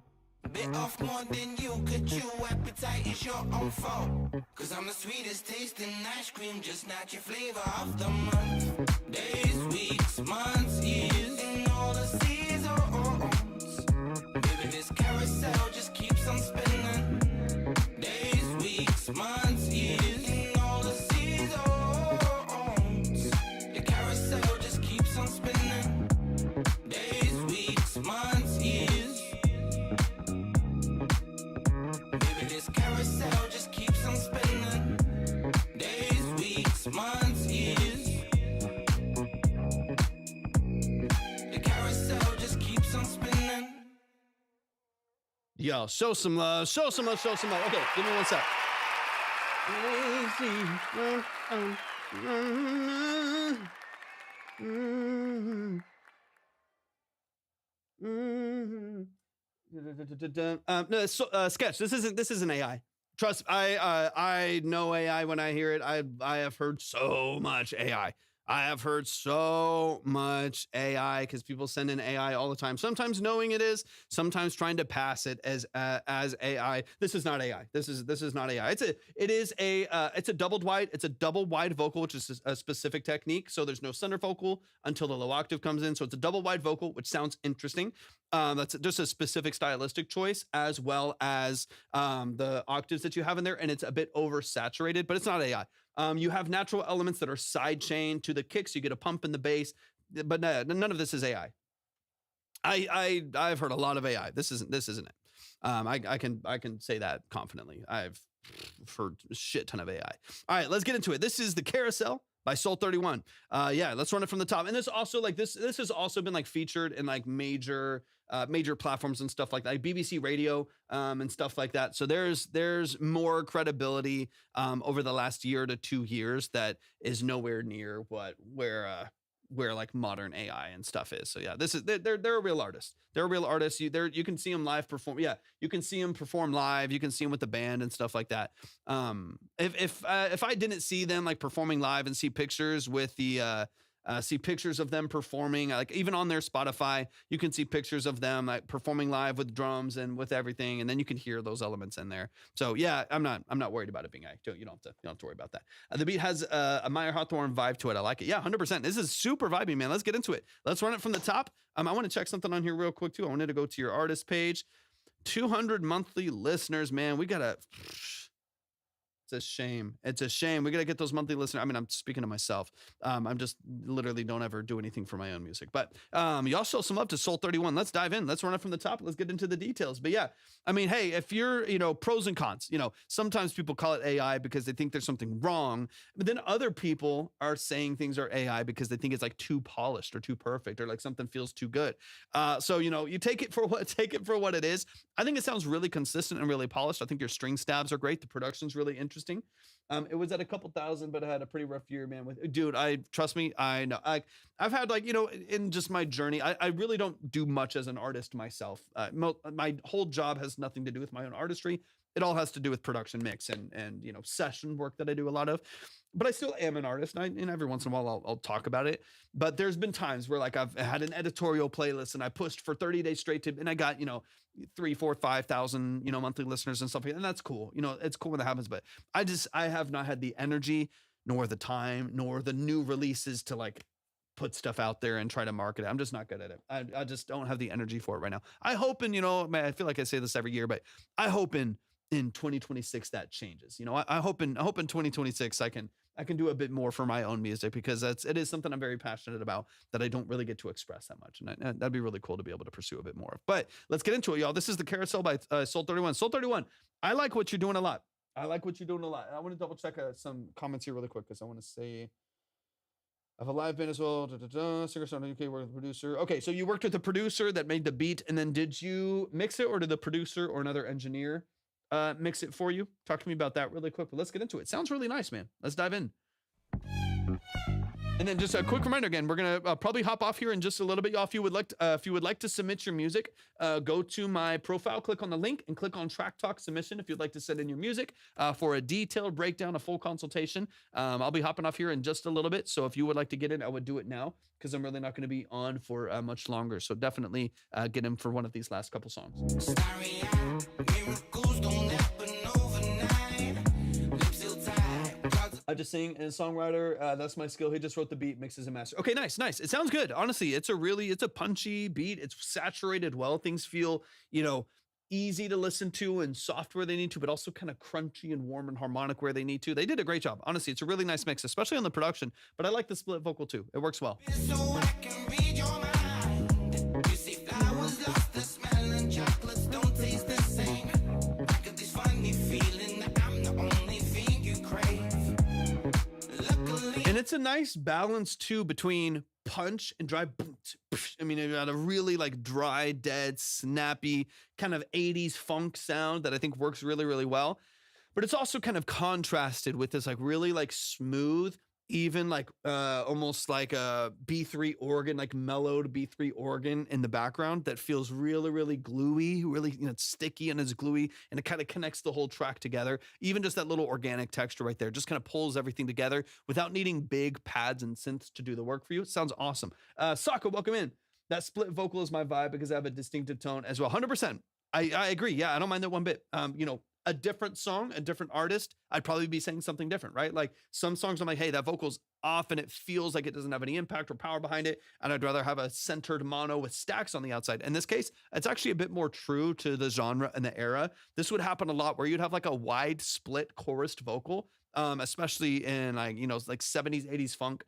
Bit off more than you could chew, appetite is your own fault. Cause I'm the sweetest tasting ice cream, just not your flavor of the month. Days, weeks, months, years, and all the seasons. Baby, this carousel just keeps on spinning. Days, weeks, months, years, and all the seasons. The carousel just keeps on spinning. Days, weeks, months, years. Baby, this carousel just keeps on spinning. Days, weeks, months, years. The carousel just keeps on spinning. Yo, show some love, show some love, show some love. Okay, give me one sec. No, sketch. This isn't AI. Trust. I know AI when I hear it. I have heard so much AI. I have heard so much AI because people send in AI all the time. Sometimes knowing it is, sometimes trying to pass it as AI. This is not AI. This is not AI. It's a double wide. It's a double wide vocal, which is a specific technique. So there's no center vocal until the low octave comes in. So it's a double wide vocal, which sounds interesting. That's just a specific stylistic choice, as well as the octaves that you have in there, and it's a bit oversaturated, but it's not AI. You have natural elements that are side chained to the kicks. You get a pump in the bass, but none of this is AI. I've heard a lot of AI. This isn't it. I can say that confidently. I've heard a shit ton of AI. All right, let's get into it. This is the Carousel by Soul31. Yeah, let's run it from the top. And this also this has also been like featured in like major platforms and stuff like that, like BBC Radio and stuff like that. So there's more credibility over the last year to 2 years that is nowhere near where like modern AI and stuff is. So yeah, they're a real artist. They're a real artist. You can see them live perform. Yeah, you can see them perform live. You can see them with the band and stuff like that. If I didn't see them like performing live and see pictures with the see pictures of them performing, like even on their Spotify, you can see pictures of them like performing live with drums and with everything, and then you can hear those elements in there. So yeah, I'm not worried about it being AI. You don't have to worry about that. The beat has a Meyer Hawthorne vibe to it. I like it. Yeah, 100%. This is super vibey, man. Let's get into it. Let's run it from the top. I want to check something on here real quick too. I wanted to go to your artist page. 200 monthly listeners, man. We gotta. It's a shame. It's a shame. We got to get those monthly listeners. I mean, I'm speaking to myself. I'm just literally don't ever do anything for my own music. But y'all show some love to Soul31. Let's dive in. Let's run it from the top. Let's get into the details. But yeah, I mean, hey, if you're, pros and cons, sometimes people call it AI because they think there's something wrong. But then other people are saying things are AI because they think it's like too polished or too perfect or like something feels too good. So, you take it for what it is. I think it sounds really consistent and really polished. I think your string stabs are great. The production's really interesting. It was at a couple thousand, but I had a pretty rough year, man. Trust me, I know. I've had in just my journey, I really don't do much as an artist myself. My whole job has nothing to do with my own artistry. It all has to do with production mix and session work that I do a lot of. But I still am an artist, and every once in a while I'll talk about it. But there's been times where I've had an editorial playlist and I pushed for 30 days straight and I got 3, 4, 5,000 monthly listeners and stuff like that. And that's cool. It's cool when that happens. But I have not had the energy, nor the time, nor the new releases to put stuff out there and try to market it. I'm just not good at it. I just don't have the energy for it right now. I hope I feel like I say this every year, but I hope in 2026 that changes. I hope in 2026 I can do a bit more for my own music, because it is something I'm very passionate about that I don't really get to express that much, and that'd be really cool to be able to pursue a bit more of. But let's get into it, y'all. This is the Carousel by Soul31. Soul31, I like what you're doing a lot. I want to double check some comments here really quick, because I want to say I have a live band as well. Singer, songwriter, UK, worked with the producer. Okay, so you worked with the producer that made the beat, and then did you mix it, or did the producer or another engineer mix it for you? Talk to me about that really quick, but let's get into it. Sounds really nice, man. Let's dive in. And then just a quick reminder again, we're gonna probably hop off here in just a little bit, y'all. If you would like to submit your music, go to my profile, click on the link, and click on Track Talk Submission if you'd like to send in your music for a detailed breakdown, a full consultation. I'll be hopping off here in just a little bit, so if you would like to get in, I would do it now because I'm really not going to be on for much longer. So definitely get in for one of these last couple songs. I just sing and songwriter. That's my skill. He just wrote the beat, mixes and masters. Okay, nice. It sounds good. Honestly, it's a punchy beat. It's saturated well. Things feel, easy to listen to and soft where they need to, but also kind of crunchy and warm and harmonic where they need to. They did a great job. Honestly, it's a really nice mix, especially on the production, but I like the split vocal too. It works well. So I can read your mind. You see flowers lost the smell and chocolates don't taste the same. I get this funny feeling that I'm the only thing you crave. Luckily, And it's a nice balance too between punch and dry. I mean, it got a really like dry, dead, snappy kind of 80s funk sound that I think works really, really well. But it's also kind of contrasted with this like really like smooth, even like almost like a B3 organ, like mellowed B3 organ in the background that feels really, really gluey, really, it's sticky and it's gluey, and it kind of connects the whole track together. Even just that little organic texture right there just kind of pulls everything together without needing big pads and synths to do the work for you. It sounds awesome. Saka, welcome in. That split vocal is my vibe because I have a distinctive tone as well. 100%. I agree. Yeah, I don't mind that one bit. A different song, a different artist, I'd probably be saying something different, right? Like some songs I'm like, hey, that vocal's off and it feels like it doesn't have any impact or power behind it. And I'd rather have a centered mono with stacks on the outside. In this case, it's actually a bit more true to the genre and the era. This would happen a lot where you'd have like a wide split chorused vocal, especially in like 70s, 80s funk.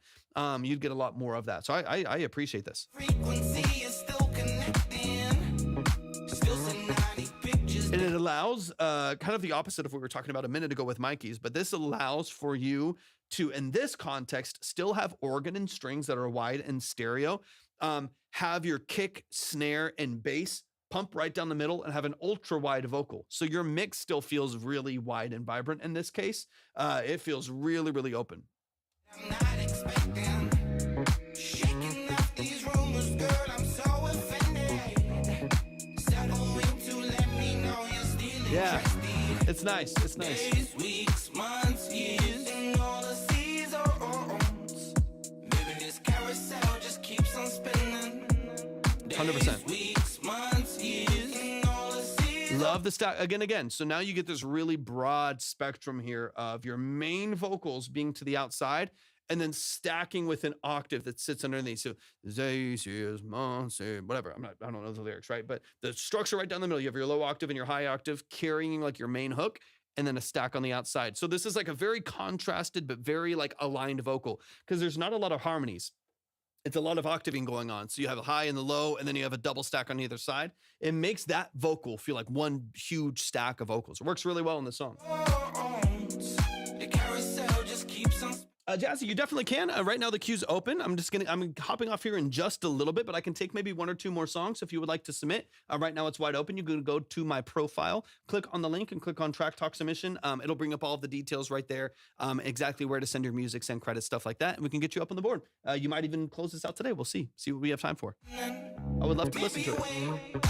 You'd get a lot more of that. So I appreciate this. frequency is still connecting. Still sending pictures. And it allows kind of the opposite of what we were talking about a minute ago with Mikey's, but this allows for you to, in this context, still have organ and strings that are wide and stereo, have your kick, snare, and bass pump right down the middle, and have an ultra wide vocal. So your mix still feels really wide and vibrant in this case. It feels really, really open. I'm not expecting. Shaking off these rumors, girl, I'm so offended. Settling to let me know you're still Yeah, interested. it's nice. It's nice. Days, weeks, months, years, and all the seasons. Baby, this carousel just keeps on spinning. 100%. Weeks, months, years, and all the seasons. Love the stack again. So now you get this really broad spectrum here of your main vocals being to the outside and then stacking with an octave that sits underneath. So whatever. I don't know the lyrics, right? But the structure right down the middle. You have your low octave and your high octave carrying like your main hook, and then a stack on the outside. So this is like a very contrasted but very like aligned vocal because there's not a lot of harmonies. It's a lot of octaving going on. So you have a high and the low, and then you have a double stack on either side. It makes that vocal feel like one huge stack of vocals. It works really well in the song. The carousel just keeps on. Jazzy, you definitely can. Right now the queue's open. I'm hopping off here in just a little bit, but I can take maybe one or two more songs if you would like to submit. Right now it's wide open. You can go to my profile, click on the link, and click on Track Talk Submission. It'll bring up all of the details right there, exactly where to send your music, send credits, stuff like that, and we can get you up on the board. You might even close this out today. We'll see what we have time for. I would love to listen to it.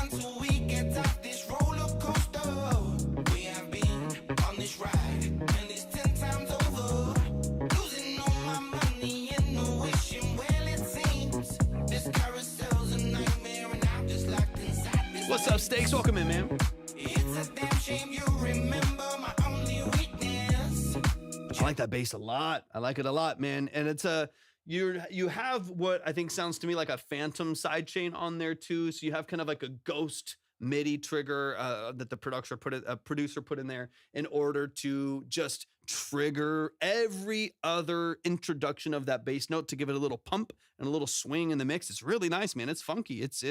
Until we get off this roller coaster, we have been on this ride, and it's 10 times over. Losing all my money and no wishing, well it seems this carousel's a nightmare, and I'm just locked inside this. What's up, Stakes? Welcome in, man. It's a damn shame you remember my only weakness. I like that bass a lot. I like it a lot, man. And it's you have what I think sounds to me like a phantom sidechain on there too. So you have kind of like a ghost MIDI trigger that the producer put in there in order to just trigger every other introduction of that bass note to give it a little pump and a little swing in the mix. It's really nice, man. It's funky. It's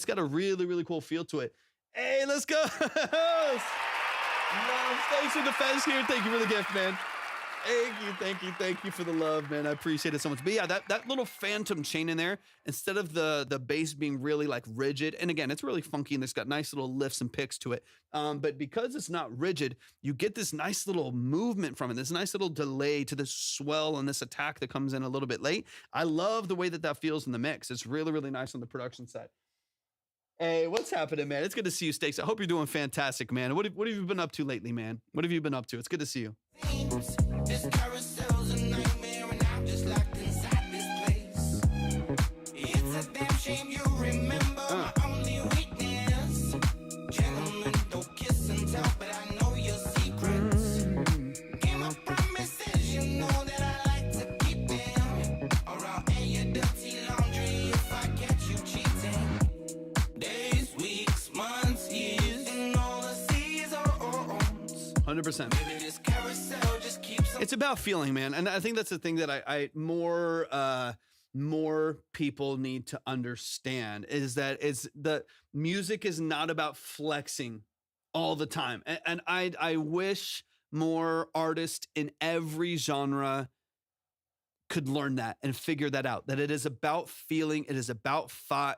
got a really, really cool feel to it. Hey, let's go. Love Stakes in the Fez here. Thank you for the gift, man. Thank you for the love, man. I appreciate it so much. But yeah, that little phantom chain in there, instead of the bass being really like rigid, and again, it's really funky and it's got nice little lifts and picks to it. But because it's not rigid, you get this nice little movement from it, this nice little delay to this swell and this attack that comes in a little bit late. I love the way that feels in the mix. It's really, really nice on the production side. Hey, what's happening, man? It's good to see you, Stakes. I hope you're doing fantastic, man. What have you been up to lately, man? What have you been up to? It's good to see you. This carousel's a nightmare and I'm just locked inside this place. It's a damn shame you remember my only weakness. Gentlemen, don't kiss and tell, but I know your secrets. Game of promises, you know that I like to keep them. Or I'll air your dirty laundry if I catch you cheating. Days, weeks, months, years, and all the seasons. 100%. Maybe this carousel just keeps on. It's about feeling, man. And I think that's the thing that I more people need to understand is that the music is not about flexing all the time. And I wish more artists in every genre could learn that and figure that out, that it is about feeling, it is about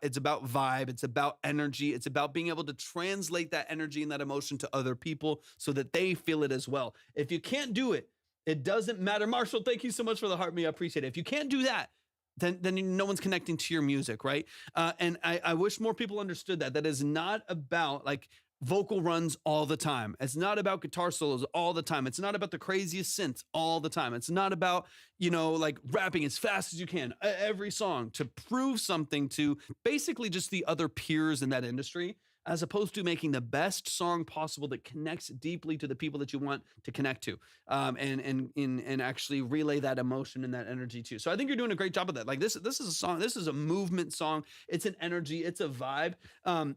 it's about vibe, it's about energy, it's about being able to translate that energy and that emotion to other people so that they feel it as well. If you can't do it, it doesn't matter. Marshall, thank you so much for the heart, me. I appreciate it. If you can't do that, then no one's connecting to your music, right? And I wish more people understood that is not about like vocal runs all the time. It's not about guitar solos all the time. It's not about the craziest synths all the time. It's not about, like rapping as fast as you can every song to prove something to basically just the other peers in that industry, as opposed to making the best song possible that connects deeply to the people that you want to connect to, and actually relay that emotion and that energy too. So I think you're doing a great job of that. Like this is a song. This is a movement song. It's an energy. It's a vibe.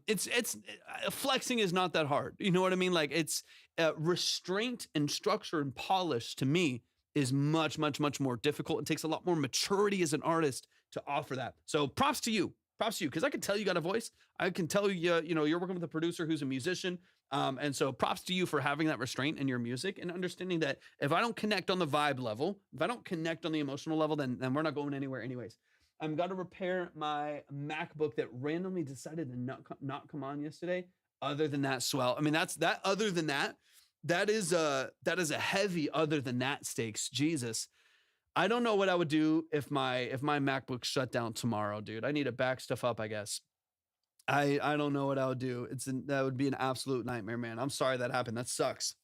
It's flexing is not that hard. You know what I mean? Like it's restraint and structure and polish to me is much, much, much more difficult. It takes a lot more maturity as an artist to offer that. So props to you. Props to you, because I can tell you got a voice. I can tell you, you're working with a producer who's a musician. And so props to you for having that restraint in your music and understanding that if I don't connect on the vibe level, if I don't connect on the emotional level, then we're not going anywhere anyways. I've got to repair my MacBook that randomly decided to not come on yesterday. Other than that, swell. I mean, other than that, that is a heavy other than that stakes. Jesus. I don't know what I would do if my MacBook shut down tomorrow, dude. I need to back stuff up, I guess. I don't know what I would do. That would be an absolute nightmare, man. I'm sorry that happened. That sucks.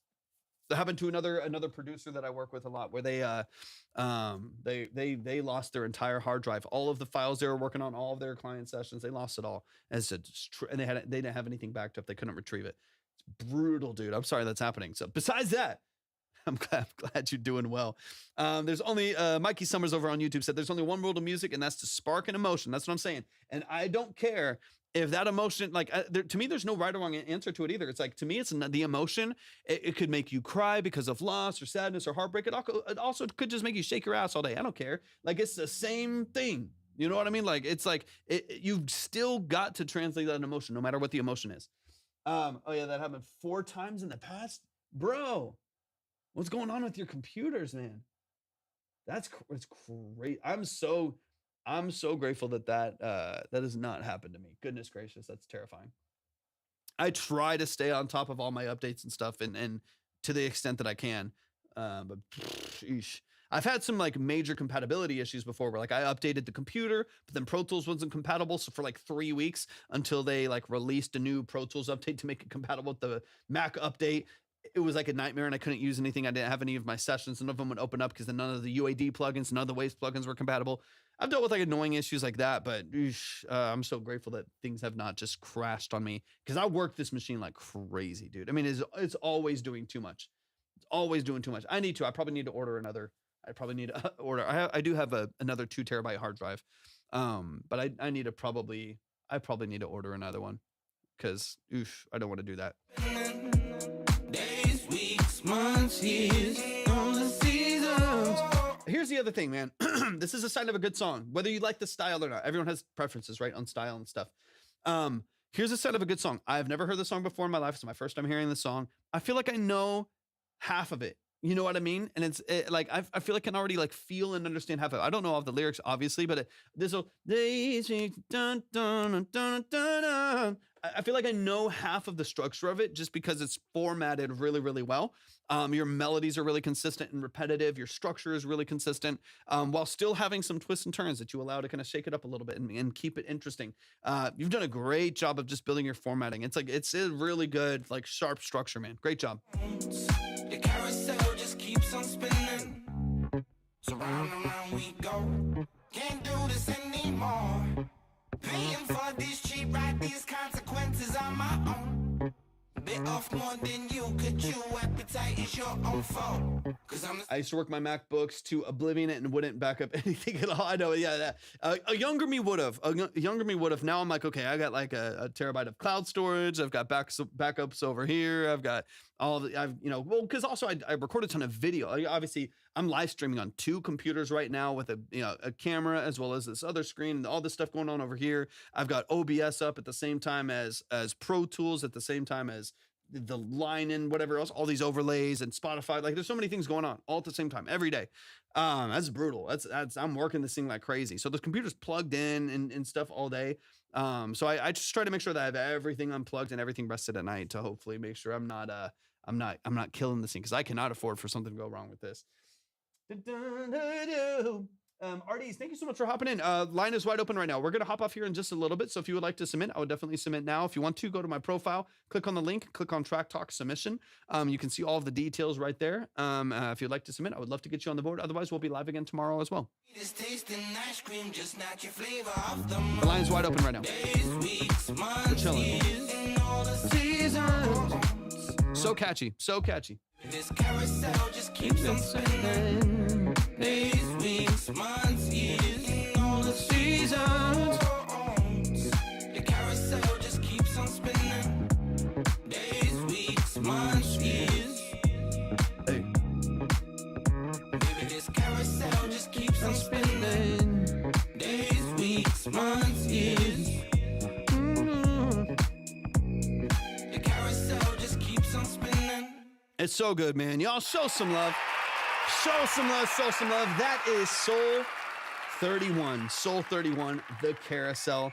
That happened to another producer that I work with a lot, where they lost their entire hard drive, all of the files they were working on, all of their client sessions. They lost it all, and they didn't have anything backed up. They couldn't retrieve it. It's brutal, dude. I'm sorry that's happening. So besides that, I'm glad you're doing well. There's only Mikey Summers over on YouTube said there's only one rule to music, and that's to spark an emotion. That's what I'm saying. And I don't care if that emotion, to me, there's no right or wrong answer to it either. It's like, to me, it's the emotion. It could make you cry because of loss or sadness or heartbreak. It also could just make you shake your ass all day. I don't care. Like, it's the same thing. You know what I mean? Like, it's like you've still got to translate that emotion, no matter what the emotion is. Oh yeah, that happened 4 times in the past, bro. What's going on with your computers, man? It's great. I'm so grateful that has not happened to me. Goodness gracious, that's terrifying. I try to stay on top of all my updates and stuff, and to the extent that I can. But sheesh. I've had some like major compatibility issues before, where like I updated the computer, but then Pro Tools wasn't compatible. So for like 3 weeks until they like released a new Pro Tools update to make it compatible with the Mac update. It was like a nightmare, and I couldn't use anything. I didn't have any of my sessions. None of them would open up because none of the UAD plugins, none of the Waves plugins were compatible. I've dealt with like annoying issues like that, but I'm so grateful that things have not just crashed on me, because I work this machine like crazy, dude. I mean, it's always doing too much. It's always doing too much. I probably need to order another. I probably need to order. I do have another 2 terabyte hard drive, but I probably need to order another one, because I don't want to do that. Days, weeks, months, years, all the seasons. Here's the other thing, man. This is a sign of a good song, whether you like the style or not. Everyone has preferences, right, on style and stuff. Here's a sign of a good song. I've never heard the song before in my life. It's my first time hearing the song. I feel like I know half of it. You know what I mean? And like I feel like I can already like feel and understand half of it. I don't know all the lyrics, obviously, but this will dun, dun, dun, dun, dun, dun. I feel like I know half of the structure of it just because it's formatted really, really well. Your melodies are really consistent and repetitive. Your structure is really consistent, while still having some twists and turns that you allow to kind of shake it up a little bit and keep it interesting. You've done a great job of just building your formatting. It's a really good, like sharp structure, man. Great job. The carousel just keeps on spinning. So round and round we go. Can't do this anymore. Paying for this cheap ride, these consequences are my own. Bit off more than you could chew. Appetite is your own fault. I used to work my MacBooks to oblivion it and wouldn't back up anything at all. I know, yeah. A younger me would have. A younger me would have. Now I'm like, okay, I got like a terabyte of cloud storage. I've got backups over here. I've got well, because also I record a ton of video. Obviously, I'm live streaming on 2 computers right now with a camera as well as this other screen and all this stuff going on over here. I've got OBS up at the same time as Pro Tools, at the same time as the line and whatever else, all these overlays and Spotify. Like there's so many things going on all at the same time every day. That's brutal. That's I'm working this thing like crazy. So the computer's plugged in and stuff all day. So I just try to make sure that I have everything unplugged and everything rested at night to hopefully make sure I'm not killing this thing, because I cannot afford for something to go wrong with this. Arties, thank you so much for hopping in. Line is wide open right now. We're going to hop off here in just a little bit. So if you would like to submit, I would definitely submit now. If you want to, go to my profile, click on the link, click on Track Talk Submission. You can see all of the details right there. If you'd like to submit, I would love to get you on the board. Otherwise, we'll be live again tomorrow as well. The line is wide open right now. We're chilling. So catchy, so catchy. This carousel just keeps on spinning. Days, weeks, months, years, and all the seasons. The carousel just keeps on spinning. Days, weeks, months, years. Hey. Baby, this carousel just keeps on spinning. Days, weeks, months, years. The carousel just keeps on spinning. It's so good, man. Y'all show some love. Show some love, show some love. That is Soul31. Soul31, the carousel.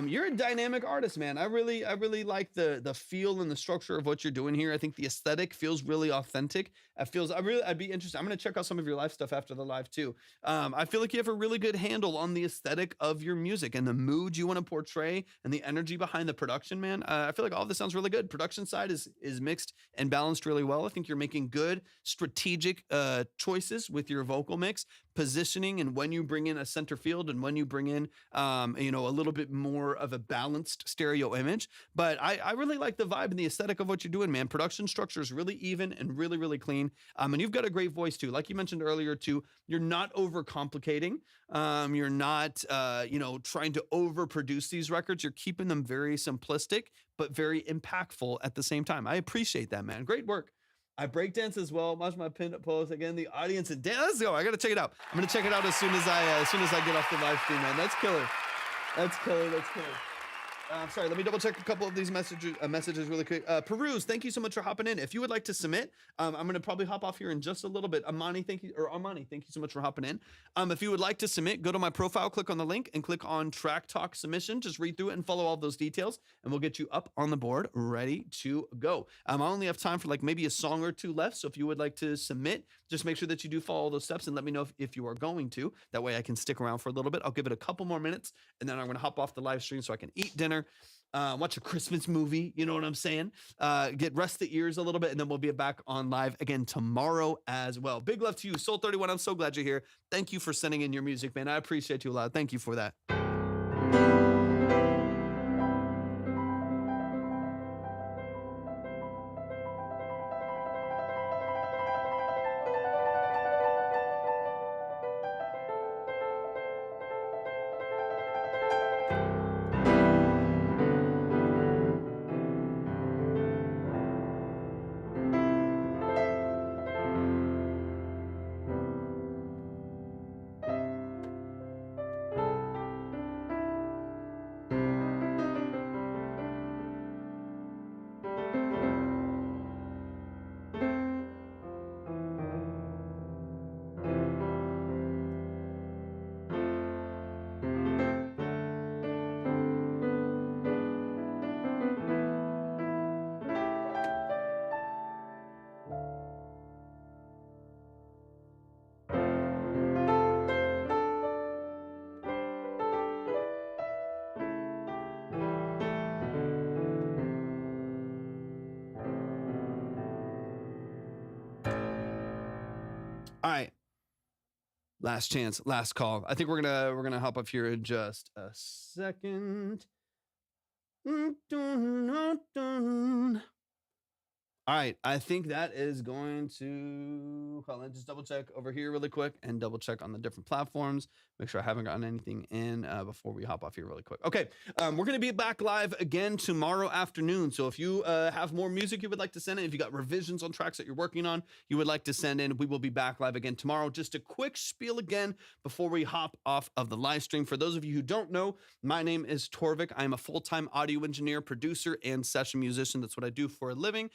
You're a dynamic artist, man. I really like the feel and the structure of what you're doing here. I think the aesthetic feels really authentic. I'd be interested. I'm going to check out some of your live stuff after the live too. I feel like you have a really good handle on the aesthetic of your music and the mood you want to portray and the energy behind the production, man. I feel like all this sounds really good. Production side is mixed and balanced really well. I think you're making good strategic choices with your vocal mix, positioning, and when you bring in a center field and when you bring in a little bit more of a balanced stereo image. But I really like the vibe and the aesthetic of what you're doing, man. Production structure is really even and really, really clean. And you've got a great voice too. Like you mentioned earlier too, you're not overcomplicating. You're not, trying to overproduce these records. You're keeping them very simplistic, but very impactful at the same time. I appreciate that, man. Great work. I breakdance as well. Watch my pinned post again. The audience and dance. Let's go. I gotta check it out. I'm gonna check it out as soon as I get off the live stream, man. That's killer. That's killer. That's killer. Sorry, let me double check a couple of these messages really quick. Peruse, thank you so much for hopping in. If you would like to submit, I'm going to probably hop off here in just a little bit. Armani, thank you so much for hopping in. If you would like to submit, go to my profile, click on the link, and click on Track Talk Submission. Just read through it and follow all those details, and we'll get you up on the board, ready to go. I only have time for like maybe a song or two left, so if you would like to submit, just make sure that you do follow those steps and let me know if you are going to. That way I can stick around for a little bit. I'll give it a couple more minutes, and then I'm going to hop off the live stream so I can eat dinner. Watch a Christmas movie, you know what I'm saying? Rest the ears a little bit, and then we'll be back on live again tomorrow as well. Big love to you, Soul31. I'm so glad you're here. Thank you for sending in your music, man. I appreciate you a lot. Thank you for that. All right. Last chance, last call. I think we're gonna hop up here in just a second. All right, I think that is going to, hold on, just double check over here really quick and double check on the different platforms. Make sure I haven't gotten anything in before we hop off here really quick. Okay, we're going to be back live again tomorrow afternoon. So if you have more music you would like to send in, if you got revisions on tracks that you're working on, you would like to send in, we will be back live again tomorrow. Just a quick spiel again before we hop off of the live stream. For those of you who don't know, my name is Torvik. I am a full-time audio engineer, producer, and session musician. That's what I do for a living.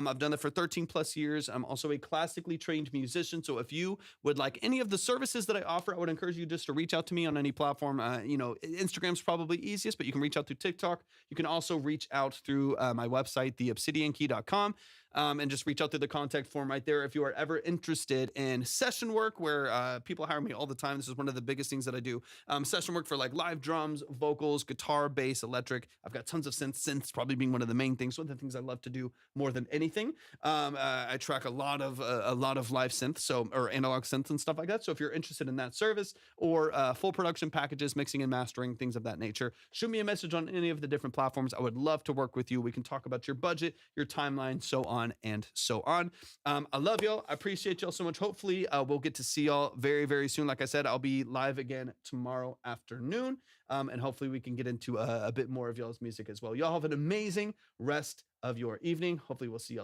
I've done that for 13 plus years. I'm also a classically trained musician. So if you would like any of the services that I offer, I would encourage you just to reach out to me on any platform. Instagram's probably easiest, but you can reach out through TikTok. You can also reach out through my website, theobsidiankey.com. And just reach out through the contact form right there if you are ever interested in session work, where people hire me all the time. This is one of the biggest things that I do. Session work for like live drums, vocals, guitar, bass, electric. I've got tons of synths probably being one of the main things. One of the things I love to do more than anything. I track a lot of live synths, or analog synths and stuff like that. So if you're interested in that service or full production packages, mixing and mastering, things of that nature, shoot me a message on any of the different platforms. I would love to work with you. We can talk about your budget, your timeline, so on and so on. I love y'all. I appreciate y'all so much. Hopefully we'll get to see y'all very, very soon. Like I said, I'll be live again tomorrow afternoon. And hopefully we can get into a bit more of y'all's music as well. Y'all have an amazing rest of your evening. Hopefully we'll see y'all